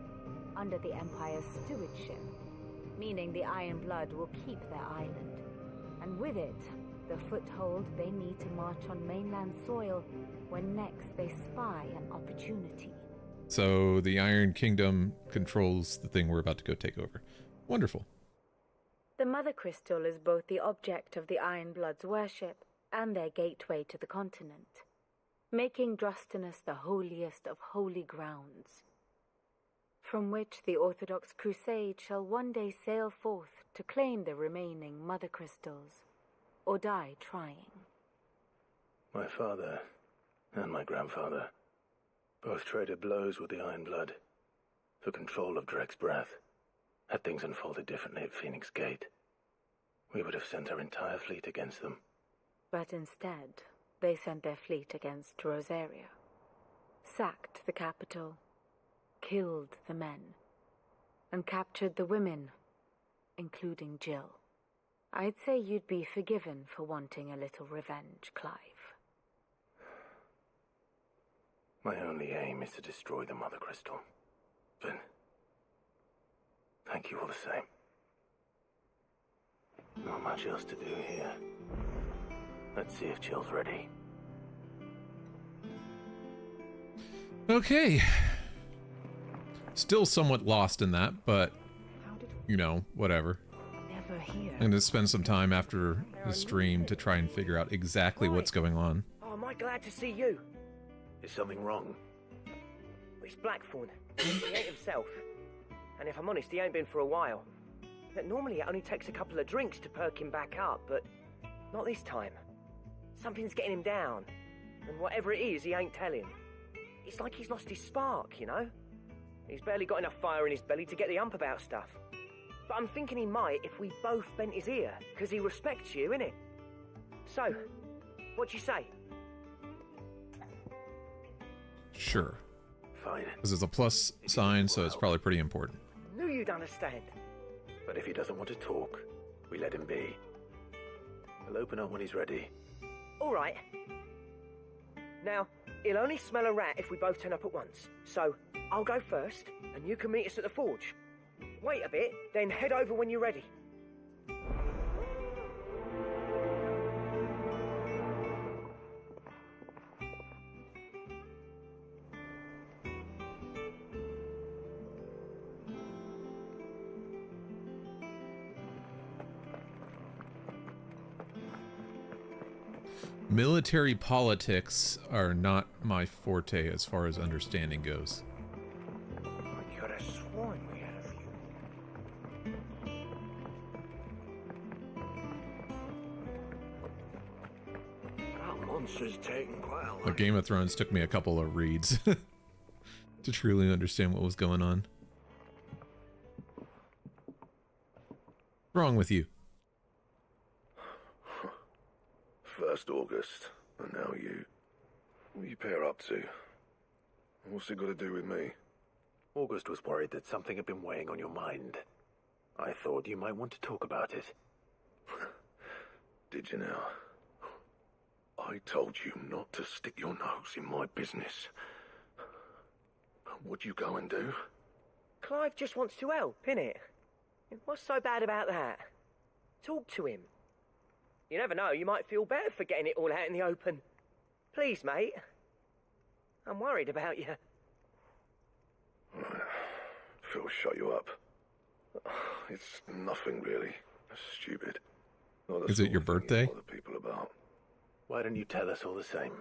under the Empire's stewardship, meaning the Iron Blood will keep their island, and with it, the foothold they need to march on mainland soil when next they spy an opportunity. So the Iron Kingdom controls the thing we're about to go take over. Wonderful. The Mother Crystal is both the object of the Iron Blood's worship and their gateway to the continent, making Drustanus the holiest of holy grounds, from which the Orthodox Crusade shall one day sail forth to claim the remaining Mother Crystals, or die trying. My father and my grandfather both traded blows with the Iron Blood for control of Drake's Breath. Had things unfolded differently at Phoenix Gate, we would have sent our entire fleet against them. But instead, they sent their fleet against Rosaria, sacked the capital, killed the men, and captured the women, including Jill. I'd say you'd be forgiven for wanting a little revenge, Clive. My only aim is to destroy the Mother Crystal. But thank you all the same. Not much else to do here. Let's see if Jill's ready. Okay. Still somewhat lost in that, but, you know, whatever. Never here. I'm gonna spend some time after the stream to try and figure out exactly what's going on. Oh, am I glad to see you? Is something wrong? It's Blackthorn. He ain't himself. And if I'm honest, he ain't been for a while. But normally it only takes a couple of drinks to perk him back up, but not this time. Something's getting him down. And whatever it is, he ain't telling. It's like he's lost his spark, you know? He's barely got enough fire in his belly to get the ump about stuff. But I'm thinking he might if we both bent his ear, because he respects you, innit? So, what you say? Sure. Fine. Because it's a plus sign, so it's probably pretty important. Knew you'd understand. But if he doesn't want to talk, we let him be. We'll open up when he's ready. All right. Now, he'll only smell a rat if we both turn up at once. So, I'll go first, and you can meet us at the forge. Wait a bit, then head over when you're ready. Military politics are not my forte as far as understanding goes. I could have sworn we had a few. That monster's taking quite a lot. But Game of Thrones took me a couple of reads to truly understand what was going on. What's wrong with you? First August, and now you. What are you pair up to? What's it got to do with me? August was worried that something had been weighing on your mind. I thought you might want to talk about it. Did you now? I told you not to stick your nose in my business. What'd you go and do? Clive just wants to help, innit? What's so bad about that? Talk to him. You never know, you might feel better for getting it all out in the open. Please, mate. I'm worried about you. Phil shut you up. It's nothing really. Stupid. Not the Is it sort your of thing you birthday? bother people about. Why don't you tell us all the same?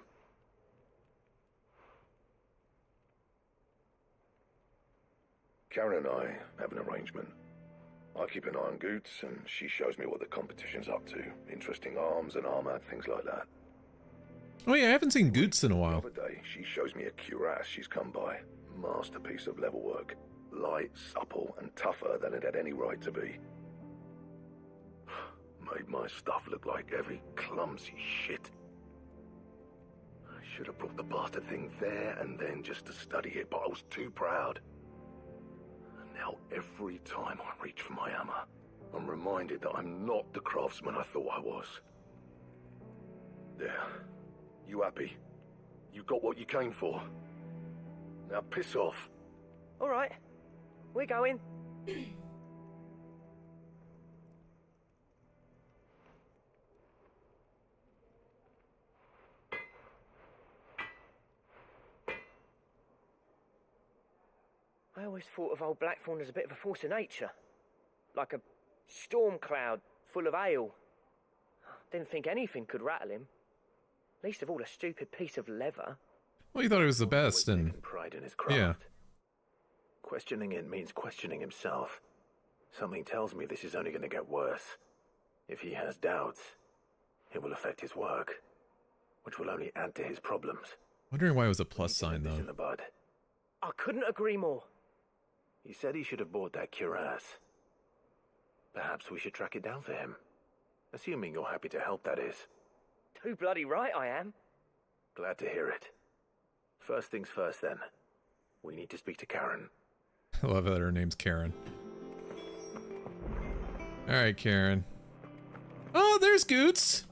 Karen and I have an arrangement. I keep an eye on Goots, and she shows me what the competition's up to. Interesting arms and armor, things like that. Oh yeah, I haven't seen Goots in a while. The other day, she shows me a cuirass she's come by. Masterpiece of level work. Light, supple, and tougher than it had any right to be. Made my stuff look like every clumsy shit. I should have brought the bastard thing there and then just to study it, but I was too proud. And now every time I reach for my hammer, I'm reminded that I'm not the craftsman I thought I was. There. You happy? You got what you came for. Now piss off. All right. We're going. I always thought of old Blackthorn as a bit of a force of nature. Like a storm cloud full of hail. Didn't think anything could rattle him. Least of all a stupid piece of leather. Well, he thought he was the best, and pride in his craft. yeah. Questioning it means questioning himself. Something tells me this is only going to get worse. If he has doubts, it will affect his work, which will only add to his problems. Wondering why it was a plus sign This though. in the bud. I couldn't agree more. He said he should have bought that cuirass. Perhaps we should track it down for him. Assuming you're happy to help, that is. Too bloody right I am. Glad to hear it. First things first, then. We need to speak to Karen. I love that her name's Karen. Alright, Karen. Oh, there's Goots!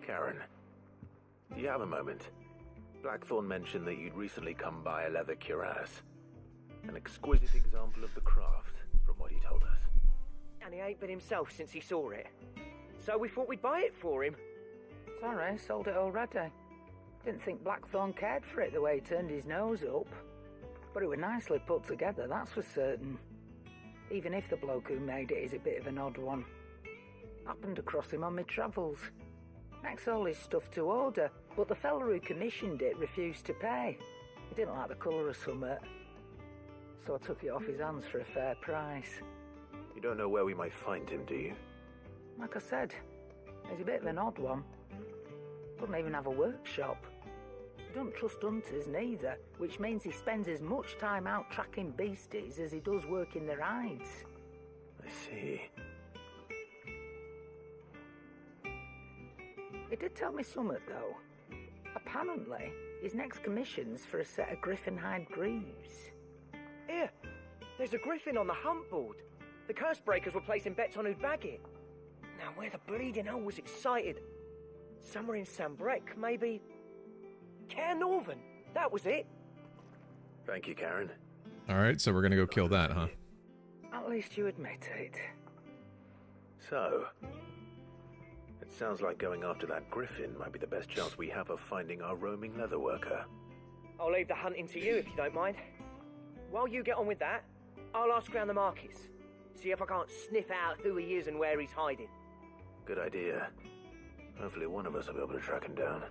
Karen, do you have a moment? Blackthorn mentioned that you'd recently come by a leather cuirass. An exquisite example of the craft, from what he told us. And he ain't been himself since he saw it. So we thought we'd buy it for him. Sorry, sold it already. Didn't think Blackthorn cared for it the way he turned his nose up. But it was nicely put together, that's for certain. Even if the bloke who made it is a bit of an odd one. Happened across him on my travels. Makes all his stuff to order, but the fella who commissioned it refused to pay. He didn't like the colour of summit. So I took it off his hands for a fair price. You don't know where we might find him, do you? Like I said, he's a bit of an odd one. Doesn't even have a workshop. He don't trust hunters neither, which means he spends as much time out tracking beasties as he does working their hides. I see. He did tell me something, though. Apparently, his next commission's for a set of griffin hide greaves. Here, there's a griffin on the hunt board. The curse breakers were placing bets on who'd bag it. Now, where the bleeding hell was excited? Somewhere in Sambrec, maybe. Care Northern, that was it. Thank you, Karen. Alright, so we're gonna go kill that, huh? At least you admit it. So, it sounds like going after that griffin might be the best chance we have of finding our roaming leatherworker. I'll leave the hunting to you if you don't mind. While you get on with that, I'll ask around the markets. See if I can't sniff out who he is and where he's hiding. Good idea. Hopefully one of us will be able to track him down.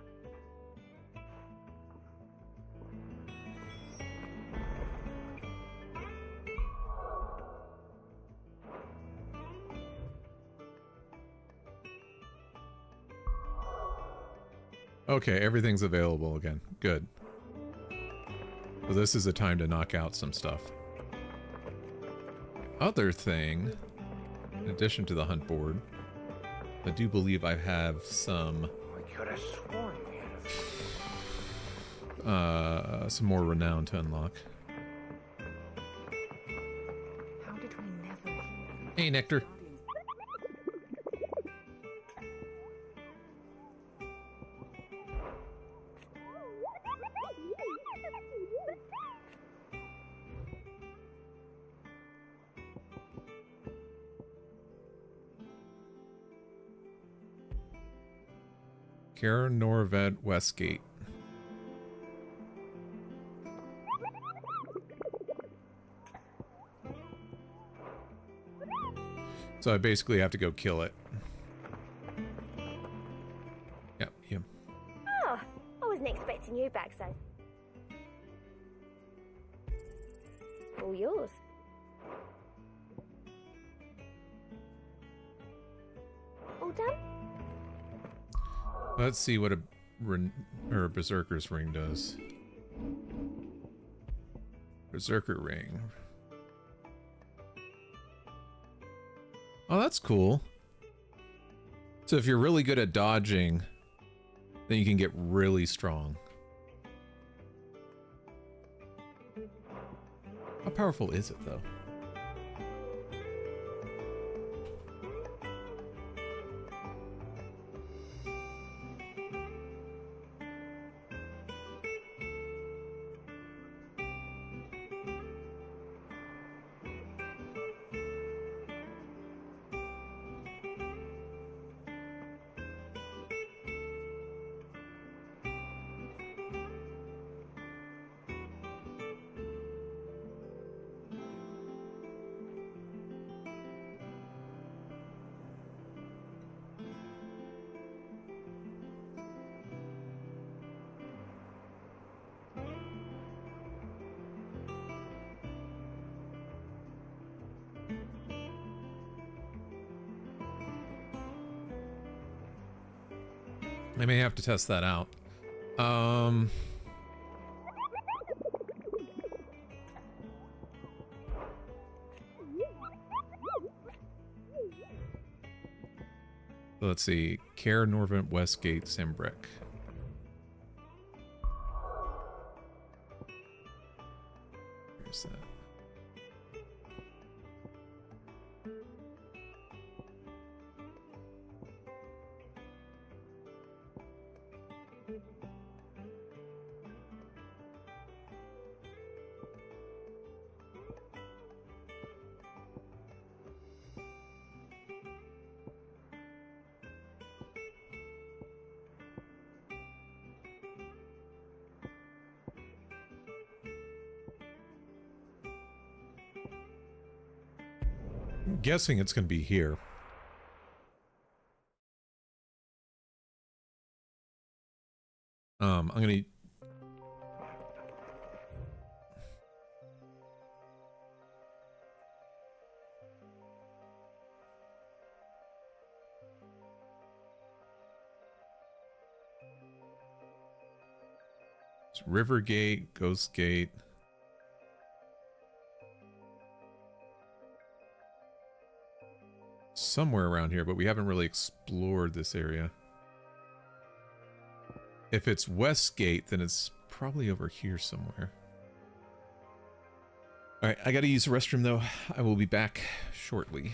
Okay, everything's available again. Good. So this is a time to knock out some stuff. Other thing, in addition to the hunt board, I do believe I have some more renown to unlock. How did we never hear? Hey, Nectar. Karen Norvet Westgate. So I basically have to go kill it. Yep, yep. Oh, I wasn't expecting you back, so. All yours. done? Let's see what a Berserker's ring does. Berserker ring. Oh, that's cool. So if you're really good at dodging, then you can get really strong. How powerful is it, though? I may have to test that out. Let's see. Care, Norvent, Westgate, Simbrick. Where's that? I'm guessing it's going to be here. I'm going to... It's Rivergate, Ghostgate. Somewhere around here, but we haven't really explored this area. If it's Westgate, then it's probably over here somewhere. Alright, I gotta use the restroom though. I will be back shortly.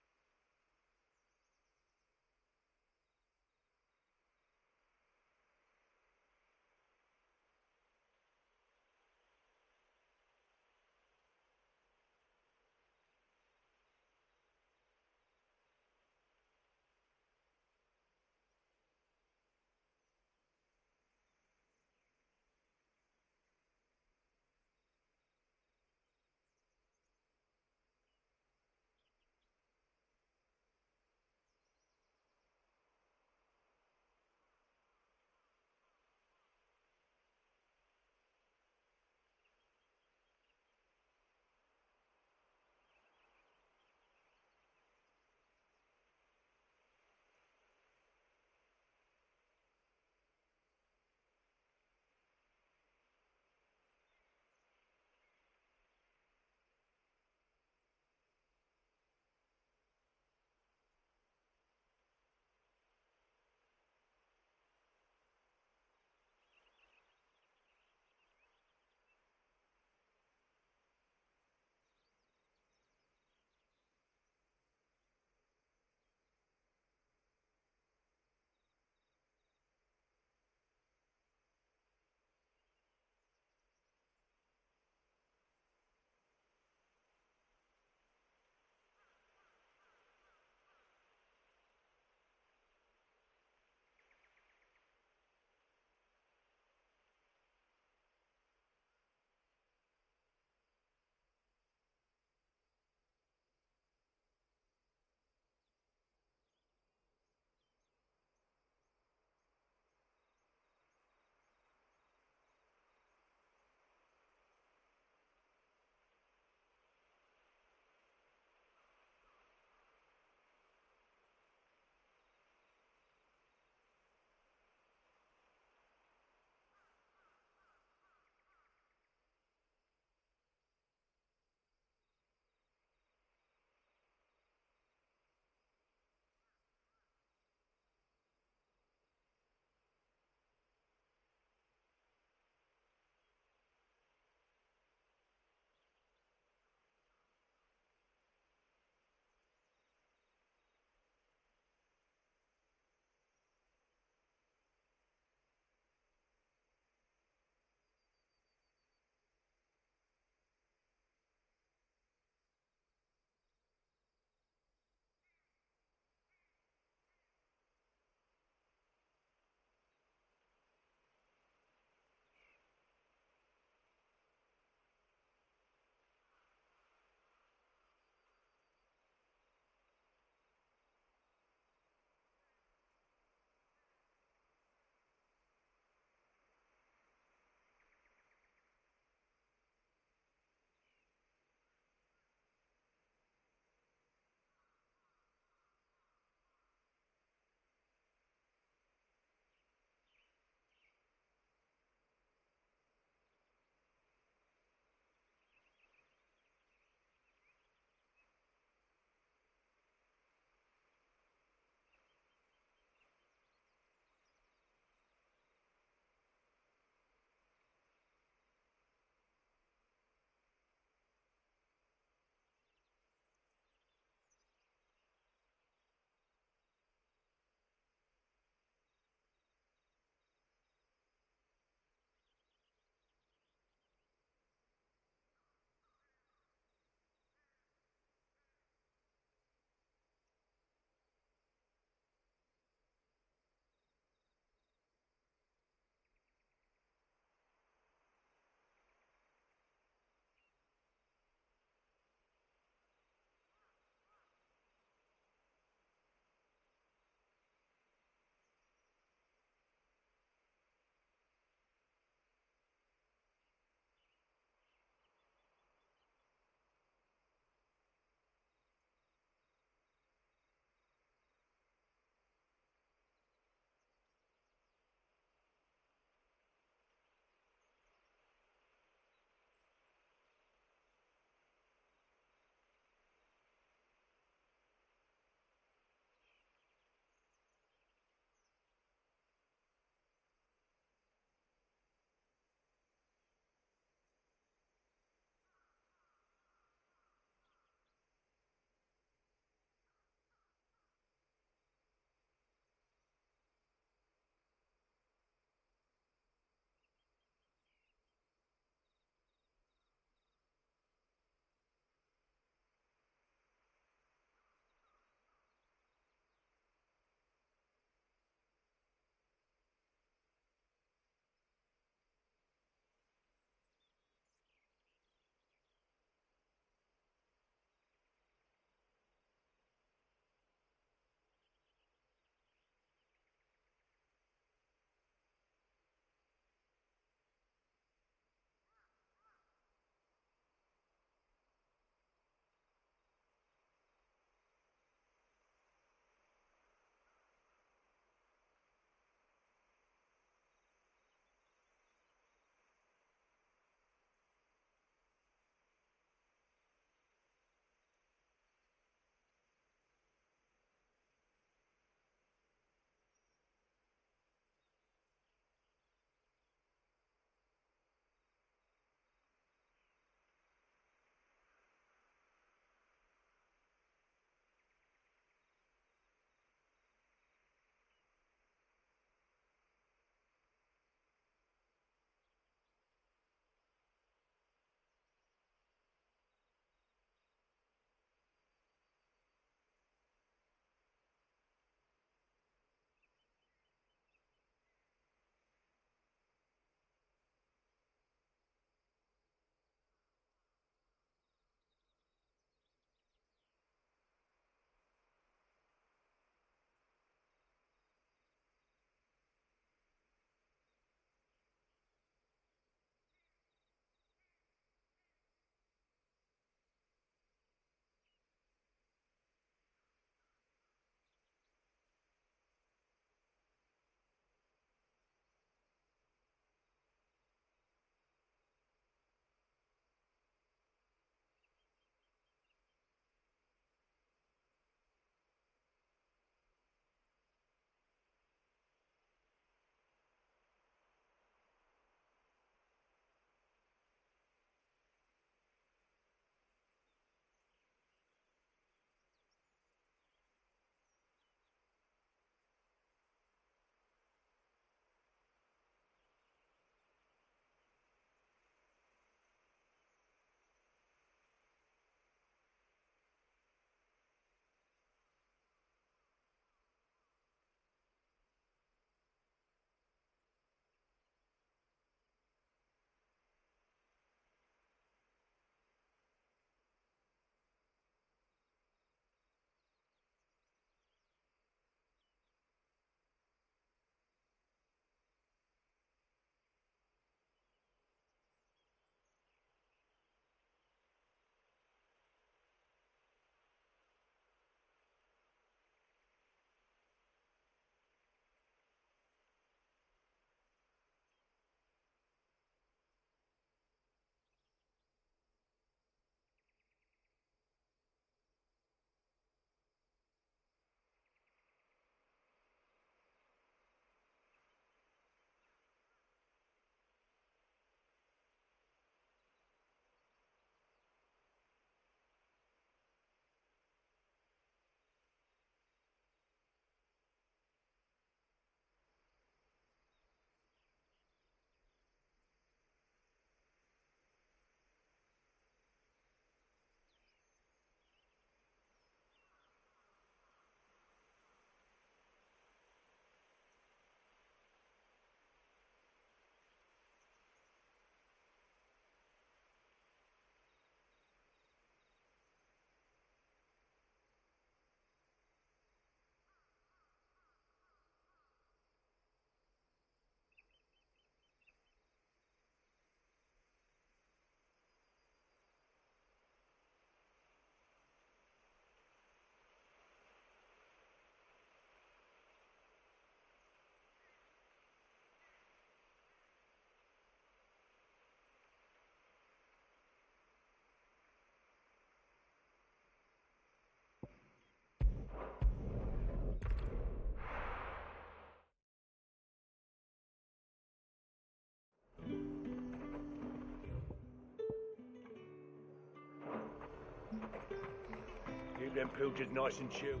Keep them pilchards nice and chill.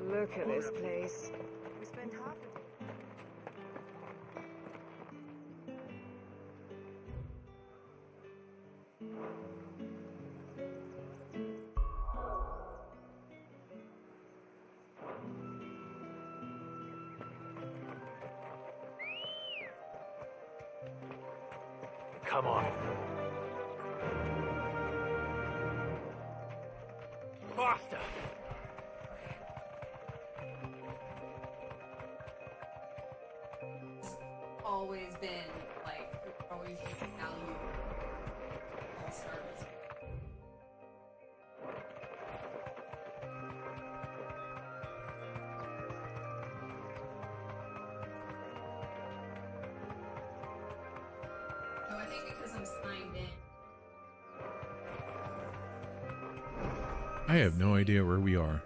Look at this place. We spent half a day. Come on. Faster! Always been like always valued all stars. Oh, I think because I'm signed in. I have no idea where we are.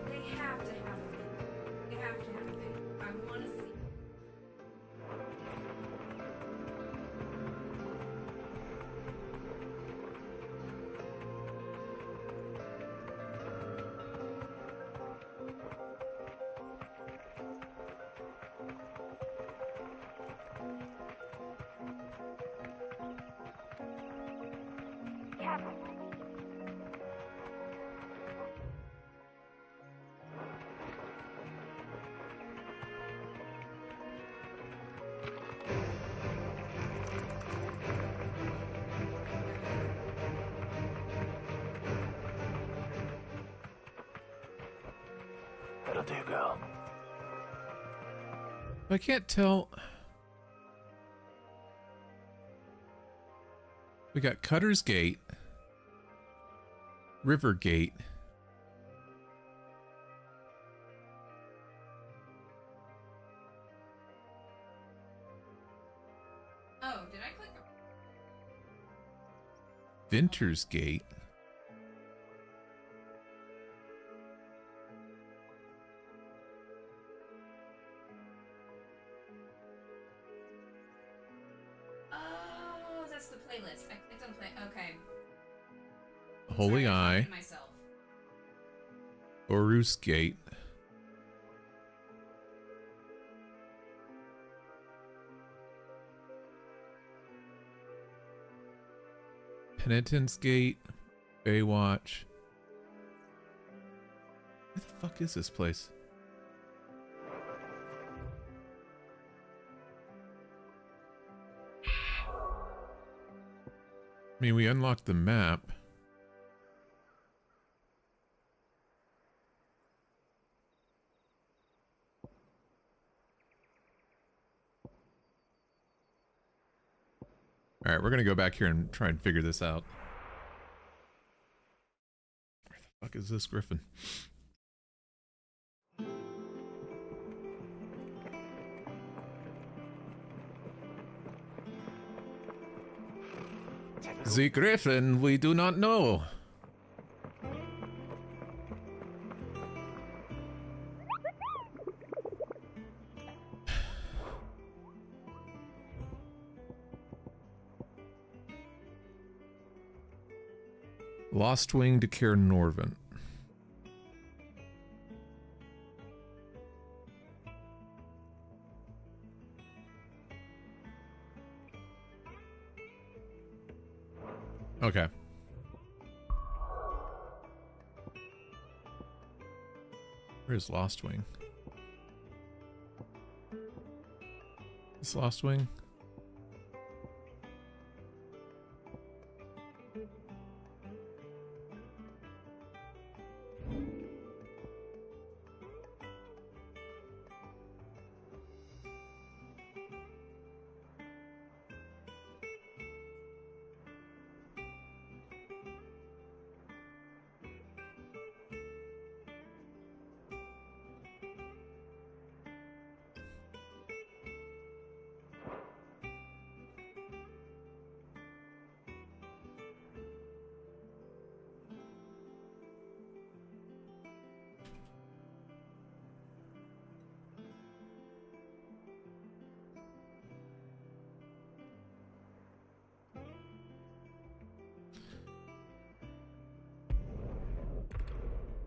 They have to have a thing. They have to have a thing. I want to see. That'll do, girl. I can't tell. We got Cutter's Gate, River Gate, Oh, did I click? Venter's Gate. Oh, that's the playlist. I clicked on play. Okay. Holy Eye, Myself. Orus Gate, Penitence Gate, Baywatch. Where the fuck is this place? I mean, we unlocked the map. All right, we're gonna go back here and try and figure this out. Where the fuck is this griffin? The griffin, we do not know. Lost Wing to Cair Norvin. Okay. Where's Lost Wing? Is Lost Wing?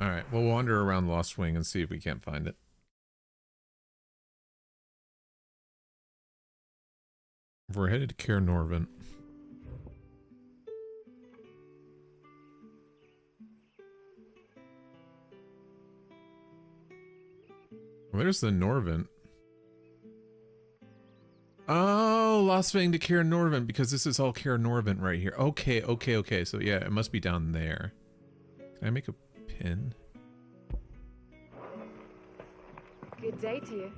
Alright, we'll wander around Lost Wing and see if we can't find it. We're headed to Caer Norvent. Well, there's the Norvent. Oh, Lost Wing to Caer Norvent, because this is all Caer Norvent right here. Okay, okay, okay. So yeah, it must be down there. Can I make a pin? Good day to you.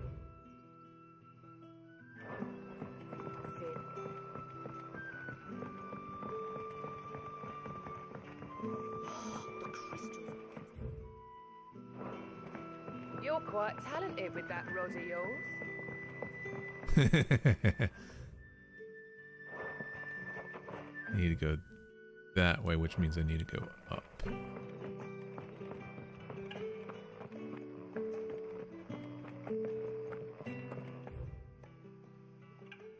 You're quite talented with that rod of yours. I need to go that way, which means I need to go up.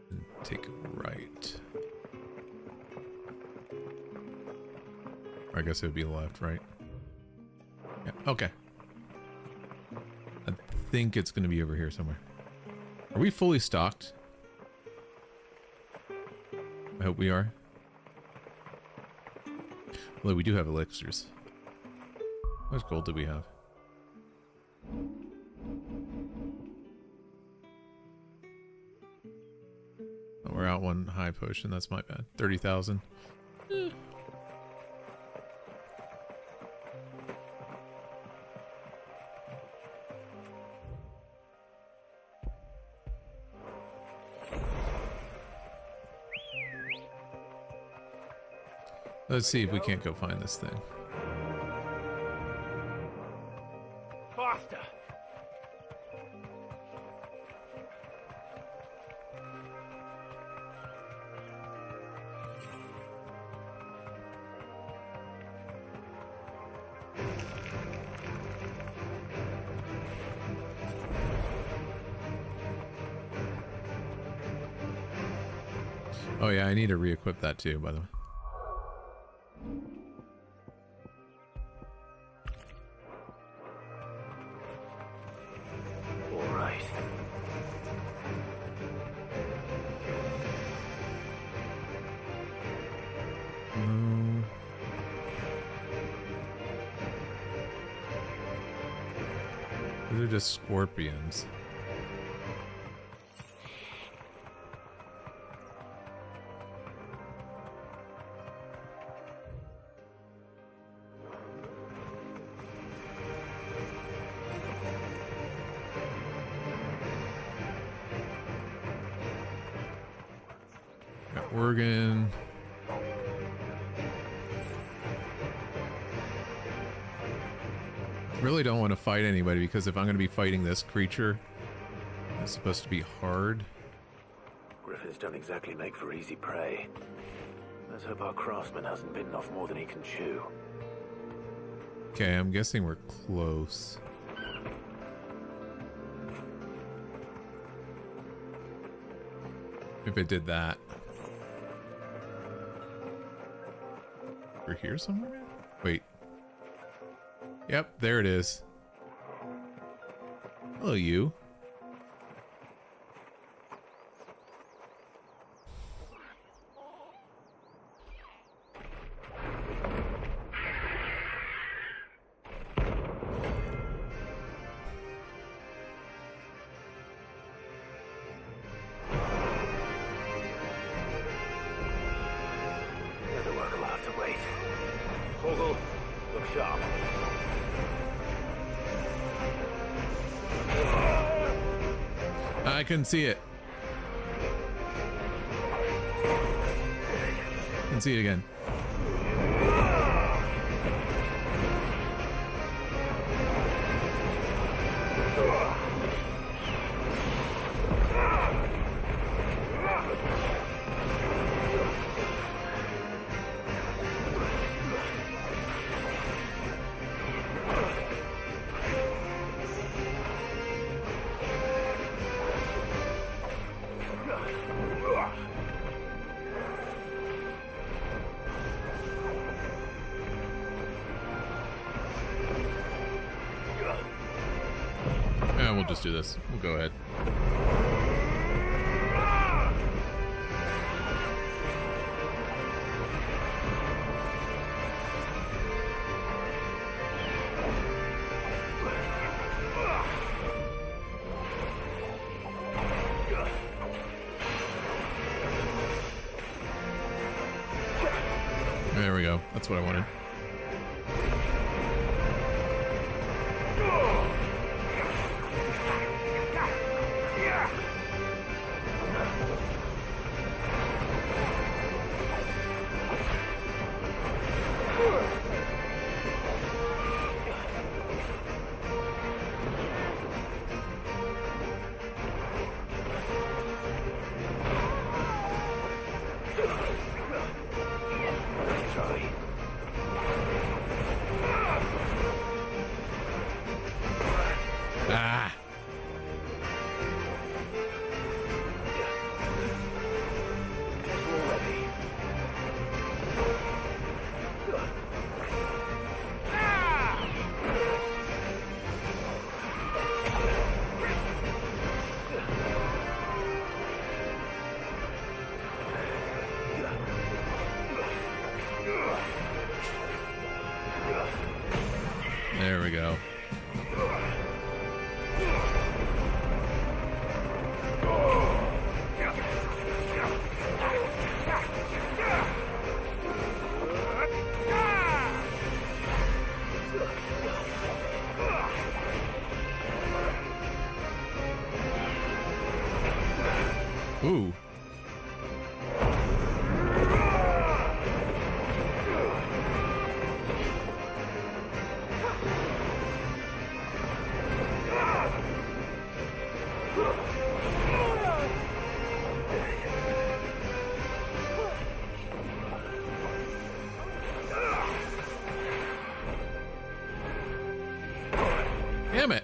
And take a right. Or I guess it would be left, right? Yeah, okay. I think it's going to be over here somewhere. Are we fully stocked? I hope we are. Although we do have elixirs. How much gold do we have? Oh, we're out one high potion. That's my bad. 30,000. Let's see if we can't go find this thing. Faster! Oh yeah, I need to re-equip that too, by the way. These are just scorpions. Got Oregon. Really don't want to fight anybody, because if I'm going to be fighting this creature, it's supposed to be hard. Griffins don't exactly make for easy prey. Let's hope our craftsman hasn't bitten off more than he can chew. Okay, I'm guessing we're close. If it did that. We're here somewhere? Wait. Yep, there it is. Hello, you. The work will have to wait. Hoggle, look sharp. I couldn't see it. Can see it again. we'll just do this. We'll go ahead. There we go. That's what I wanted. Ah. There we go. Ooh. Damn it.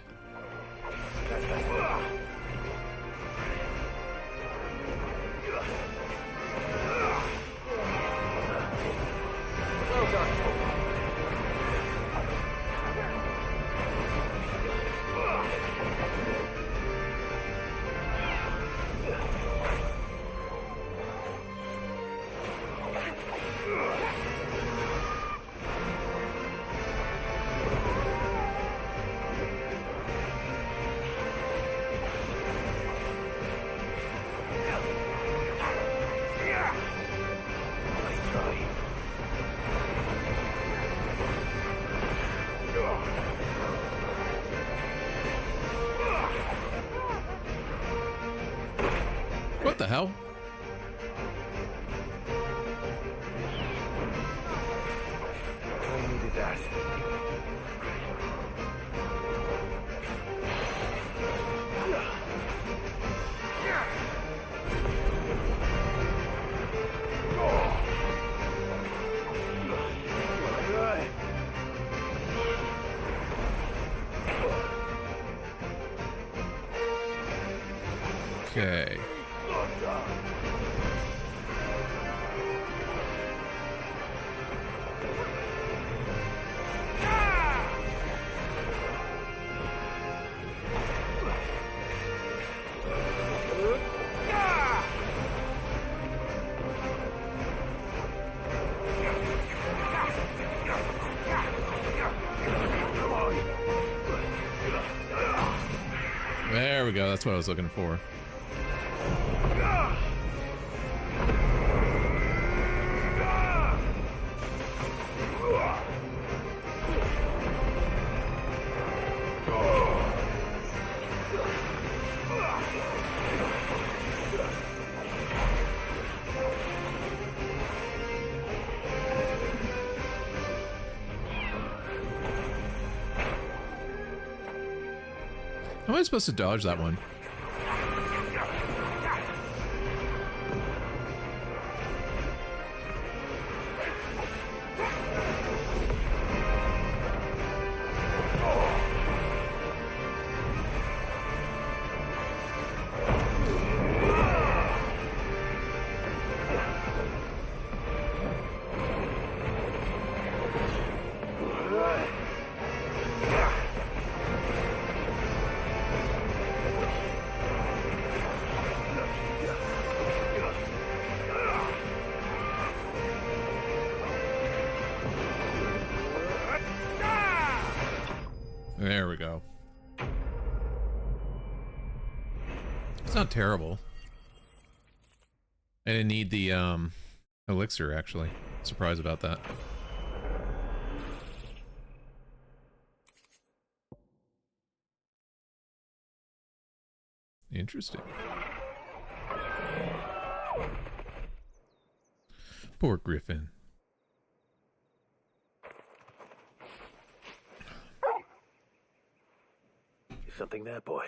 What the hell? I needed that. Okay. There we go. That's what I was looking for. How am I supposed to dodge that one? terrible. I didn't need the elixir, actually. Surprised about that. Interesting. Poor Griffin. Is something there, boy?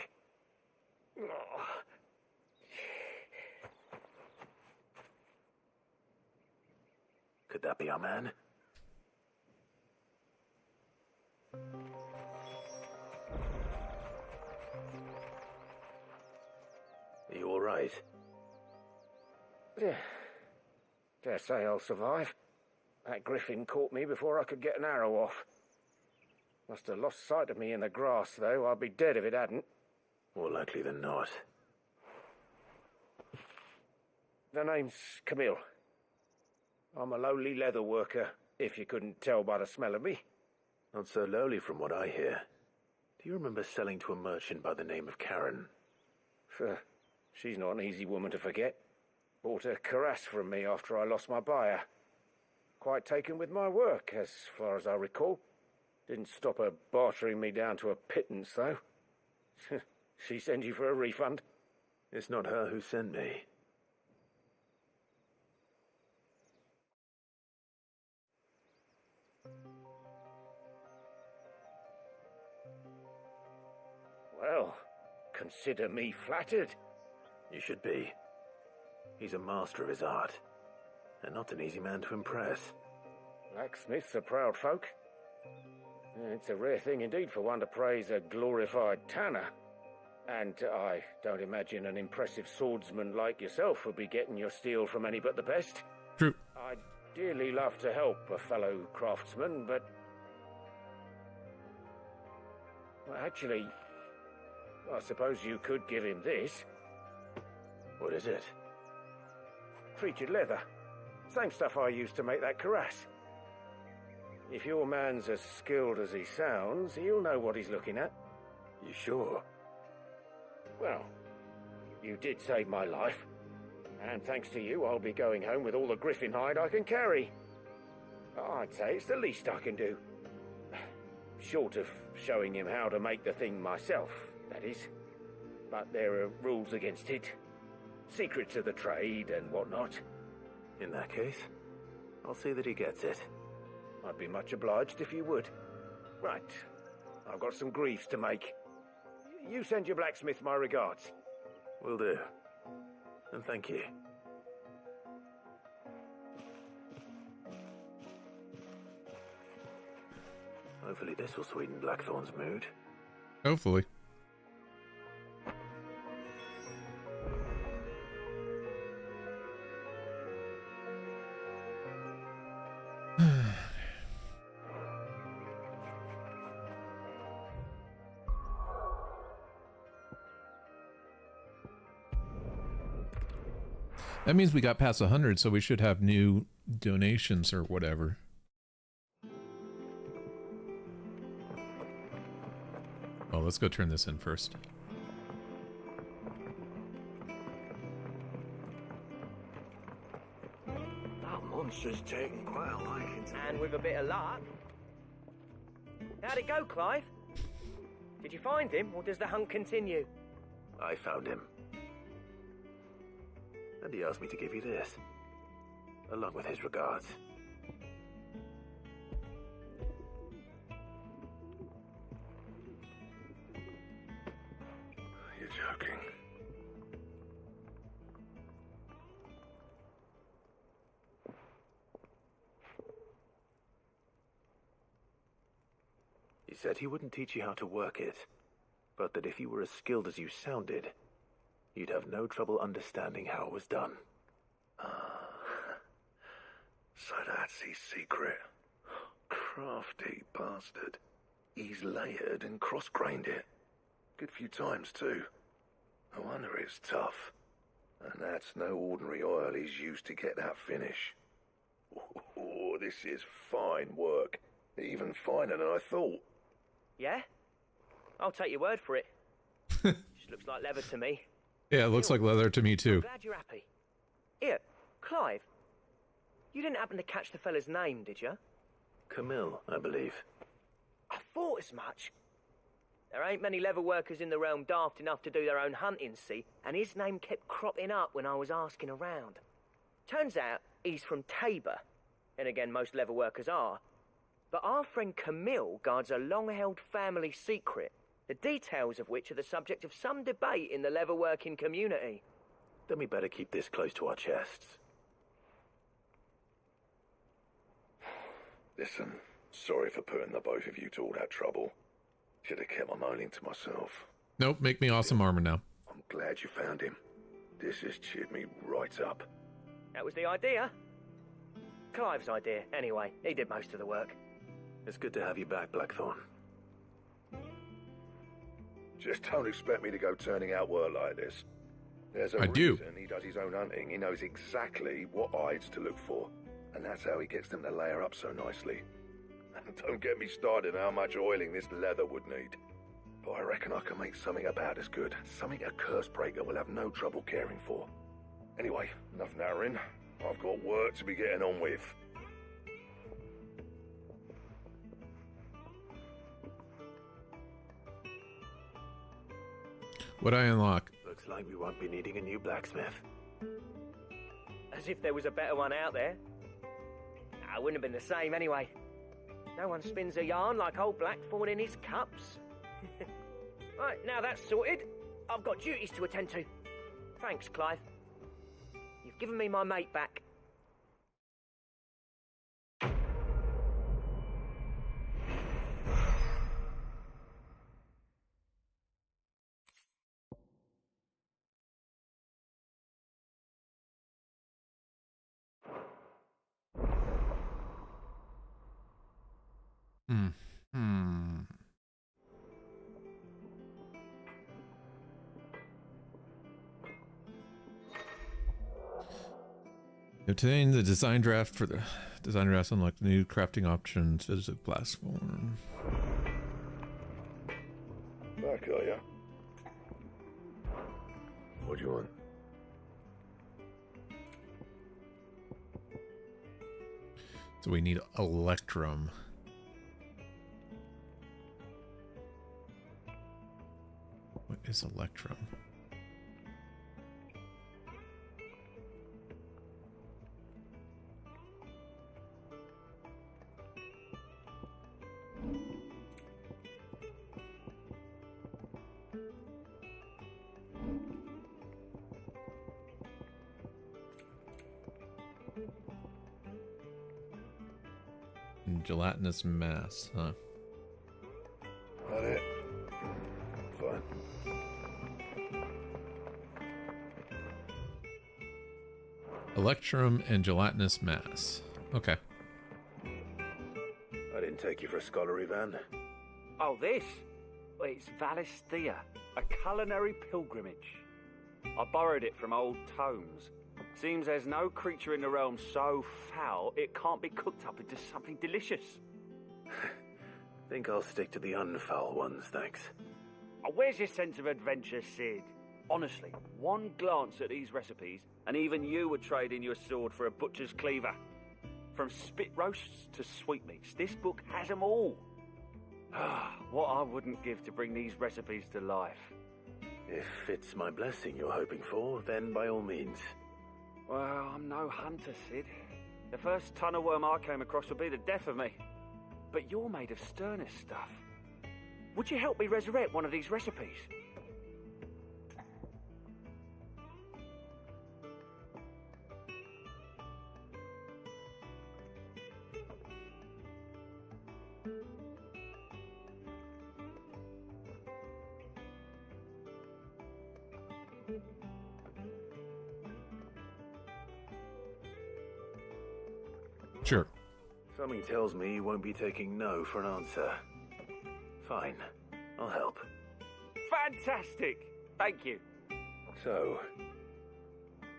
Could that be our man? Are you all right? Yeah. Dare say I'll survive. That griffin caught me before I could get an arrow off. Must have lost sight of me in the grass, though. I'd be dead if it hadn't. More likely than not. The name's Camille. I'm a lowly leather worker, if you couldn't tell by the smell of me. Not so lowly from what I hear. Do you remember selling to a merchant by the name of Karen? She's not an easy woman to forget. Bought a cuirass from me after I lost my buyer. Quite taken with my work, as far as I recall. Didn't stop her bartering me down to a pittance, though. She sent you for a refund? It's not her who sent me. Well, consider me flattered. You should be. He's a master of his art, and not an easy man to impress. Blacksmiths are proud folk. It's a rare thing indeed for one to praise a glorified tanner. And I don't imagine an impressive swordsman like yourself would be getting your steel from any but the best. True. I'd dearly love to help a fellow craftsman, but... Well, actually, I suppose you could give him this. What is it? Treated leather. Same stuff I used to make that cuirass. If your man's as skilled as he sounds, he'll know what he's looking at. You sure? Well, you did save my life. And thanks to you, I'll be going home with all the griffin hide I can carry. I'd say it's the least I can do. Short of showing him how to make the thing myself, that is. But there are rules against it. Secrets of the trade and whatnot. In that case, I'll see that he gets it. I'd be much obliged if you would. Right. I've got some griefs to make. You send your blacksmith my regards. Will do. And thank you. Hopefully this will sweeten Blackthorn's mood. Hopefully. That means we got past 100, so we should have new donations or whatever. Well, let's go turn this in first. That monster's taking quite a liking to me. And with a bit of luck. How'd it go, Clive? Did you find him, or does the hunt continue? I found him. And he asked me to give you this, along with his regards. You're joking. He said he wouldn't teach you how to work it, but that if you were as skilled as you sounded, you'd have no trouble understanding how it was done. So that's his secret. Crafty bastard. He's layered and cross-grained it. Good few times, too. No wonder it's tough. And that's no ordinary oil he's used to get that finish. Oh, this is fine work. Even finer than I thought. Yeah? I'll take your word for it. Just looks like leather to me. Yeah, it looks like leather to me too. Glad you're happy. Here, Clive. You didn't happen to catch the fella's name, did you? Camille, I believe. I thought as much. There ain't many leather workers in the realm daft enough to do their own hunting, see, and his name kept cropping up when I was asking around. Turns out he's from Tabor, and again most leather workers are. But our friend Camille guards a long-held family secret, the details of which are the subject of some debate in the leather-working community. Then we better keep this close to our chests. Listen, sorry for putting the both of you to all that trouble. Should have kept my moaning to myself. Nope, make me awesome armor now. I'm glad you found him. This has cheered me right up. That was the idea. Clive's idea, anyway. He did most of the work. It's good to have you back, Blackthorn. Just don't expect me to go turning out work like this. There's a I do. reason he does his own hunting. He knows exactly what hides to look for. And that's how he gets them to layer up so nicely. And don't get me started on how much oiling this leather would need. But I reckon I can make something about as good. Something a Cursebreaker will have no trouble caring for. Anyway, enough narrowing. I've got work to be getting on with. What'd I unlock? Looks like we won't be needing a new blacksmith. As if there was a better one out there. I wouldn't have been the same anyway. No one spins a yarn like old Blackthorn in his cups. Right, now that's sorted, I've got duties to attend to. Thanks, Clive. You've given me my mate back. Obtain the design draft for the design drafts. Unlock the new crafting options. Visit platform. Back, are ya? What do you want? So we need Electrum. What is Electrum? Gelatinous mass, huh? That it? Fine. Electrum and gelatinous mass. Okay. I didn't take you for a scholarly van. Oh, this? Well, it's Valisthea, a culinary pilgrimage. I borrowed it from old tomes. Seems there's no creature in the realm so foul it can't be cooked up into something delicious. Think I'll stick to the unfoul ones, thanks. Oh, where's your sense of adventure, Sid? Honestly, one glance at these recipes, and even you would trade in your sword for a butcher's cleaver. From spit roasts to sweetmeats, this book has them all. What I wouldn't give to bring these recipes to life. If it's my blessing you're hoping for, then by all means. Well, I'm no hunter, Sid. The first ton of worm I came across would be the death of me. But you're made of sterner stuff. Would you help me resurrect one of these recipes? Sure. Something tells me you won't be taking no for an answer. Fine, I'll help. Fantastic! Thank you. So,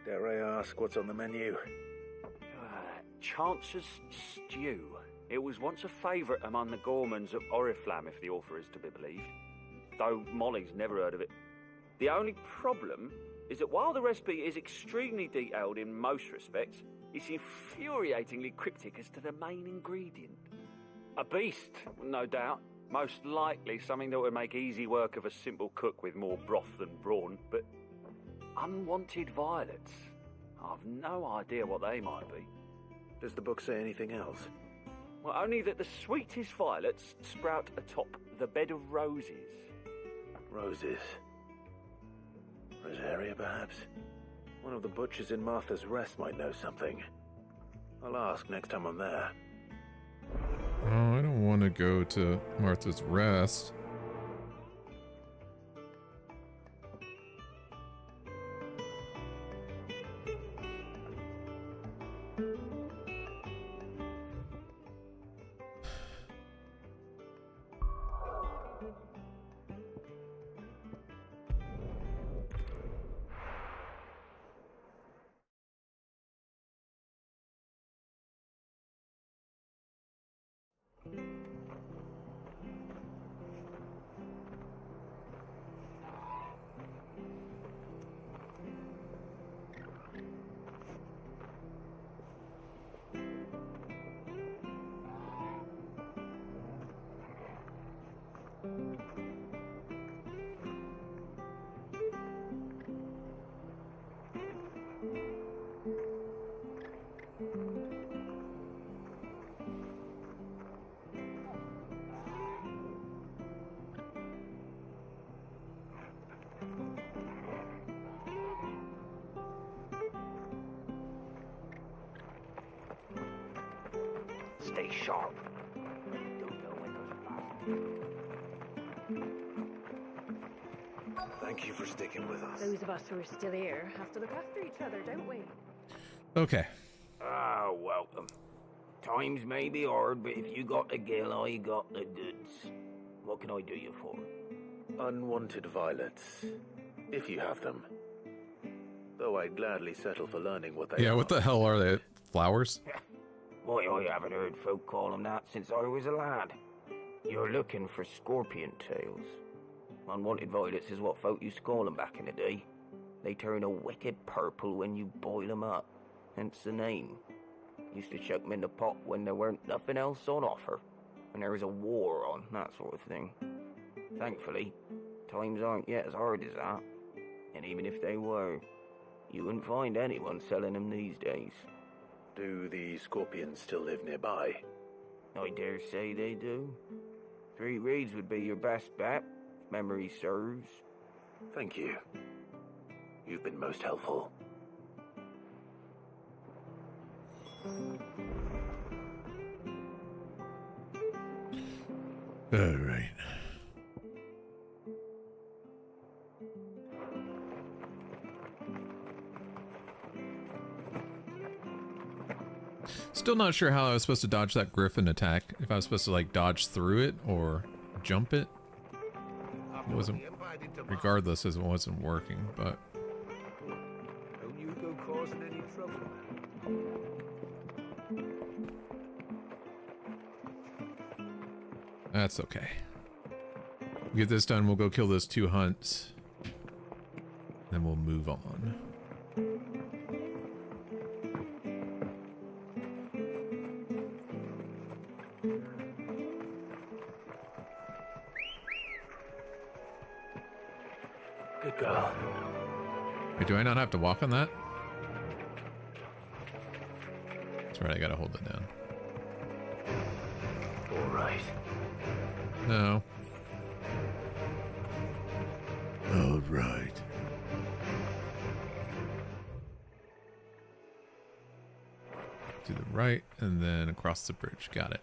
dare I ask what's on the menu? Chance's Stew. It was once a favourite among the gourmands of Oriflamme, if the author is to be believed. Though Molly's never heard of it. The only problem, is that while the recipe is extremely detailed in most respects, it's infuriatingly cryptic as to the main ingredient. A beast, no doubt. Most likely something that would make easy work of a simple cook with more broth than brawn, but unwanted violets. I've no idea what they might be. Does the book say anything else? Well, only that the sweetest violets sprout atop the bed of roses. Roses. Rosaria, perhaps? One of the butchers in Martha's Rest might know something. I'll ask next time I'm there. Oh, I don't want to go to Martha's Rest. Stay sharp. Thank you for sticking with us. Those of us who are still here have to look after each other, don't we? Okay. Ah, welcome. Times may be hard, but if you got the gill, I got the goods. What can I do you for? Unwanted violets, if you have them. Though I'd gladly settle for learning what they are. Yeah, what the hell are they? Flowers? Why, I haven't heard folk call them that since I was a lad. You're looking for scorpion tails. Unwanted violets is what folk used to call them back in the day. They turn a wicked purple when you boil them up, hence the name. Used to chuck them in the pot when there weren't nothing else on offer, when there was a war on, that sort of thing. Thankfully, times aren't yet as hard as that, and even if they were, you wouldn't find anyone selling them these days. Do the scorpions still live nearby? I dare say they do. 3 Reeds would be your best bet, if memory serves. Thank you. You've been most helpful. All right. Still not sure how I was supposed to dodge that griffin attack. If I was supposed to like dodge through it or jump it. It wasn't, regardless, as it wasn't working, but Don't you go causing any trouble. that's okay. Get this done, we'll go kill those 2 hunts. Then we'll move on. Good girl. Wait, do I not have to walk on that? That's right, I gotta hold it down. All right. No. All right. To the right, and then across the bridge. Got it.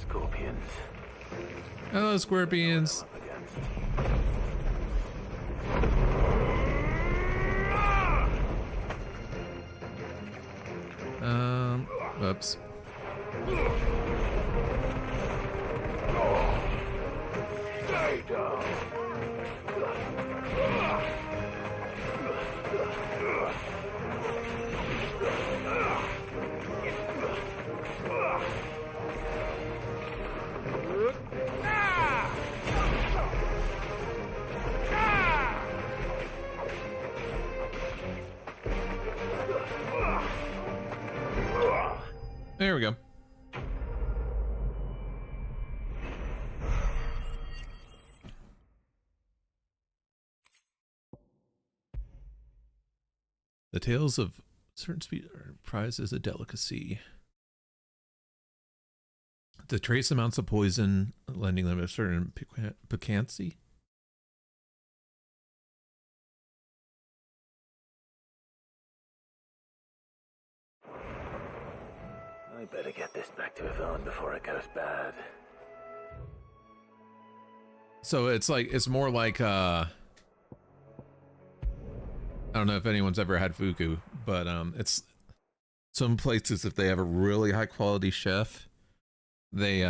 Scorpions. Hello, scorpions. Oops. There we go. The tales of certain species are prized as a delicacy. The trace amounts of poison, lending them a certain piquancy. I better get this back to Yvonne before it goes bad. So it's more like I don't know if anyone's ever had fugu, but it's some places, if they have a really high quality chef, they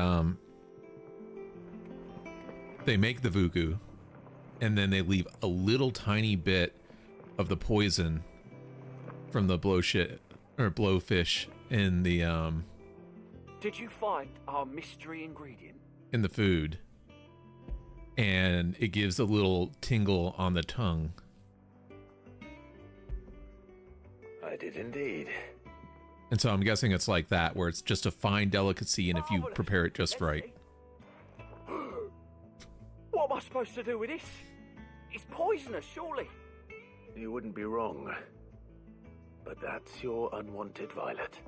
make the fugu and then they leave a little tiny bit of the poison from the blowfish in the Did you find our mystery ingredient? in the food, and it gives a little tingle on the tongue. I did indeed. And so I'm guessing it's like that, where it's just a fine delicacy, and if you prepare it just right. What am I supposed to do with this? It's poisonous, surely. You wouldn't be wrong. But that's your unwanted violet.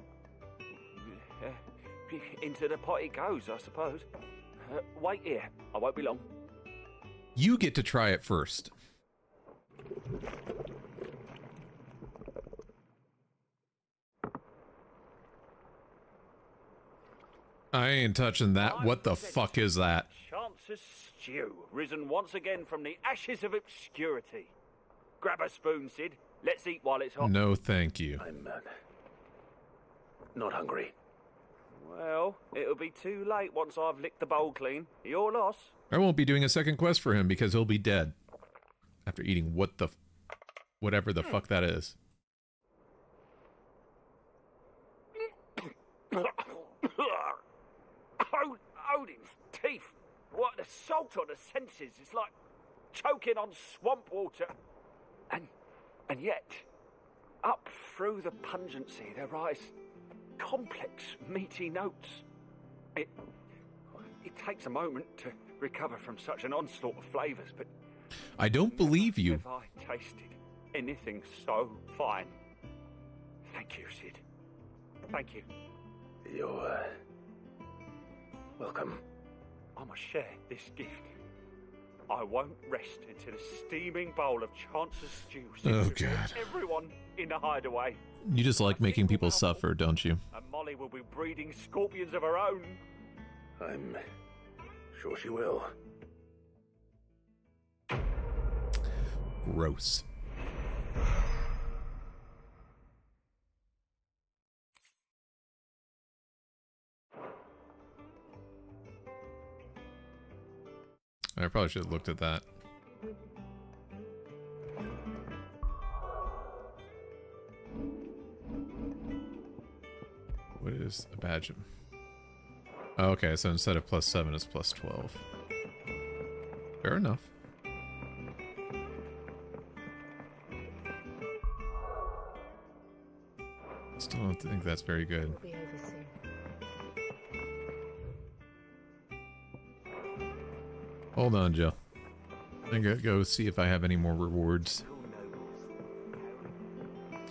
Into the pot it goes, I suppose. Wait here. I won't be long. You get to try it first. I ain't touching that. What the fuck is that? Chance's stew, risen once again from the ashes of obscurity. Grab a spoon, Sid. Let's eat while it's hot. No, thank you. I'm not hungry. Well, it'll be too late once I've licked the bowl clean. Your loss. I won't be doing a second quest for him because he'll be dead after eating whatever the fuck that is. Odin's teeth. What the salt on the senses. It's like choking on swamp water. And yet, up through the pungency, there rise complex, meaty notes. It takes a moment to recover from such an onslaught of flavours, but I don't believe you. have I tasted anything so fine. Thank you, Sid. Thank you. You're welcome. I must share this gift. I won't rest until a steaming bowl of Chance's stew Oh, sits before God. everyone in the hideaway. You just like making people suffer, don't you? And Molly will be breeding scorpions of her own. I'm sure she will. Gross. I probably should have looked at that. What is a badge? Oh, okay, so instead of +7, it's +12. Fair enough. Still don't think that's very good. We'll be over soon. Hold on, Joe. I gotta go see if I have any more rewards.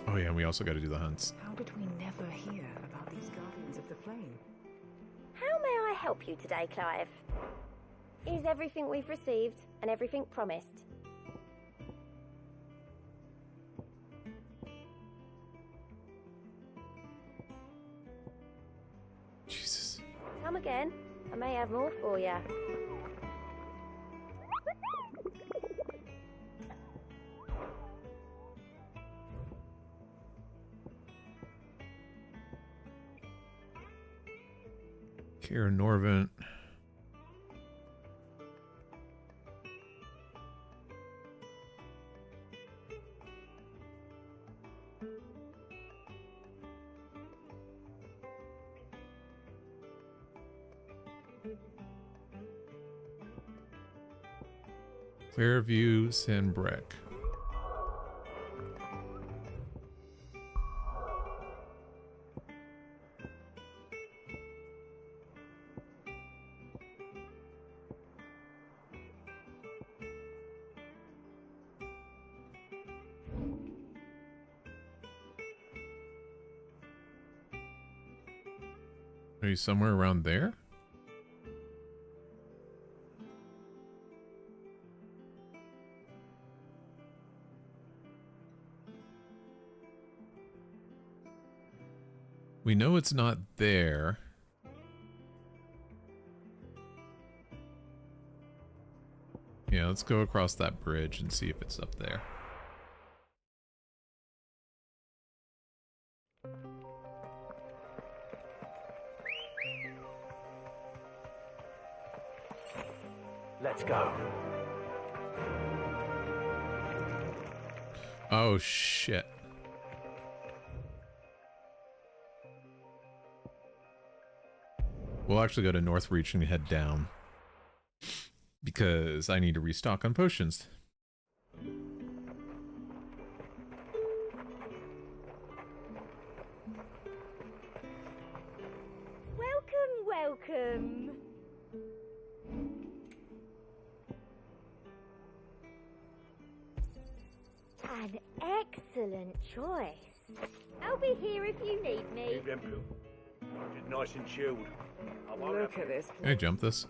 Oh yeah, and we also gotta do the hunts. How did we never hear about these Guardians of the Flame? How may I help you today, Clive? Is everything we've received and everything promised? Jesus. Come again. I may have more for you. Kara Norvent. Clearview, Sandbreck. Are you somewhere around there? We know it's not there. Yeah, let's go across that bridge and see if it's up there. Let's go. Oh, shit. We'll actually go to North Reach and head down. Because I need to restock on potions. Welcome. An excellent choice. I'll be here if you need me. Just nice and chilled. Look at this. Can I jump this?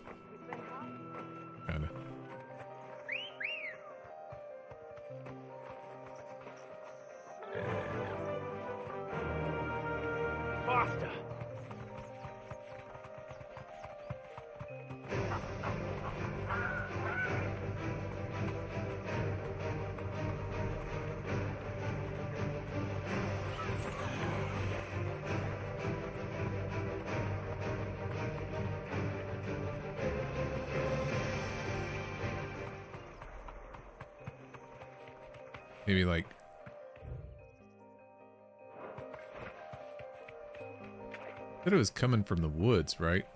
Kinda. Faster. Maybe like... I thought it was coming from the woods, right?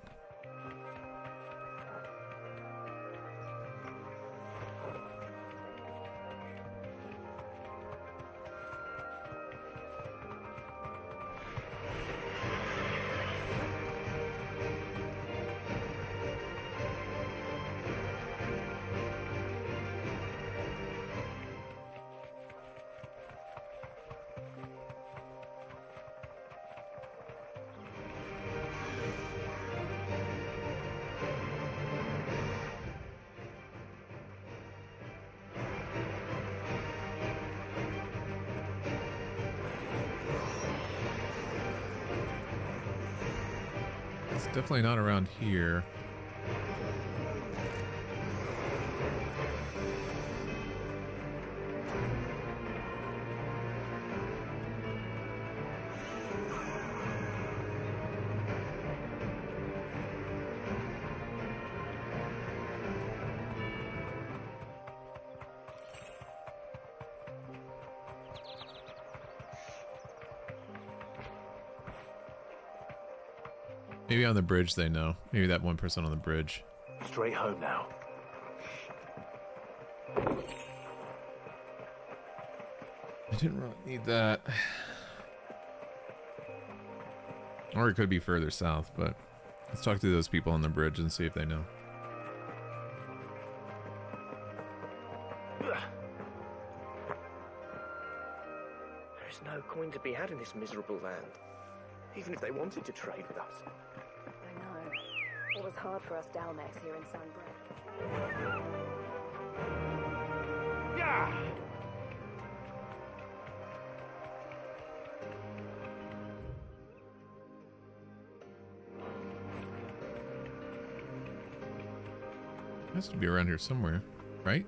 It's definitely not around here. Maybe on the bridge they know. Maybe that one person on the bridge. Straight home now. I didn't really need that. Or it could be further south, but let's talk to those people on the bridge and see if they know. There's no coin to be had in this miserable land. Even if they wanted to trade with us. I know. It was hard for us Dalmex here in Sandbreck. Yeah! Has to be around here somewhere, right?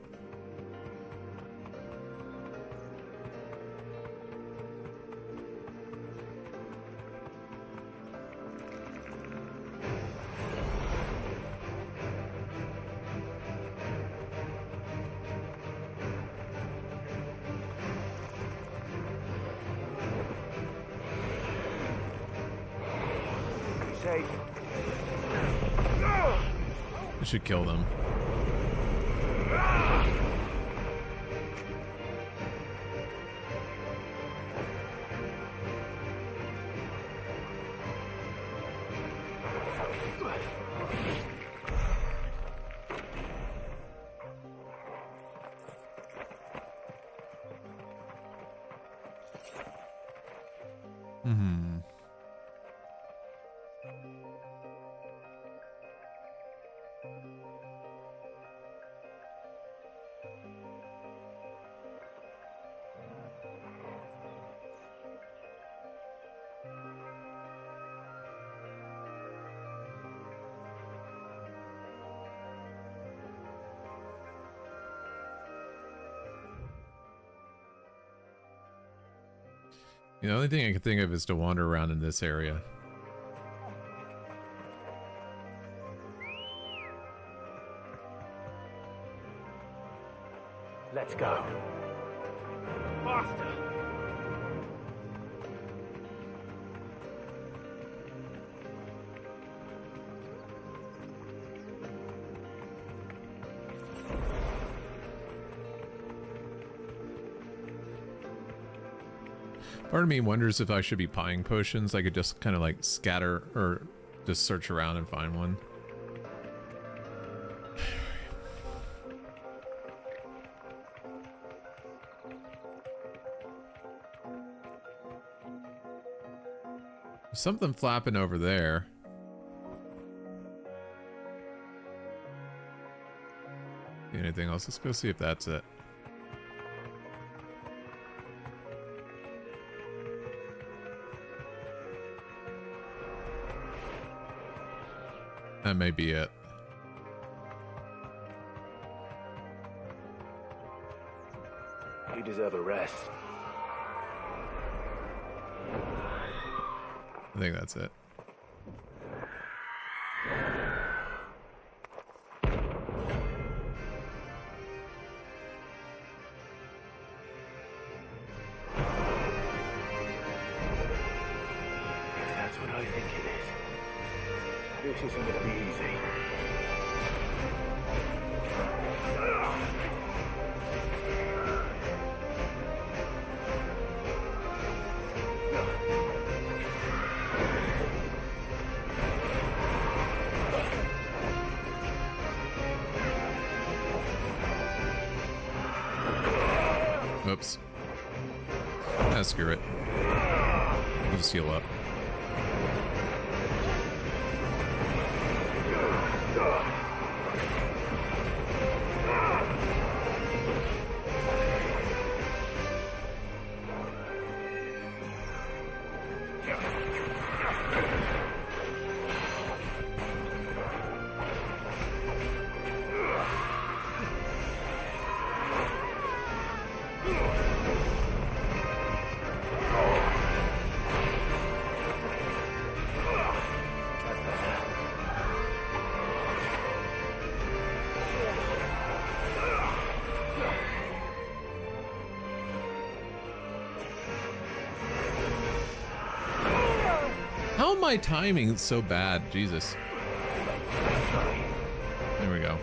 hesitate. I should kill them. The only thing I can think of is to wander around in this area. Let's go. Faster! Part of me wonders if I should be buying potions. I could just kind of like scatter or just search around and find one. There's something flapping over there. Anything else? Let's go see if that's it. That may be it. You deserve a rest. I think that's it. That's what I think it is. This isn't going to be easy. Oops. Ah, screw it. We'll just heal up. How am my timing so bad? Jesus. There we go.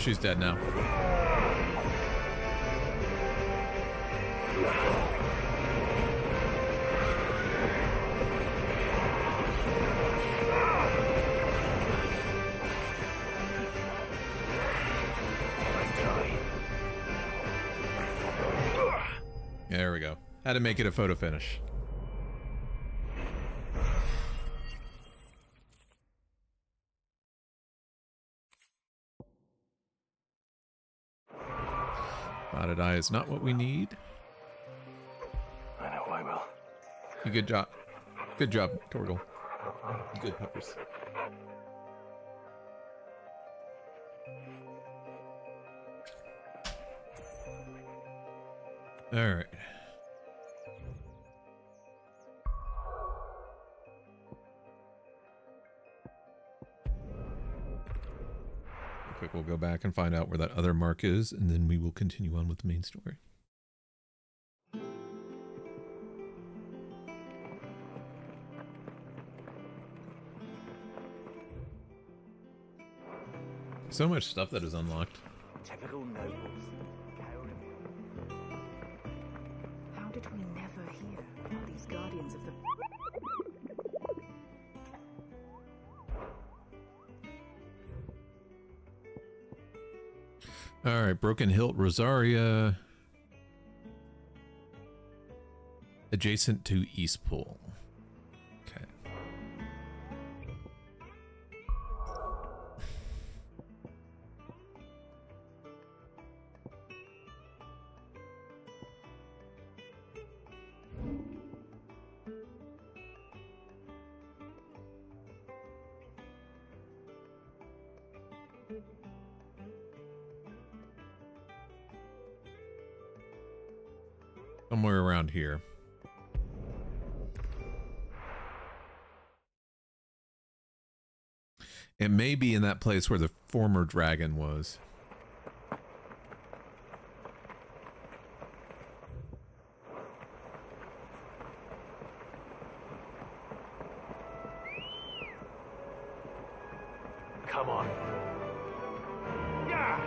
she's dead now. There we go. Had to make it a photo finish. Spotted eye is not what we need. I know I will. Good job. Good job, Torgal. Good peppers. All right. Quick, we'll go back and find out where that other mark is, and then we will continue on with the main story. So much stuff that is unlocked. Typical nobles. How did we never hear about these guardians of the... All right, Broken Hilt, Rosaria. Adjacent to Eastpool. Okay. Somewhere around here. It may be in that place where the former dragon was. Come on. Yeah.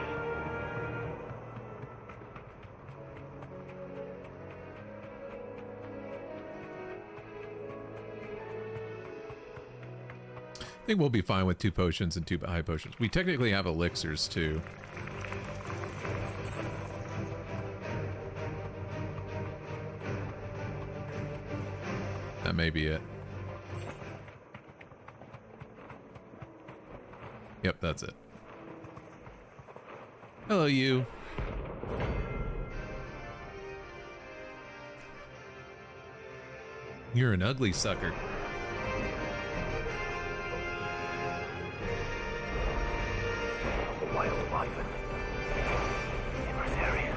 I think we'll be fine with 2 potions and 2 high potions. We technically have elixirs too. That may be it. Yep, that's it. Hello, you. You're an ugly sucker. Wild wyvern. In this area.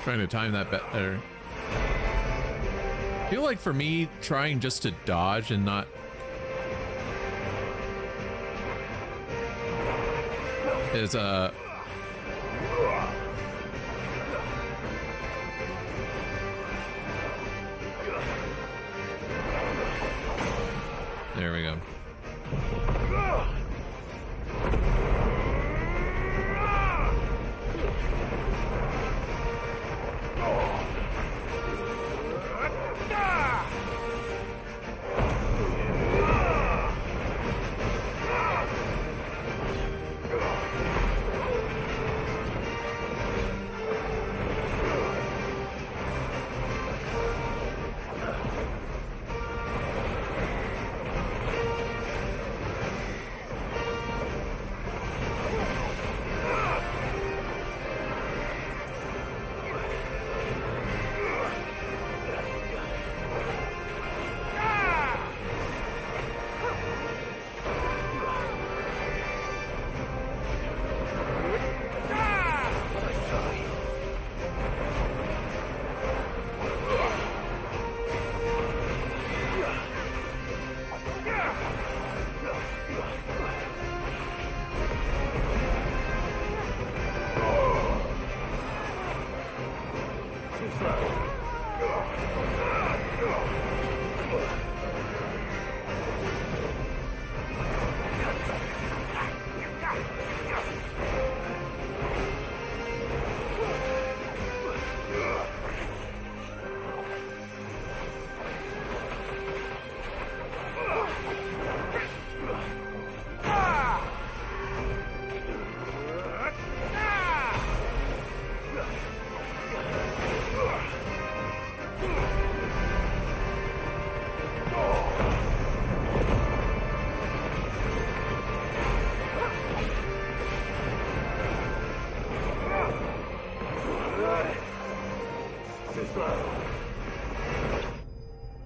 Trying to time that better. I feel like for me, trying just to dodge and not... is there we go.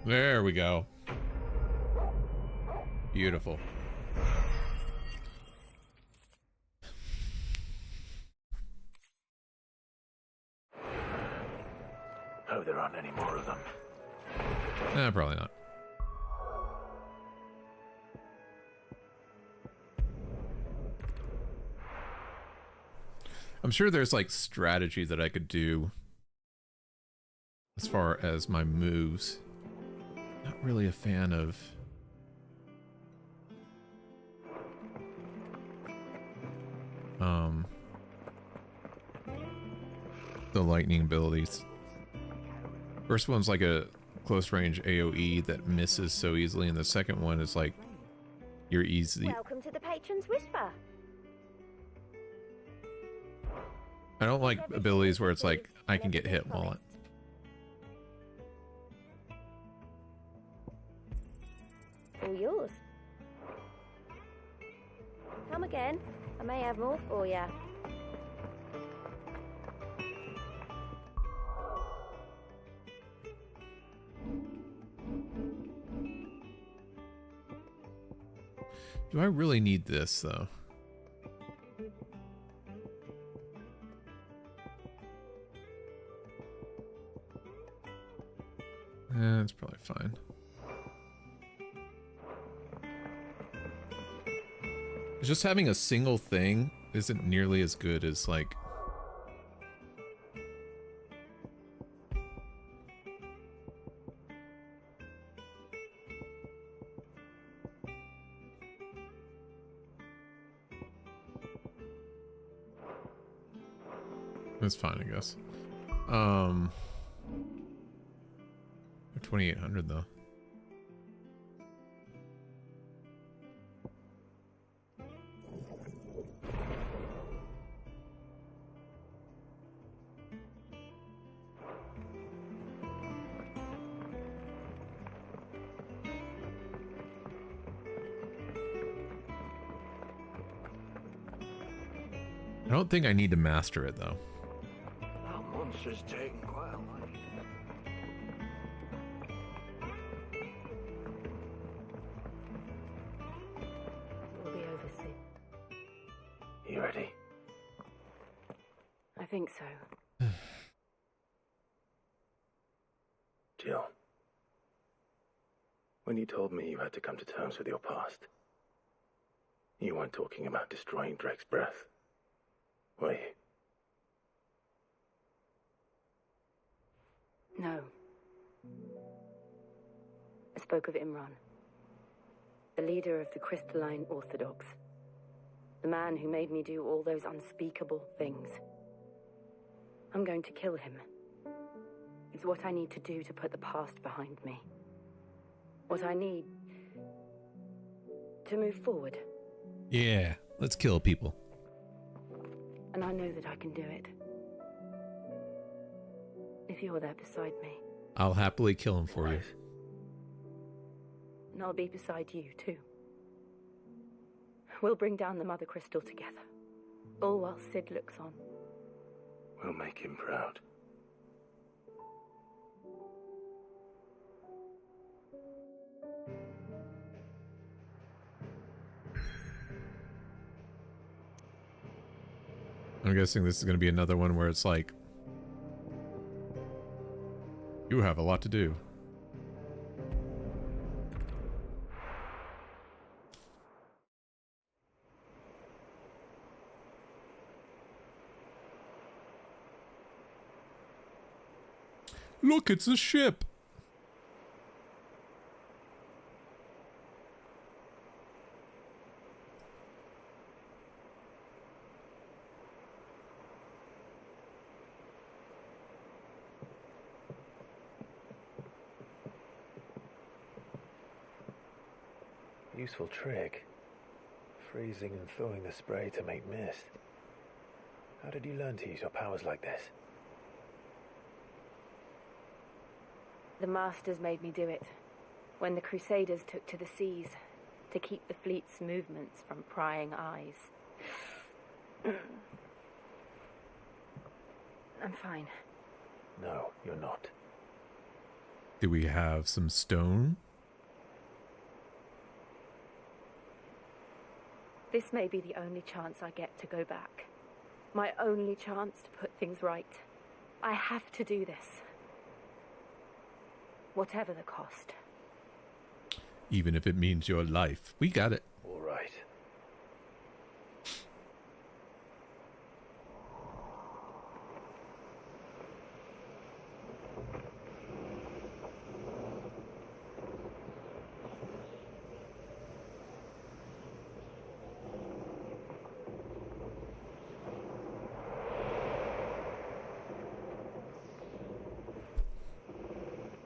There we go. Beautiful. Hope there aren't any more of them. Probably not. I'm sure there's like strategy that I could do as far as my moves. Not really a fan of the lightning abilities. First one's like a close range AoE that misses so easily, and the second one is like you're easy. Welcome to the Patron's Whisper. I don't like abilities where it's like I can get hit while it. All yours. Come again. I may have more for you. Do I really need this though? It's probably fine. Just having a single thing isn't nearly as good as like that's fine, I guess. 2800 though. I don't think I need to master it though. That monster's taking quite a life. We'll be over soon. You ready? I think so. Jill, when you told me you had to come to terms with your past, you weren't talking about destroying Drake's breath, were you? No. I spoke of Imran, the leader of the Crystalline Orthodox, the man who made me do all those unspeakable things. I'm going to kill him. It's what I need to do to put the past behind me. What I need to move forward. Yeah, let's kill people. And I know that I can do it. If you're there beside me. I'll happily kill him for you. And I'll be beside you, too. We'll bring down the Mother Crystal together. All while Sid looks on. We'll make him proud. I'm guessing this is going to be another one where it's like, you have a lot to do. Look, it's a ship. Useful trick. Freezing and thawing the spray to make mist. How did you learn to use your powers like this? The Masters made me do it. When the Crusaders took to the seas, to keep the fleet's movements from prying eyes. I'm fine. No, you're not. Do we have some stone? This may be the only chance I get to go back. My only chance to put things right. I have to do this. Whatever the cost. Even if it means your life. We got it. All right.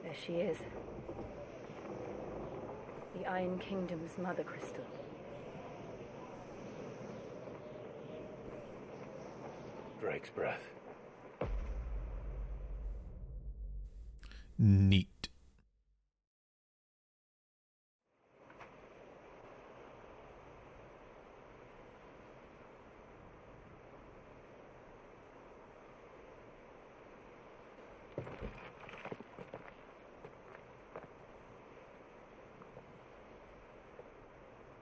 There she is. The Iron Kingdom's mother crystal. Drake's breath. Neat.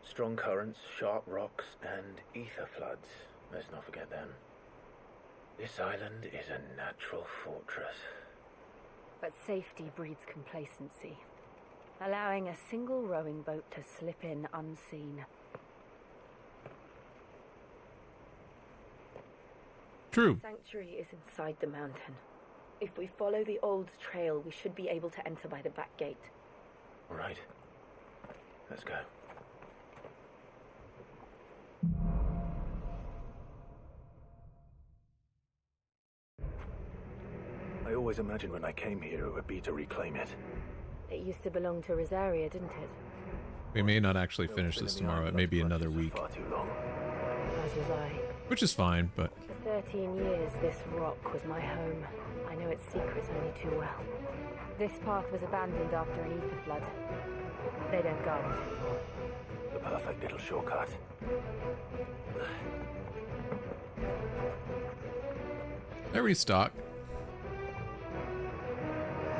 Strong currents, sharp rocks, and ether floods. Let's not forget them. This island is a natural fortress. But safety breeds complacency, allowing a single rowing boat to slip in unseen. True. The sanctuary is inside the mountain. If we follow the old trail, we should be able to enter by the back gate. All right. Let's go. I always imagined when I came here it would be to reclaim it. It used to belong to Rosaria, didn't it? We may not actually finish this tomorrow. It may be another week. Far too long. As was I. Which is fine, but... For 13 years, this rock was my home. I know its secrets only too well. This path was abandoned after an ether flood. They don't guard it anymore. The perfect little shortcut. I restock.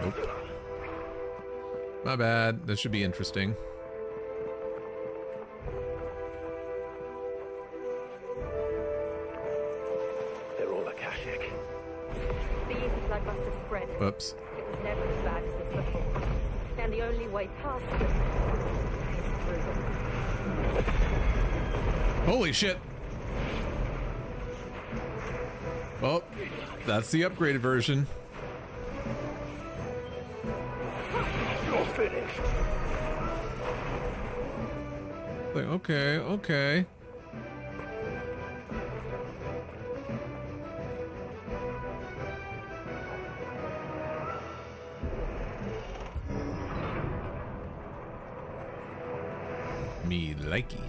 Nope. My bad. This should be interesting. They're all Akashic. The ether flood must have spread. Whoops. It was never as bad as this before. And the only way past it is through them. Holy shit. Well, that's the upgraded version. You're finished. Like, okay, okay. Me likey.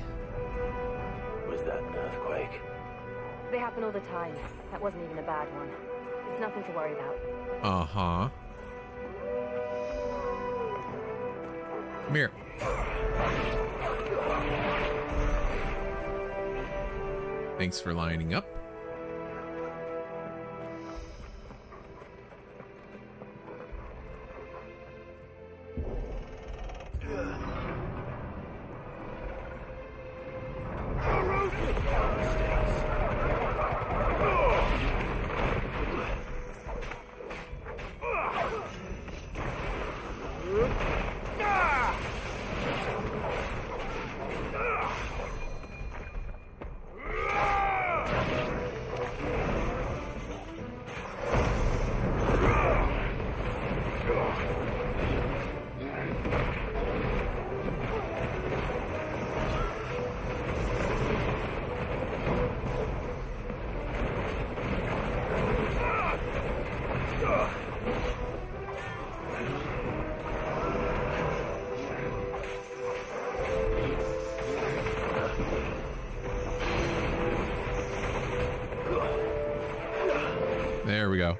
Was that an earthquake? They happen all the time. That wasn't even a bad one. It's nothing to worry about. Uh-huh. Come here. Thanks for lining up. There we go.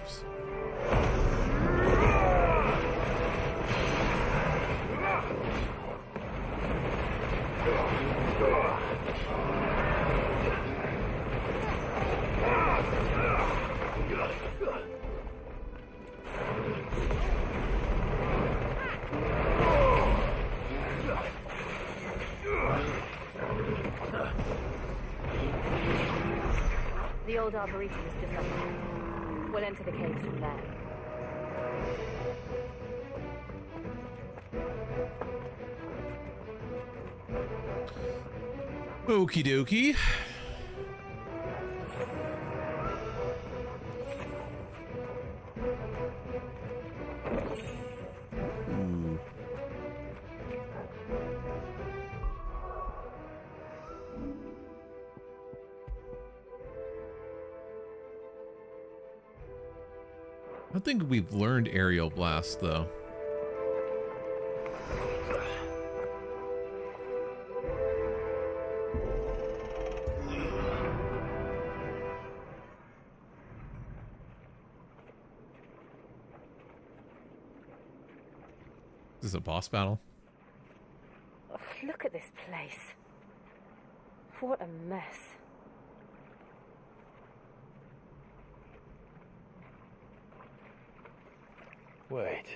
Whoops. The old arboretum is just up there. We'll enter the caves from there. Okie dokie. Ooh. I don't think we've learned aerial blast though. Is this a boss battle? Oh, look at this place. What a mess. Wait.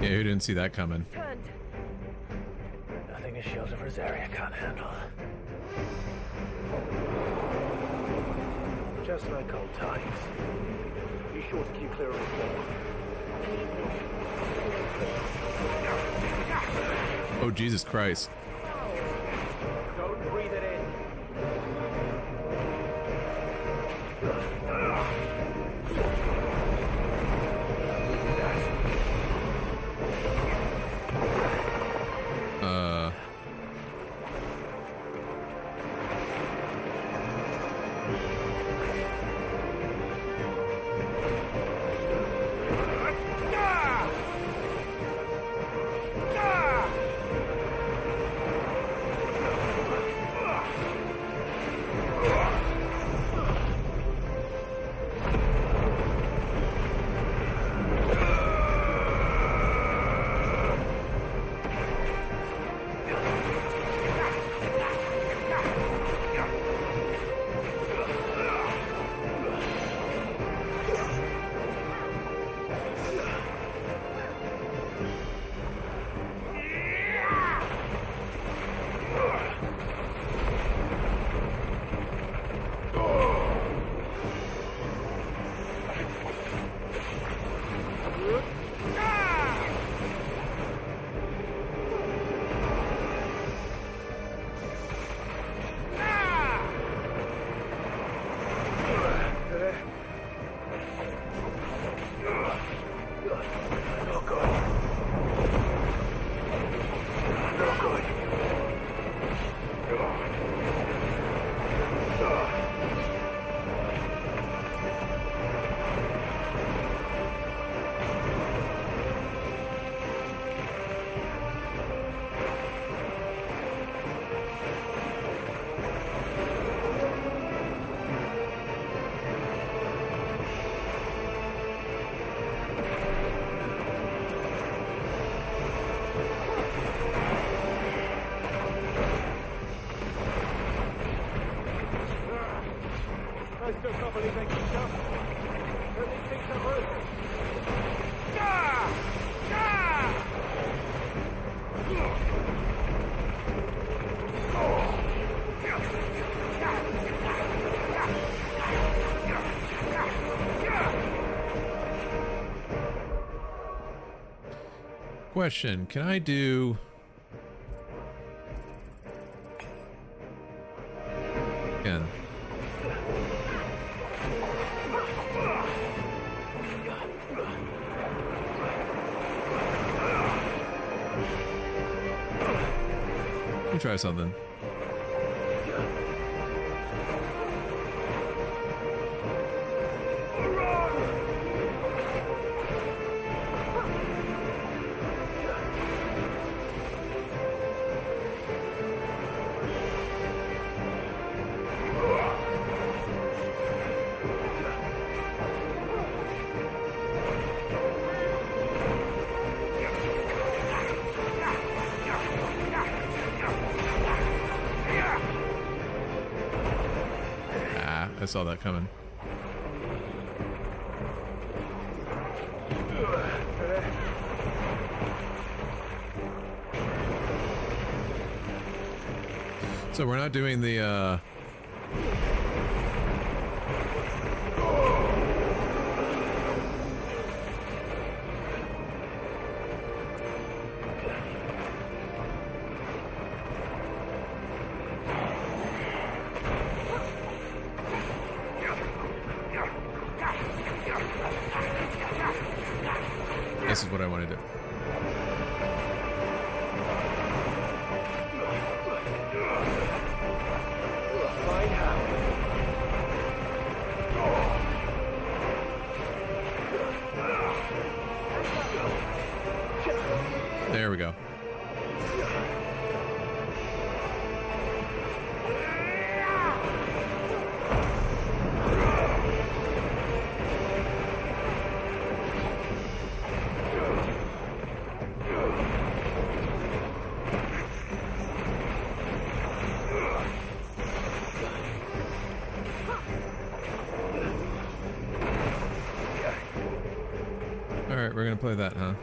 Yeah, who didn't see that coming? Nothing the shields of Rosaria can't handle. Just like old times. Be sure to keep clear of the wall. Oh, Jesus Christ. Don't breathe it in. Question, can I do... Again. Let me try something. I saw that coming. So we're not doing the, this is what I want to do. There we go. Alright, we're gonna play that, huh?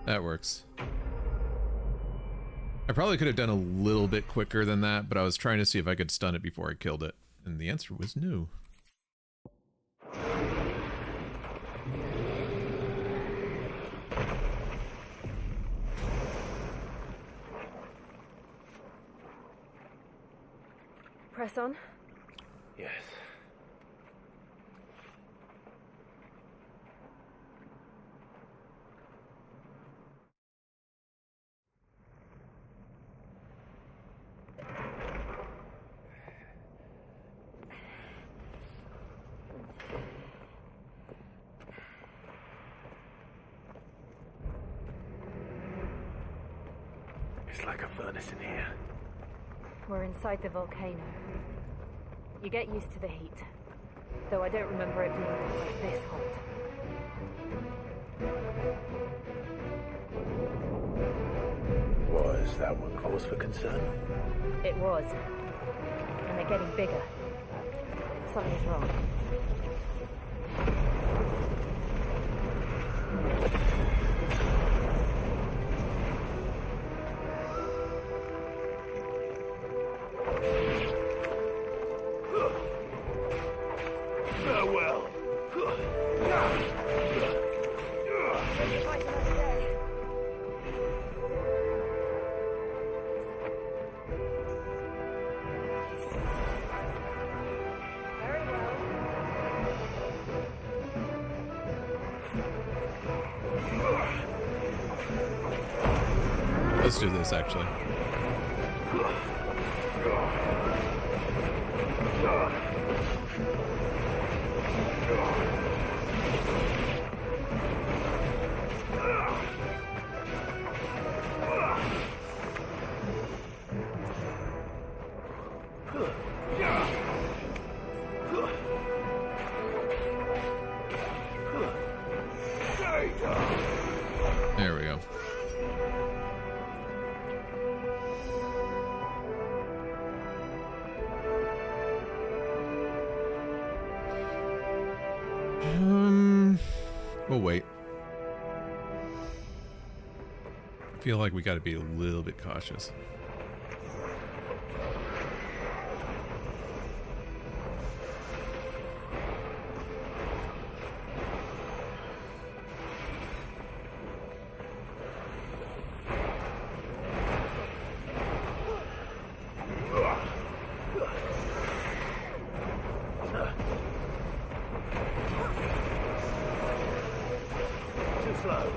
That works. I probably could have done a little bit quicker than that, but I was trying to see if I could stun it before I killed it. And the answer was no. Press on? Yes. It's like a furnace in here. We're inside the volcano. You get used to the heat, though I don't remember it being like this hot. Was that one cause for concern? It was. And they're getting bigger. Something's wrong. Farewell. Let's do this, actually. There we go. We'll wait. I feel like we got to be a little bit cautious. slow.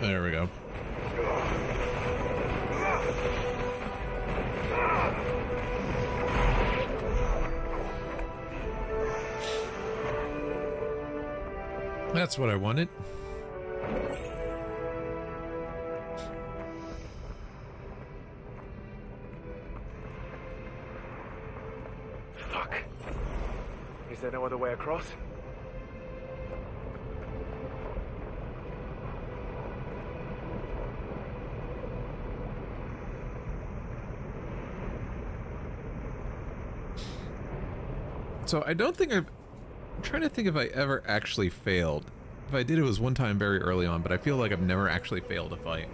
There we go. That's what I wanted. Fuck. Is there no other way across? So I don't think I'm trying to think if I ever actually failed. If I did, it was one time very early on, but I feel like I've never actually failed a fight.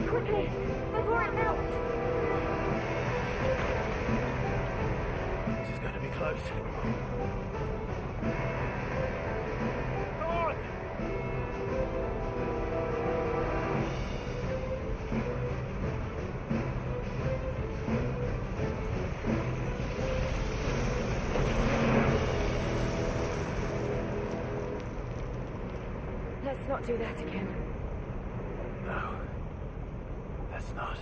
Quickly, before it melts. This is going to be close. Let's not do that again. No. Let's not.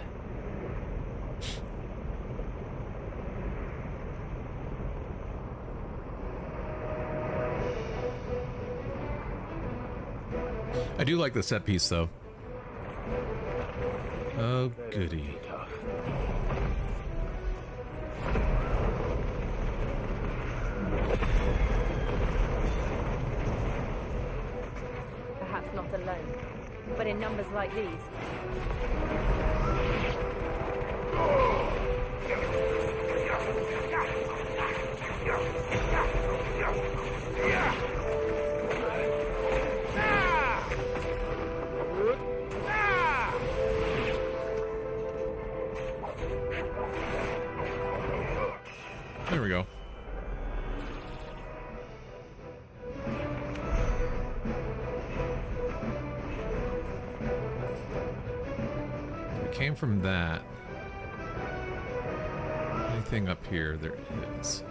I do like the set piece, though. Oh, goody. Perhaps not alone, but in numbers like these. There we go. We came from that. Anything up here? There is.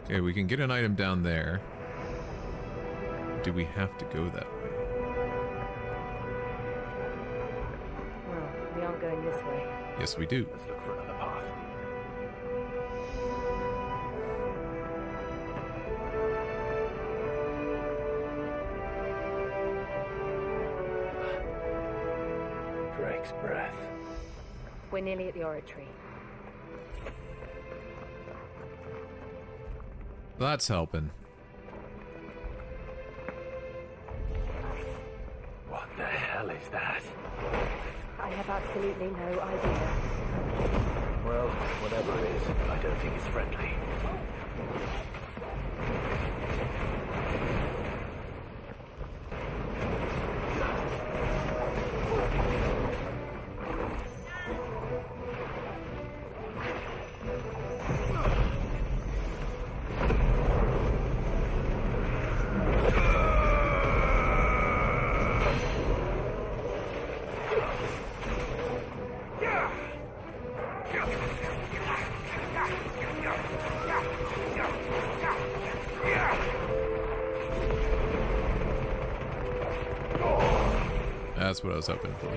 Okay, we can get an item down there. Do we have to go that way? Well, we aren't going this way. Yes, we do. Let's look for another path. Drake's breath. We're nearly at the oratory. That's helping. What the hell is that? I have absolutely no idea. Well, whatever it is, I don't think it's friendly. That's what I was hoping for.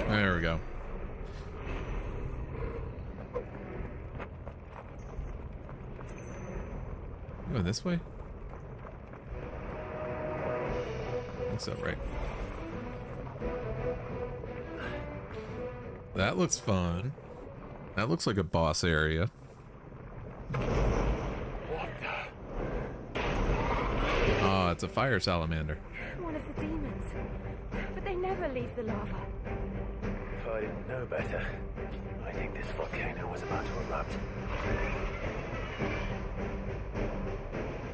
There we go. Going this way? I think so, right? That looks fun. That looks like a boss area. Oh, it's a fire salamander. One of the demons. But they never leave the lava. If I didn't know better, I think this volcano was about to erupt.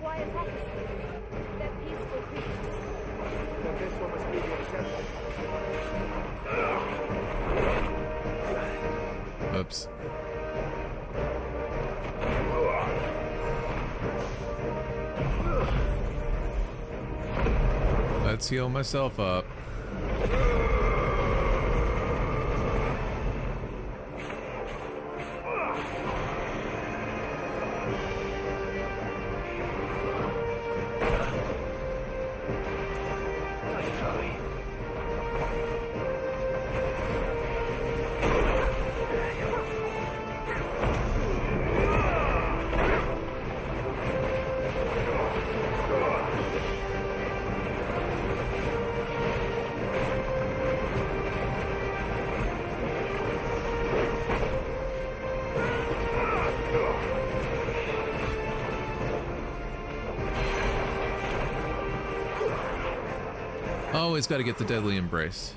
Why attack us? They're peaceful creatures. Then this one must be the exception. Oops. Let's heal myself up. Always got to get the deadly embrace.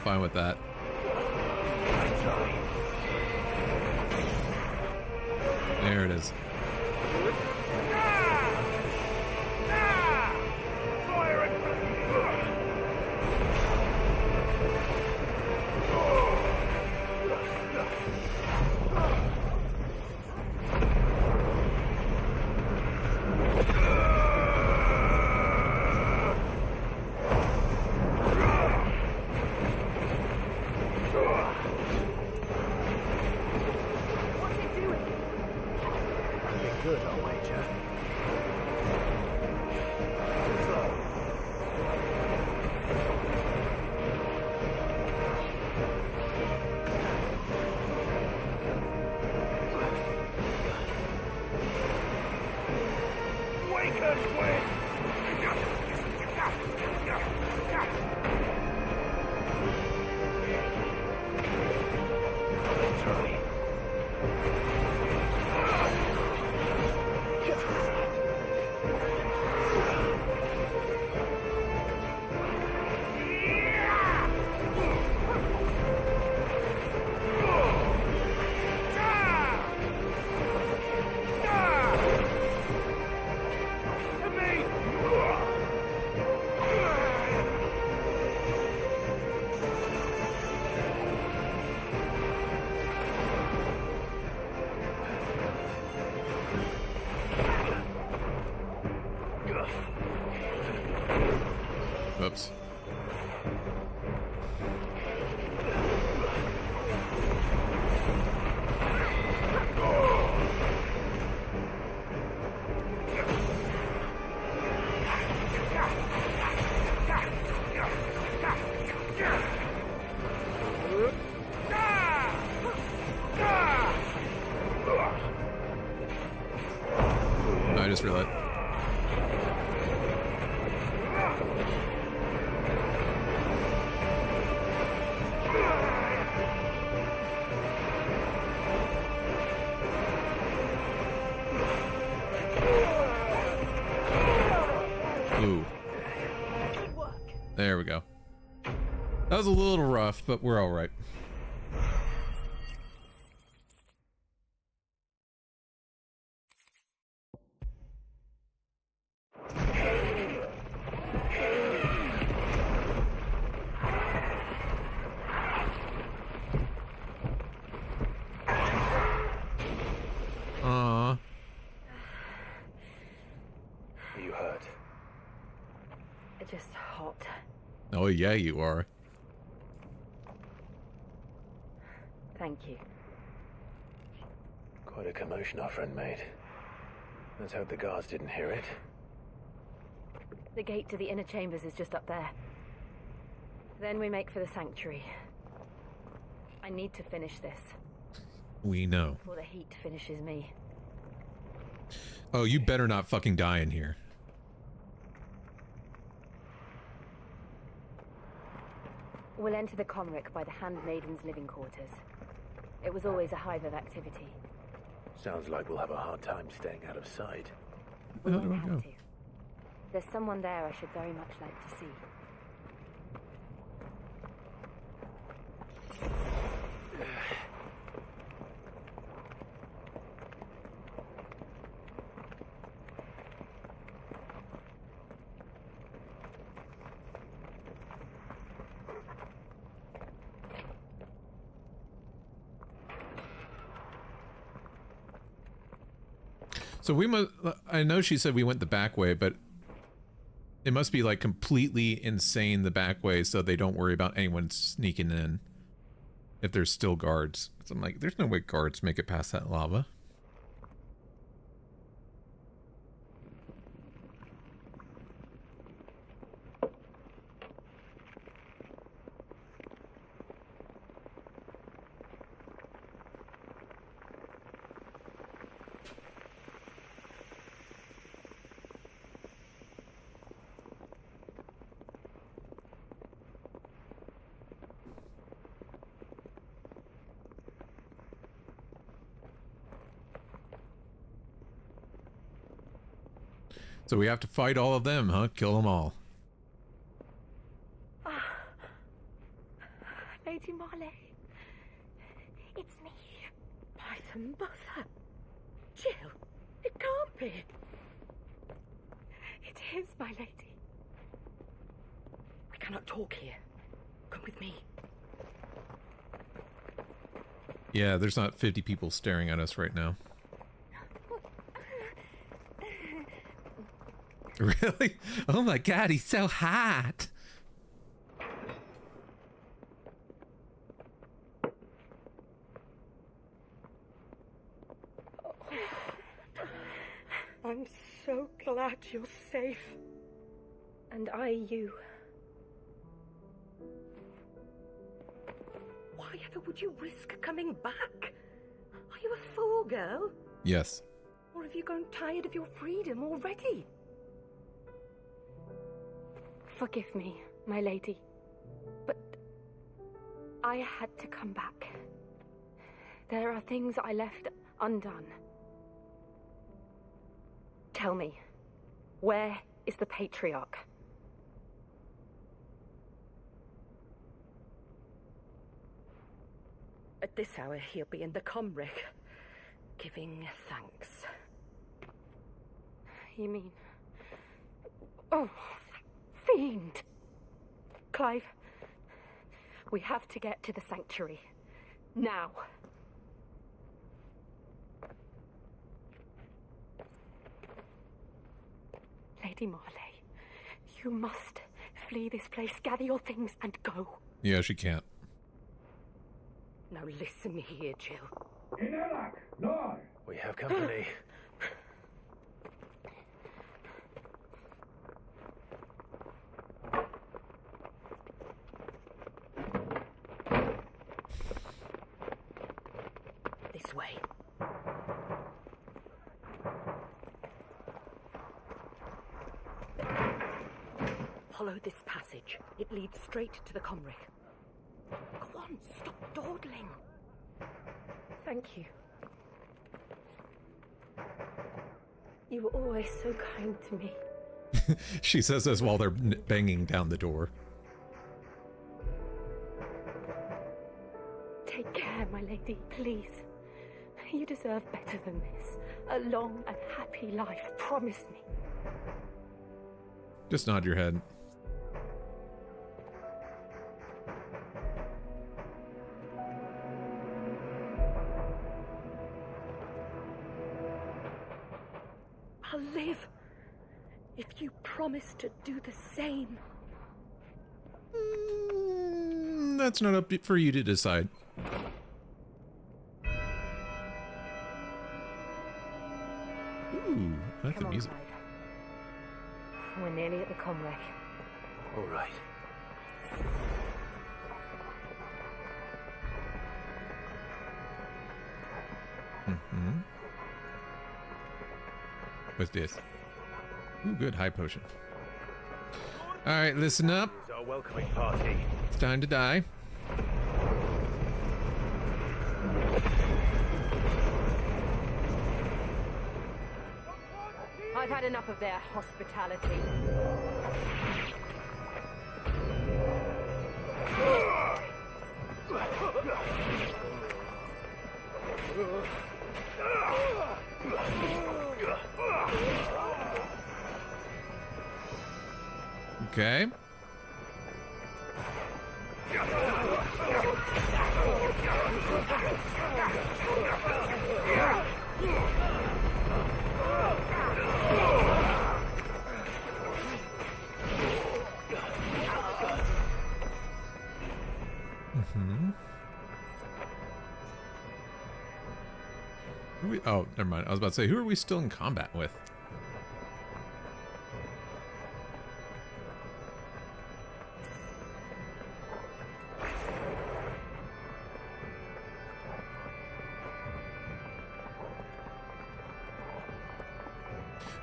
Fine with that. There it is. Oops. I just realized. Ooh. There we go. That was a little rough, but we're all right. Are you hurt? Just hot. Oh yeah, you are. Thank you. Quite a commotion our friend made. Let's hope the guards didn't hear it. The gate to the inner chambers is just up there. Then we make for the sanctuary. I need to finish this. We know. Before the heat finishes me. Oh, you better not fucking die in here. We'll enter the Comric by the Handmaiden's living quarters. It was always a hive of activity. Sounds like we'll have a hard time staying out of sight. We won't have to. There's someone there I should very much like to see. So we must, I know she said we went the back way, but it must be like completely insane the back way so they don't worry about anyone sneaking in if there's still guards. 'Cause I'm like, there's no way guards make it past that lava. So we have to fight all of them, huh? Kill them all. Lady Marley. It's me. Python Mother. Jill, it can't be. It is, my lady. We cannot talk here. Come with me. Yeah, there's not 50 people staring at us right now. Really? Oh my god, he's so hot. I'm so glad you're safe. And you. Why ever would you risk coming back? Are you a fool, girl? Yes. Or have you grown tired of your freedom already? Forgive me, my lady, but I had to come back. There are things I left undone. Tell me, where is the Patriarch? At this hour, he'll be in the Comric, giving thanks. You mean... Oh, fiend! Clive, we have to get to the sanctuary. Now. Lady Marley, you must flee this place, gather your things, and go. Yeah, she can't. Now listen here, Jill. We have company. This way. Follow this passage. It leads straight to the comrick. Go on, stop dawdling. Thank you. You were always so kind to me. She says this while they're banging down the door. Take care, my lady, please. You deserve better than this. A long and happy life, promise me. Just nod your head. I'll live if you promise to do the same. That's not up for you to decide. Ooh, I like the music. We're nearly at the comwreck. All right. Mm-hmm. What's this? Ooh, good, high potion. Alright, listen up. It's our welcoming party. It's time to die. I've had enough of their hospitality. Okay. Mm-hmm. Oh, never mind. I was about to say, who are we still in combat with?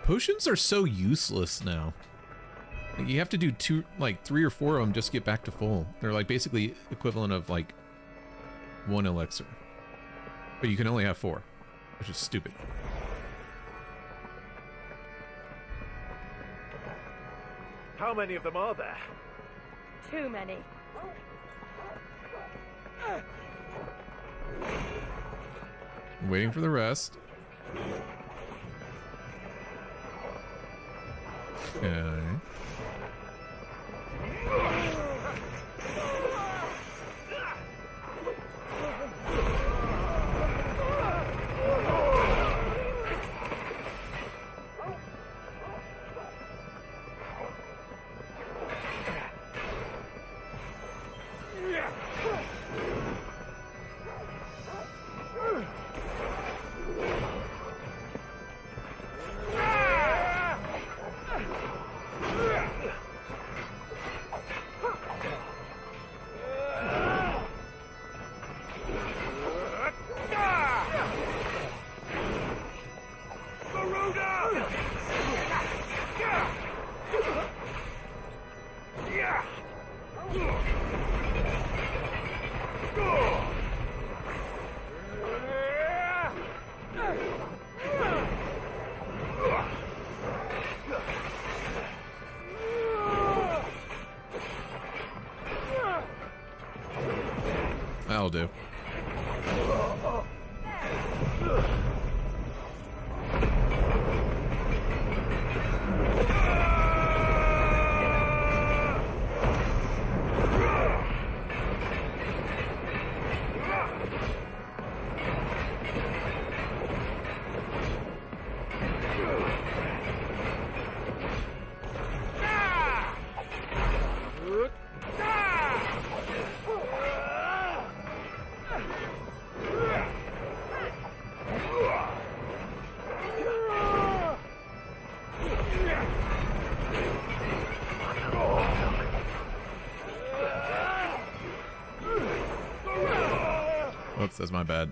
Potions are so useless now. Like, you have to do three or four of them just to get back to full. They're like basically equivalent of like one elixir. But you can only have 4, which is stupid. How many of them are there? Too many. Waiting for the rest. Okay. That'll do. Oops, that's my bad.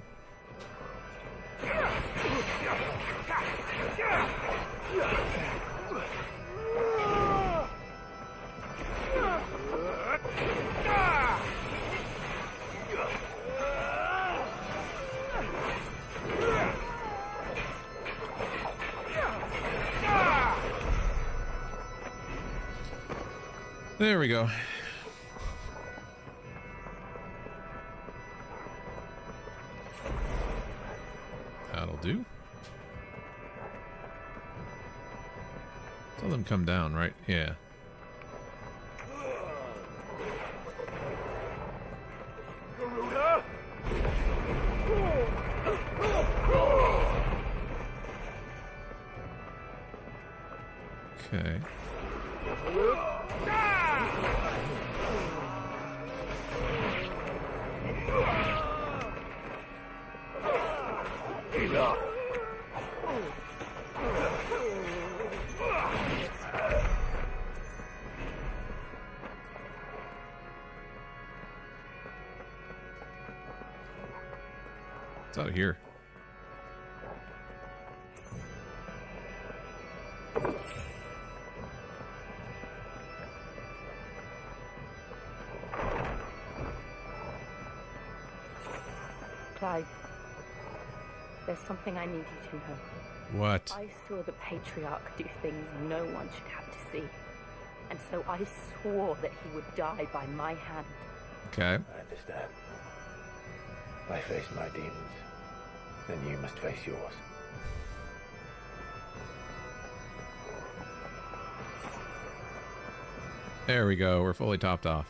There we go. That'll do. Tell them come down, right? Yeah. Okay. It's out of here. Clive, there's something I need you to know. What? I saw the Patriarch do things no one should have to see. And so I swore that he would die by my hand. Okay. I understand. I face my demons. Then you must face yours. There we go. We're fully topped off.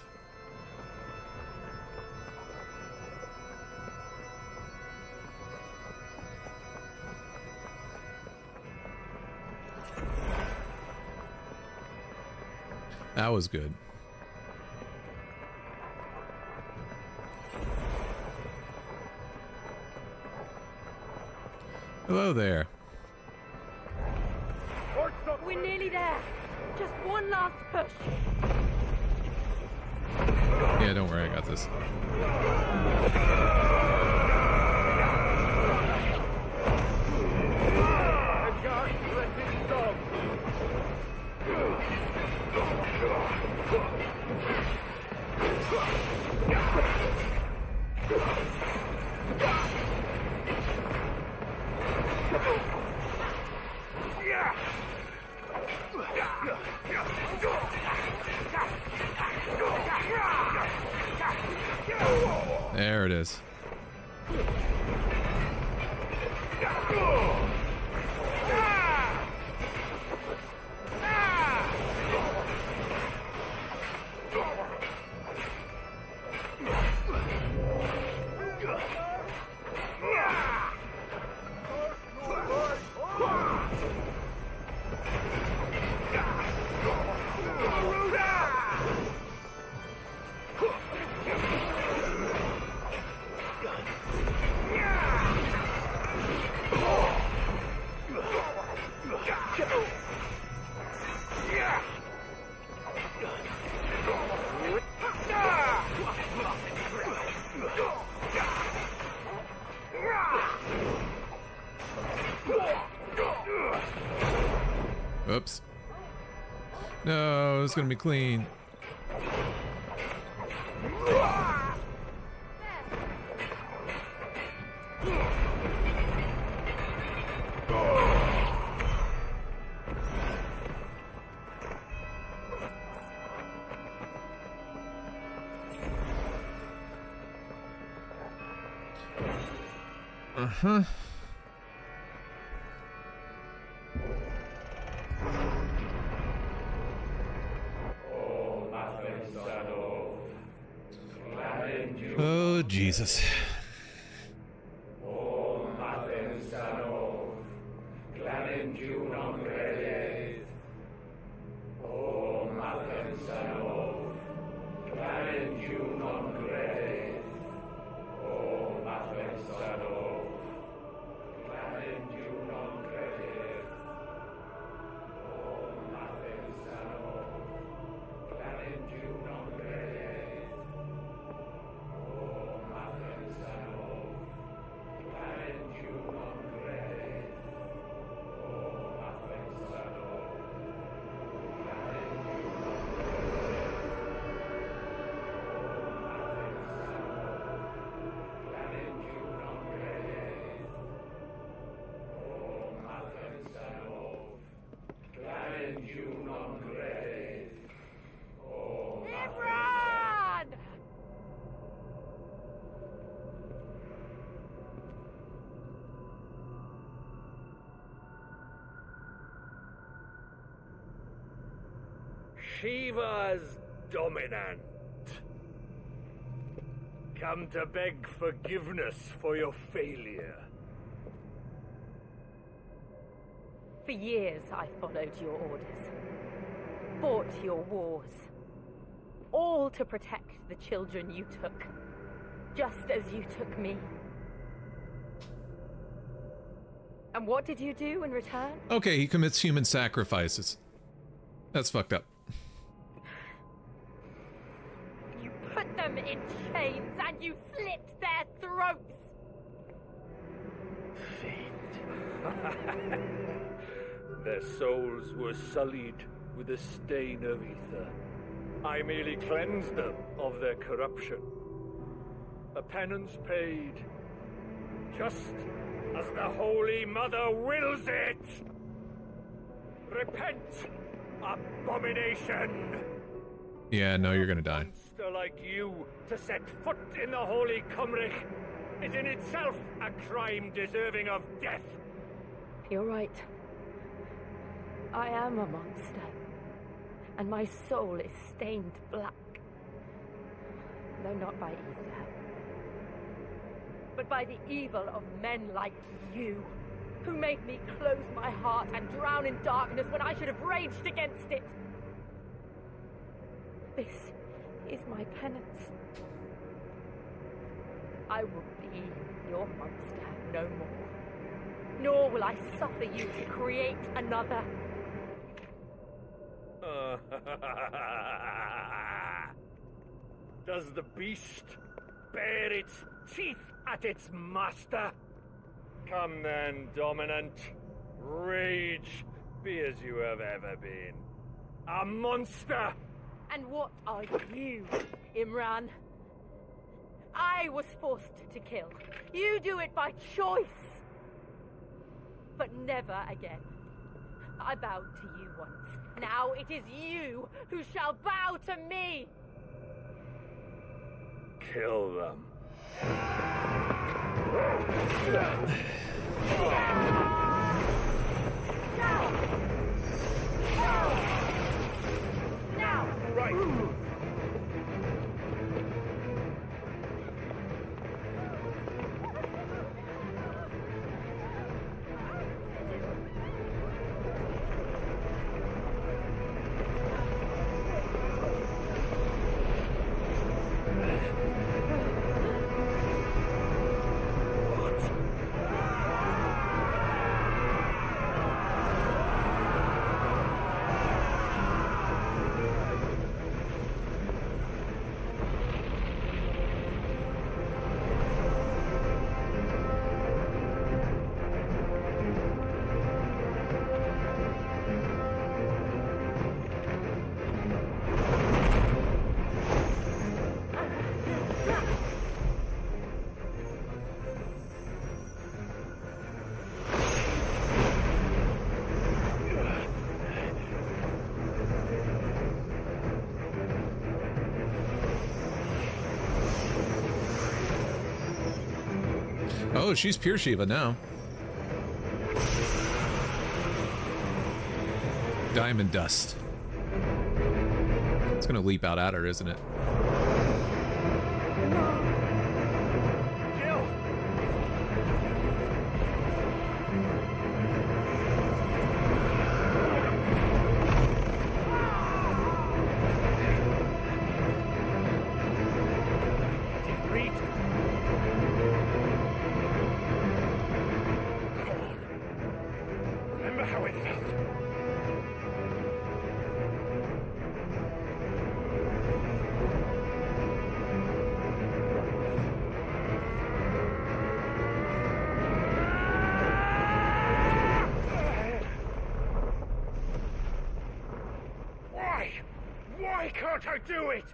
That was good. Hello there. We're nearly there. Just one last push. Yeah, don't worry, I got this. There it is. Oops. No, it's gonna be clean. Uh-huh. Oh, Jesus. Shiva's dominant. Come to beg forgiveness for your failure. For years I followed your orders, fought your wars, all to protect the children you took, just as you took me. And what did you do in return? Okay, he commits human sacrifices. That's fucked up. You put them in chains and you slit their throats! Their souls were sullied with a stain of ether. I merely cleansed them of their corruption. A penance paid, just as the Holy Mother wills it! Repent, abomination! Yeah, no, you're gonna die. A monster like you to set foot in the Holy Cymric is in itself a crime deserving of death. You're right. I am a monster. And my soul is stained black. Though not by ether. But by the evil of men like you, who made me close my heart and drown in darkness when I should have raged against it. This is my penance. I will be your monster no more. Nor will I suffer you to create another. Does the beast bare its teeth at its master? Come then, dominant. Rage, be as you have ever been. A monster! And what are you, Imran? I was forced to kill. You do it by choice. But never again. I bowed to you once. Now it is you who shall bow to me! Kill them. Now! Right! Oh, she's pure Shiva now. Diamond dust. It's gonna leap out at her, isn't it? Remember how it felt? Why? Why can't I do it?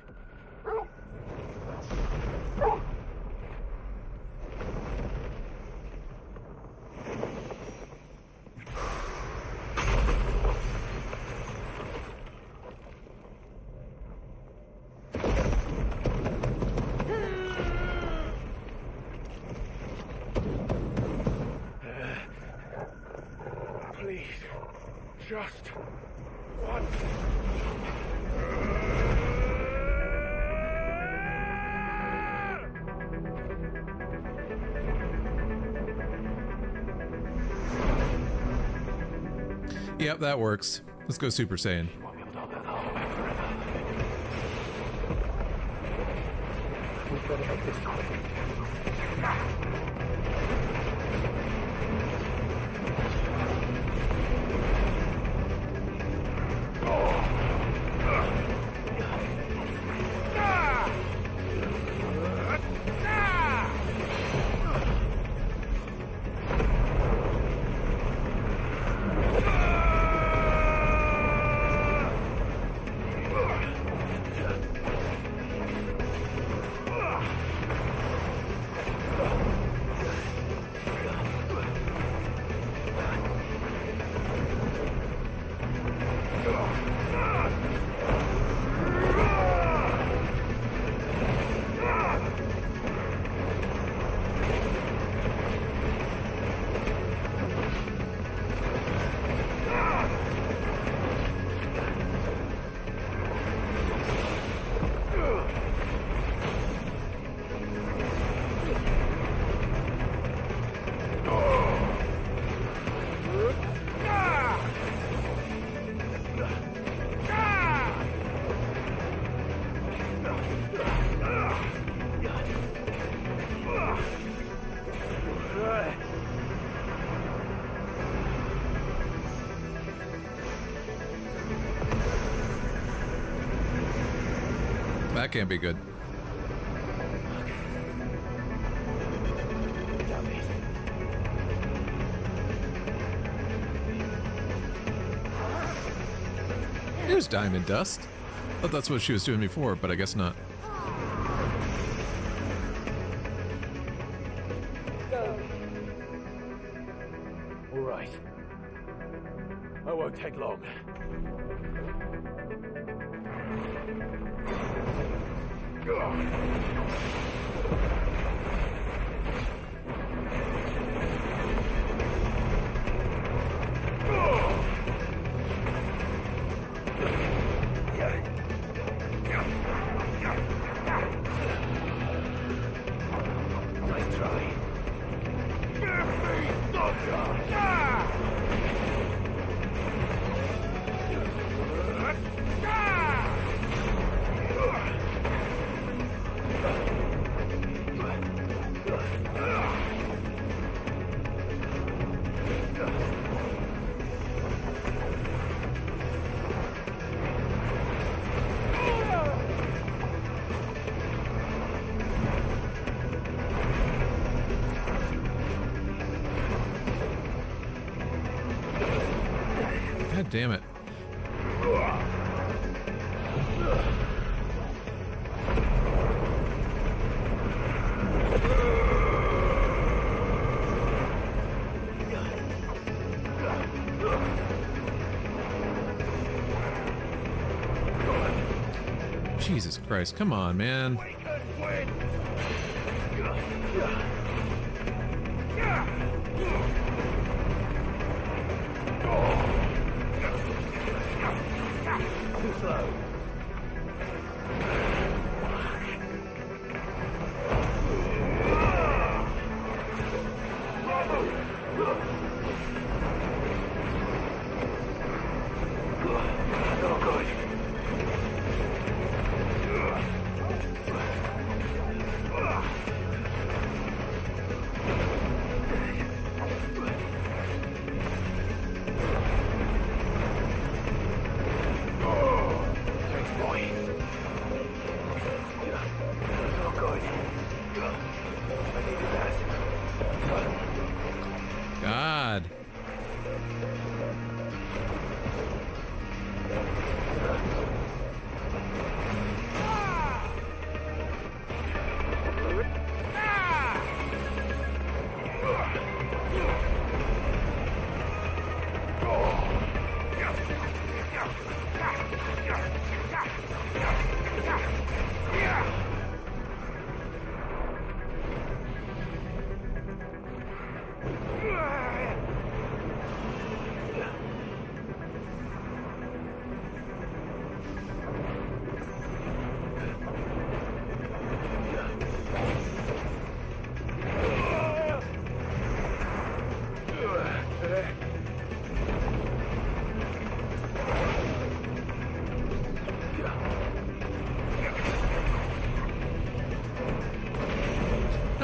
Please, just once. Yep, that works. Let's go Super Saiyan. We've got to make this quick. That can't be good. Here's Diamond Dust. Thought that's what she was doing before, but I guess not. All right. I won't take long. Nice try. God damn it. Jesus Christ, come on, man. Too slow. No good.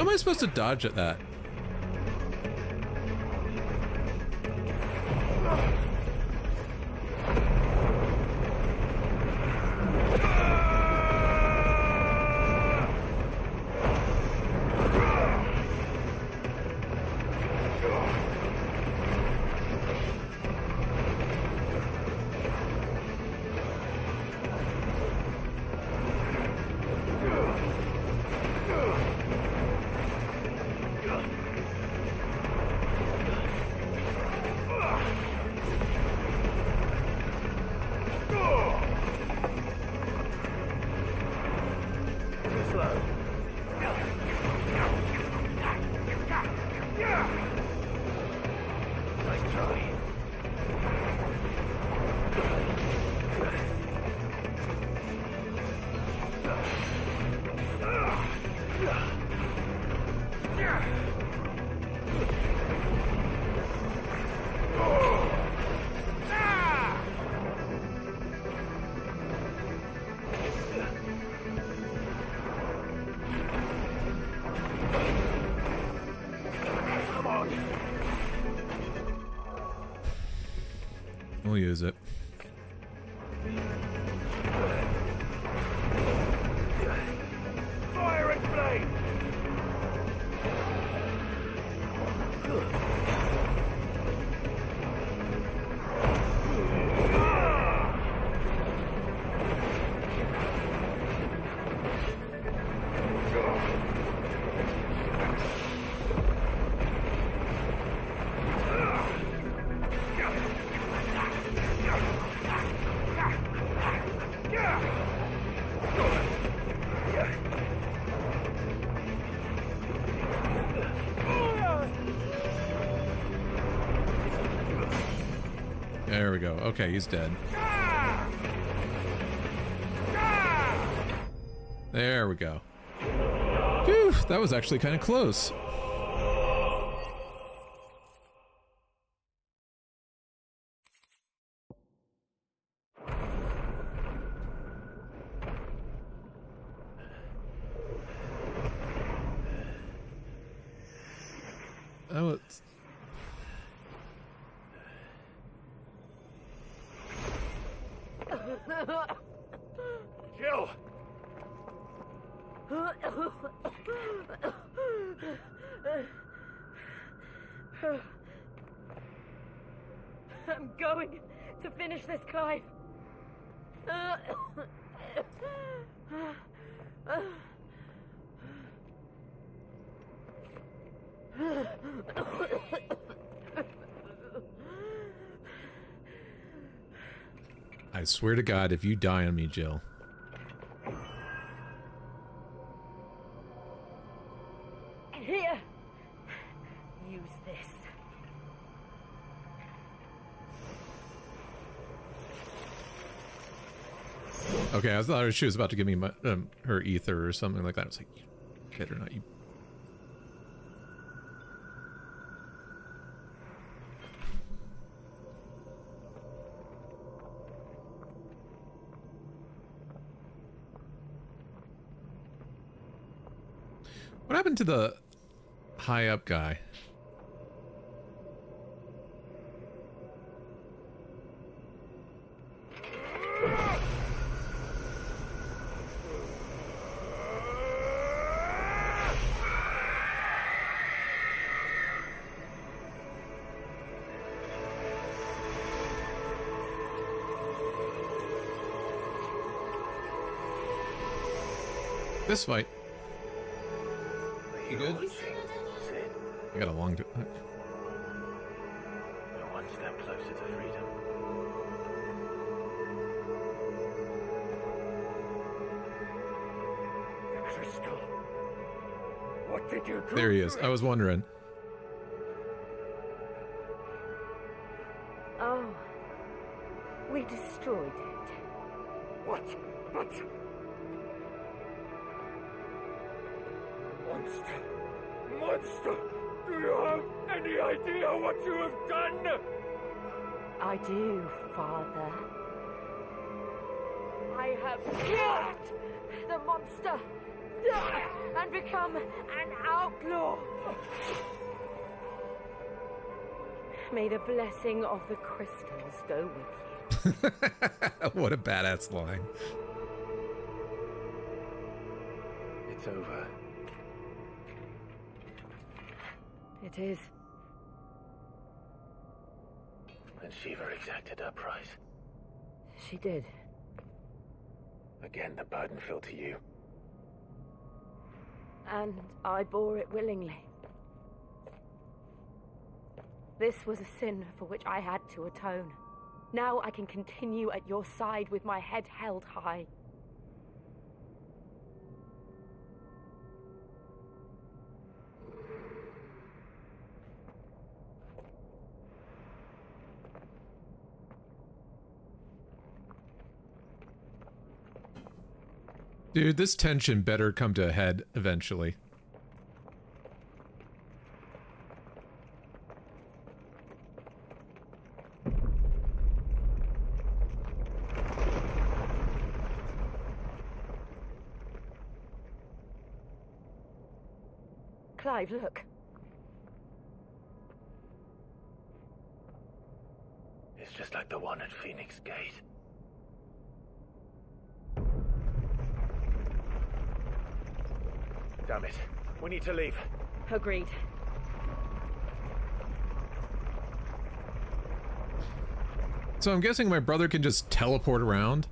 How am I supposed to dodge at that? We'll use it. Fire and flame! There we go. Okay, he's dead. There we go. Phew, that was actually kind of close. Oh, it's... Jill! I'm going to finish this, Clive. I swear to God, if you die on me, Jill. Here. Use this. Okay, I thought she was about to give me my, her ether or something like that. I was like, you better not, you... What happened to the high up guy? This fight. You good? I got a long... We're one step closer to freedom. The crystal. What did you do? There he is. I was wondering. Oh. We destroyed it. What? But... Monster! Monster! Do you have any idea what you have done? I do, Father. I have killed the monster. die and become an outlaw. May the blessing of the crystals go with you. What a badass line. It's over. It is. And Shiva exacted her price. She did. Again, the burden fell to you. And I bore it willingly. This was a sin for which I had to atone. Now I can continue at your side with my head held high. Dude, this tension better come to a head eventually. Clive, look. It's just like the one at Phoenix Gate. Damn it. We need to leave. Agreed. So I'm guessing my brother can just teleport around?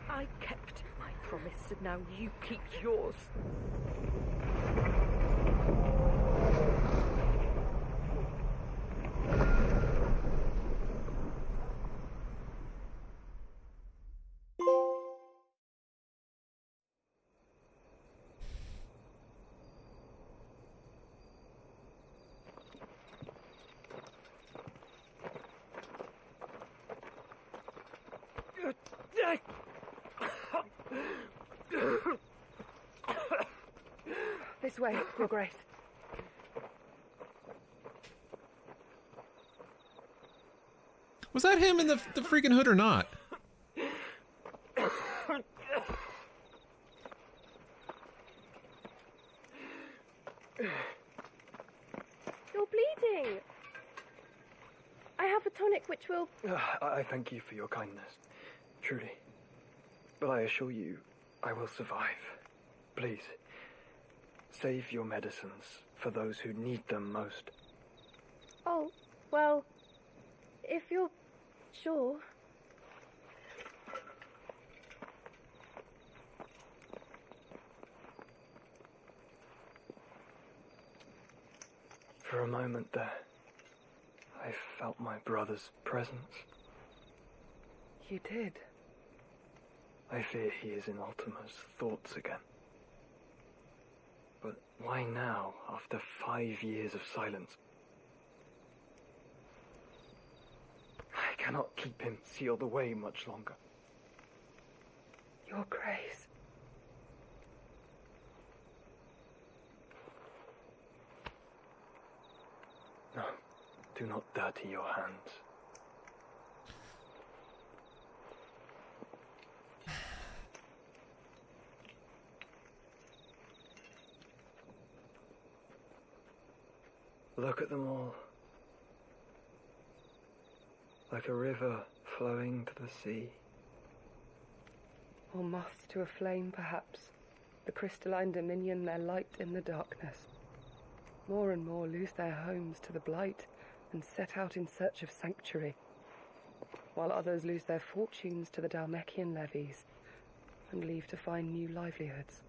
I kept my promise, and now you keep yours. This way, Your Grace. Was that him in the freaking hood or not? You're bleeding. I have a tonic which will... I thank you for your kindness, truly. But I assure you, I will survive. Please, save your medicines for those who need them most. Oh, well, if you're sure. For a moment there, I felt my brother's presence. You did? I fear he is in Ultima's thoughts again. But why now, after 5 years of silence? I cannot keep him sealed away much longer. Your Grace. No, do not dirty your hands. Look at them all. Like a river flowing to the sea. Or moths to a flame, perhaps. The crystalline dominion their light in the darkness. More and more lose their homes to the blight and set out in search of sanctuary, while others lose their fortunes to the Dalmekian levies and leave to find new livelihoods.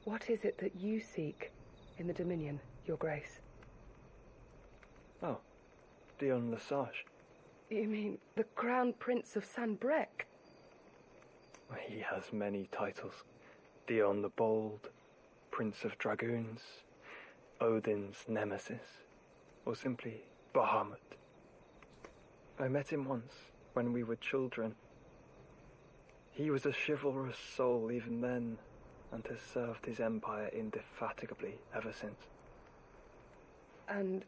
What is it that you seek in the Dominion, Your Grace? Oh, Dion Lesage. You mean the Crown Prince of Sanbreque? He has many titles. Dion the Bold, Prince of Dragoons, Odin's Nemesis, or simply Bahamut. I met him once, when we were children. He was a chivalrous soul even then, and has served his empire indefatigably ever since. And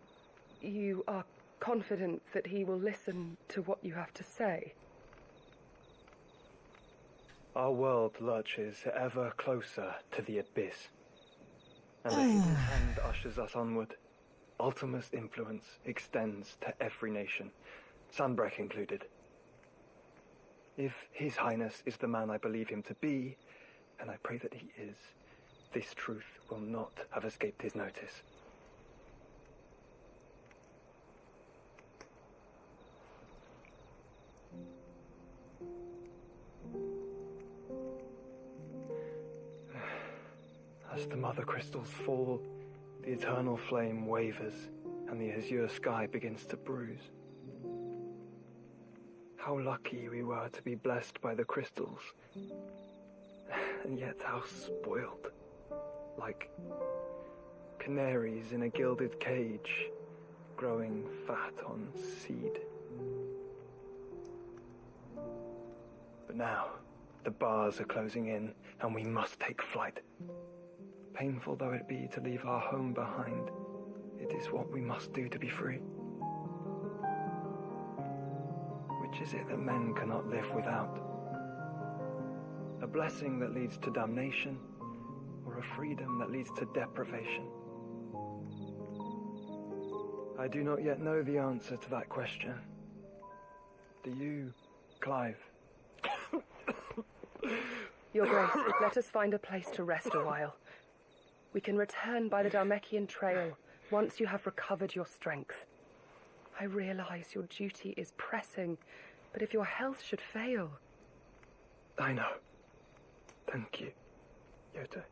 you are confident that he will listen to what you have to say? Our world lurches ever closer to the abyss, and the hidden hand ushers us onward. Ultima's influence extends to every nation, Sanbreque included. If His Highness is the man I believe him to be, and I pray that he is, this truth will not have escaped his notice. As the mother crystals fall, the eternal flame wavers, and the azure sky begins to bruise. How lucky we were to be blessed by the crystals, and yet how spoiled, like canaries in a gilded cage, growing fat on seed. But now, the bars are closing in, and we must take flight. Painful though it be to leave our home behind, it is what we must do to be free. Which is it that men cannot live without? A blessing that leads to damnation, or a freedom that leads to deprivation? I do not yet know the answer to that question. Do you, Clive? Your Grace, let us find a place to rest a while. We can return by the Dhalmekian trail once you have recovered your strength. I realize your duty is pressing, but if your health should fail... I know. Thank you, Yote.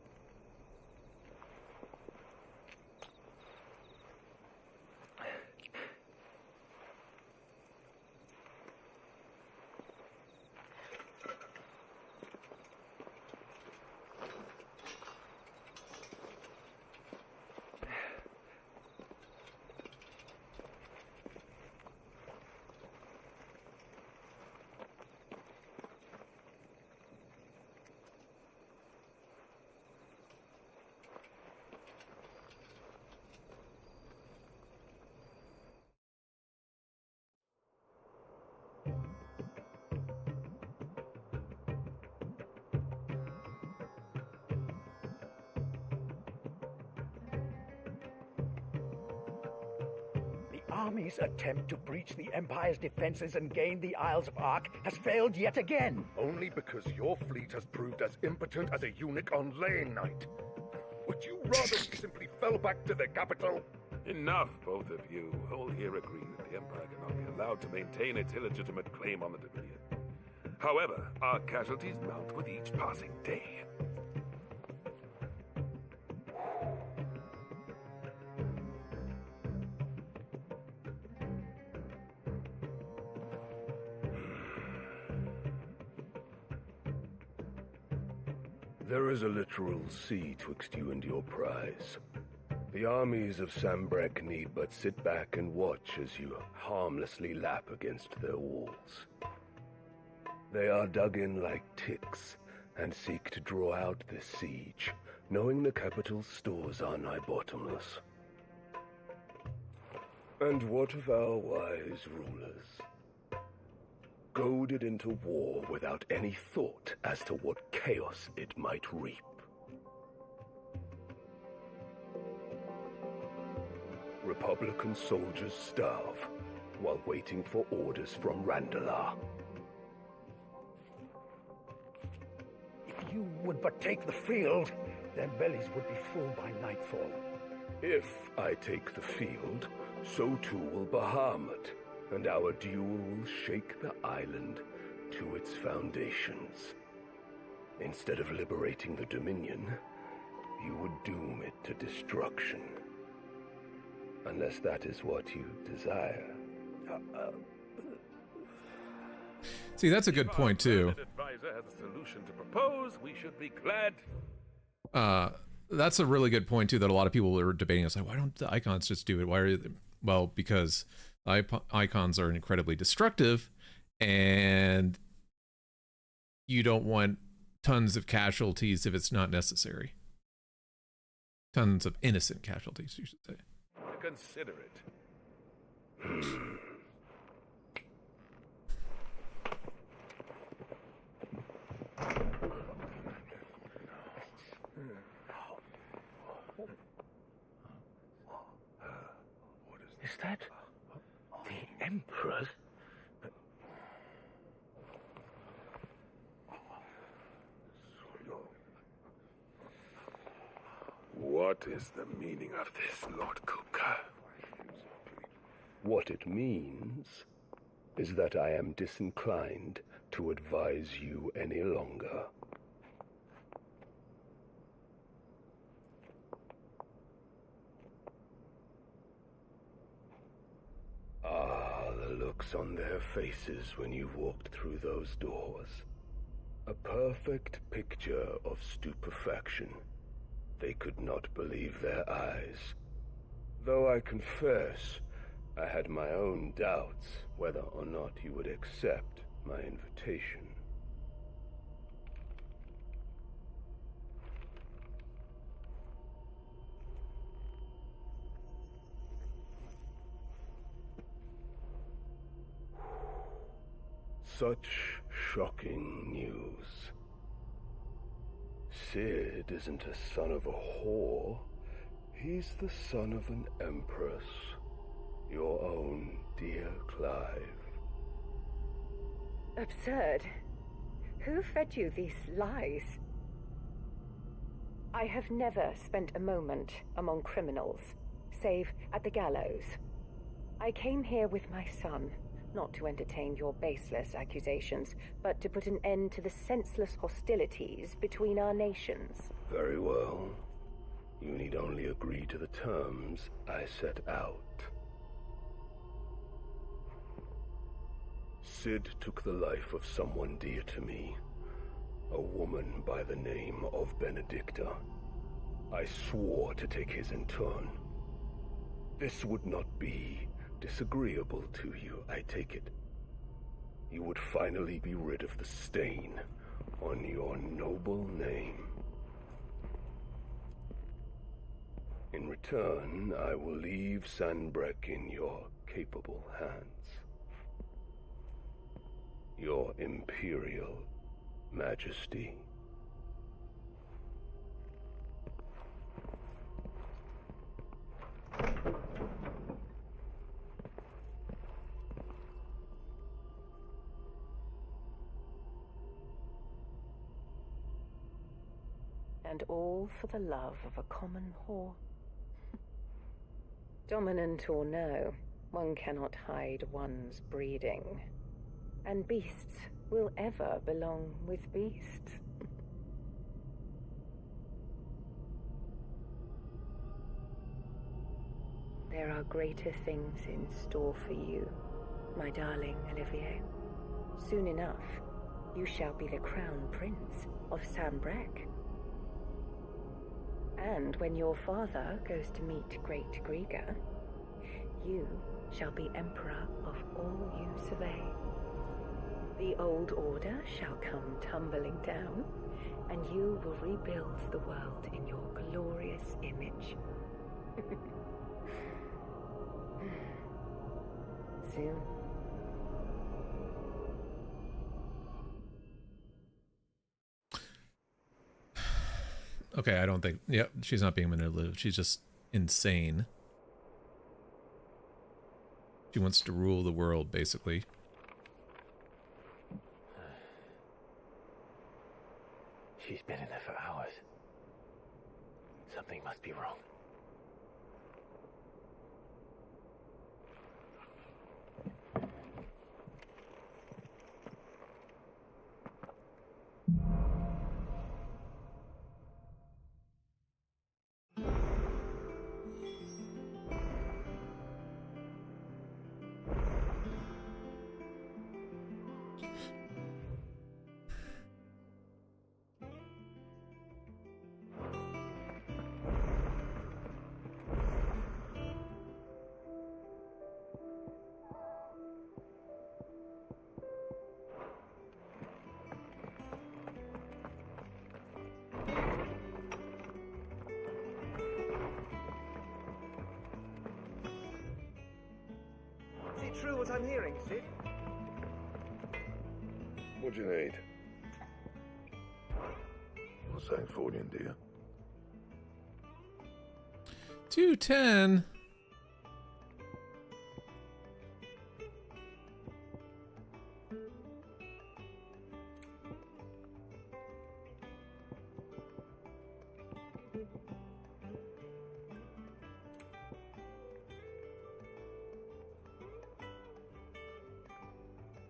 Army's attempt to breach the Empire's defenses and gain the Isles of Ark has failed yet again. Only because your fleet has proved as impotent as a eunuch on laying night. Would you rather we simply fell back to the capital? Enough, both of you. All here agree that the Empire cannot be allowed to maintain its illegitimate claim on the Dominion. However, our casualties mount with each passing day. There is a literal sea twixt you and your prize. The armies of Sanbreque need but sit back and watch as you harmlessly lap against their walls. They are dug in like ticks and seek to draw out this siege, knowing the capital's stores are nigh bottomless. And what of our wise rulers? Goaded into war without any thought as to what chaos it might reap. Republican soldiers starve while waiting for orders from Randalar. If you would but take the field, their bellies would be full by nightfall. If I take the field, so too will Bahamut, and our duel will shake the island to its foundations. Instead of liberating the Dominion, you would doom it to destruction. Unless that is what you desire. See, that's a good point too. If our advisor has a solution to propose, we should be glad. That's a really good point too, that a lot of people are debating. It's like, why don't the icons just do it? Why are they? Well, because icons are incredibly destructive, and you don't want tons of casualties if it's not necessary. Tons of innocent casualties, you should say. Consider it. Is that the Emperor's? What is the meaning of this, Lord Kupka? What it means is that I am disinclined to advise you any longer. Ah, the looks on their faces when you walked through those doors. A perfect picture of stupefaction. They could not believe their eyes. Though I confess, I had my own doubts whether or not you would accept my invitation. Such shocking news. Sid isn't a son of a whore. He's the son of an empress. Your own dear Clive. Absurd. Who fed you these lies? I have never spent a moment among criminals, save at the gallows. I came here with my son, not to entertain your baseless accusations, but to put an end to the senseless hostilities between our nations. Very well. You need only agree to the terms I set out. Sid took the life of someone dear to me, a woman by the name of Benedicta. I swore to take his in turn. This would not be disagreeable to you, I take it. You would finally be rid of the stain on your noble name. In return, I will leave Sanbreque in your capable hands. Your Imperial Majesty. And all for the love of a common whore. Dominant or no, one cannot hide one's breeding. And beasts will ever belong with beasts. There are greater things in store for you, my darling Olivier. Soon enough, you shall be the crown prince of Sanbreque. And when your father goes to meet Great Grieger, you shall be emperor of all you survey. The old order shall come tumbling down, and you will rebuild the world in your glorious image. Soon. Okay, I don't think... Yep, she's not being manipulative. She's just insane. She wants to rule the world, basically. She's been in there for hours. Something must be wrong. what I'm hearing, Sid? What do you need? What's that for you, dear? 210.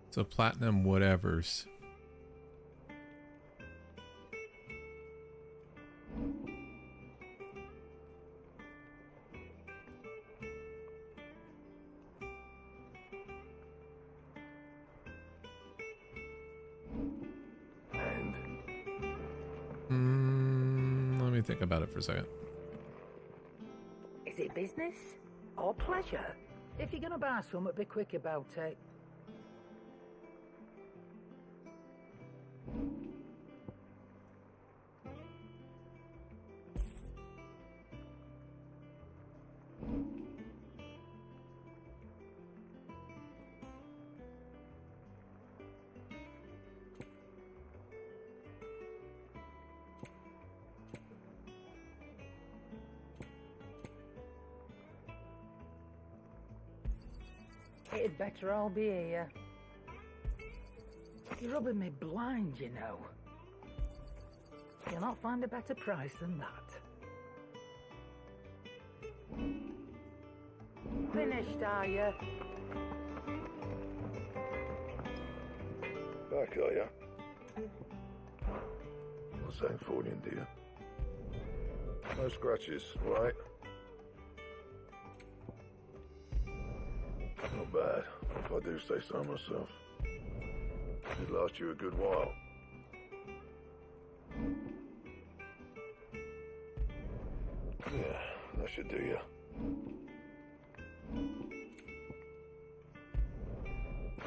So platinum whatevers. Let me think about it for a second. Is it business or pleasure? If you're gonna buy something, be quick about it. It'd better all be here. You're rubbing me blind, you know. You'll not find a better price than that. Finished, are you? Back, are ya? What's that for you, dear? No scratches, right? Not bad, if I do say so myself. Should last you a good while. Yeah, that should do you.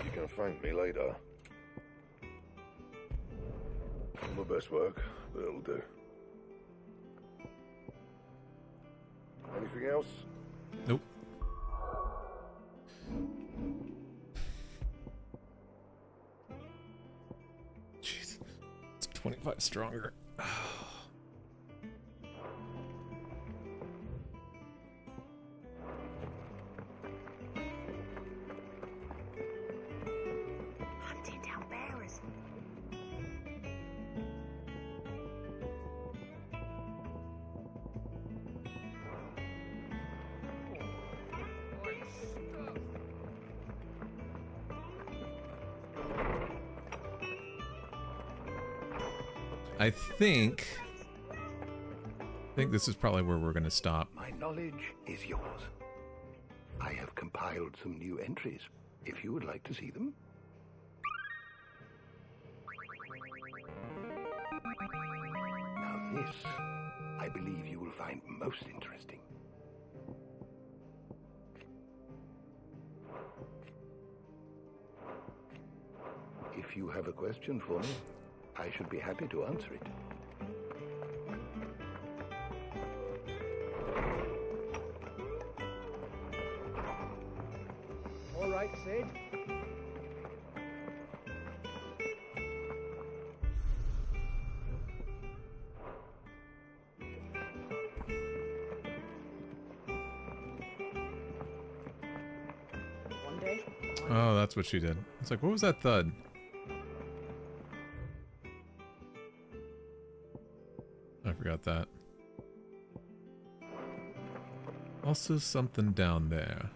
You can thank me later. Not my best work, but it'll do. Anything else? Nope. Jeez, it's 25 stronger. Hunting down bearers. I think this is probably where we're going to stop. My knowledge is yours. I have compiled some new entries, if you would like to see them. Now this, I believe you will find most interesting. If you have a question for me, I should be happy to answer it. All right, Sid. One day. Oh, that's what she did. It's like, what was that thud? I forgot that. Also something down there.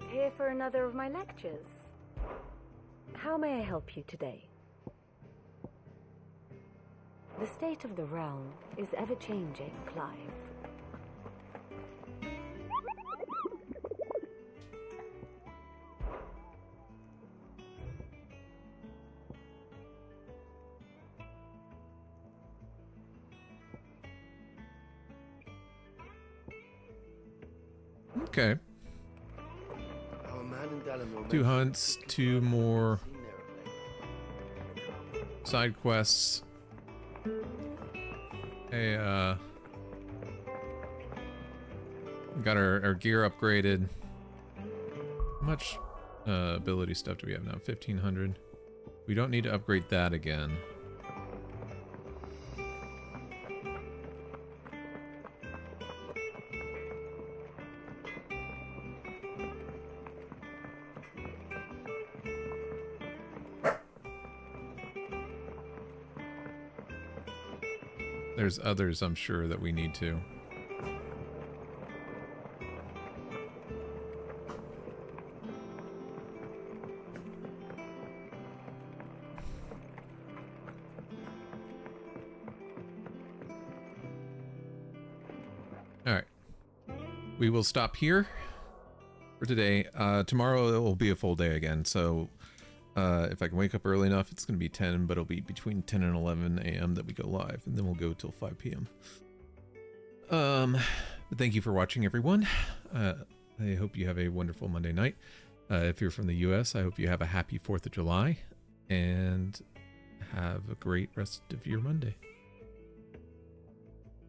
Here for another of my lectures. How may I help you today? The state of the realm is ever-changing, Clive. Okay. 2 hunts, 2 more side quests, Hey, got our gear upgraded. How much ability stuff do we have now? 1500. We don't need to upgrade that again. There's others, I'm sure, that we need to. Alright. We will stop here for today. Tomorrow it will be a full day again, so if I can wake up early enough, it's going to be 10, but it'll be between 10 and 11 a.m. that we go live, and then we'll go till 5 p.m. But thank you for watching, everyone. I hope you have a wonderful Monday night. If you're from the U.S., I hope you have a happy 4th of July, and have a great rest of your Monday.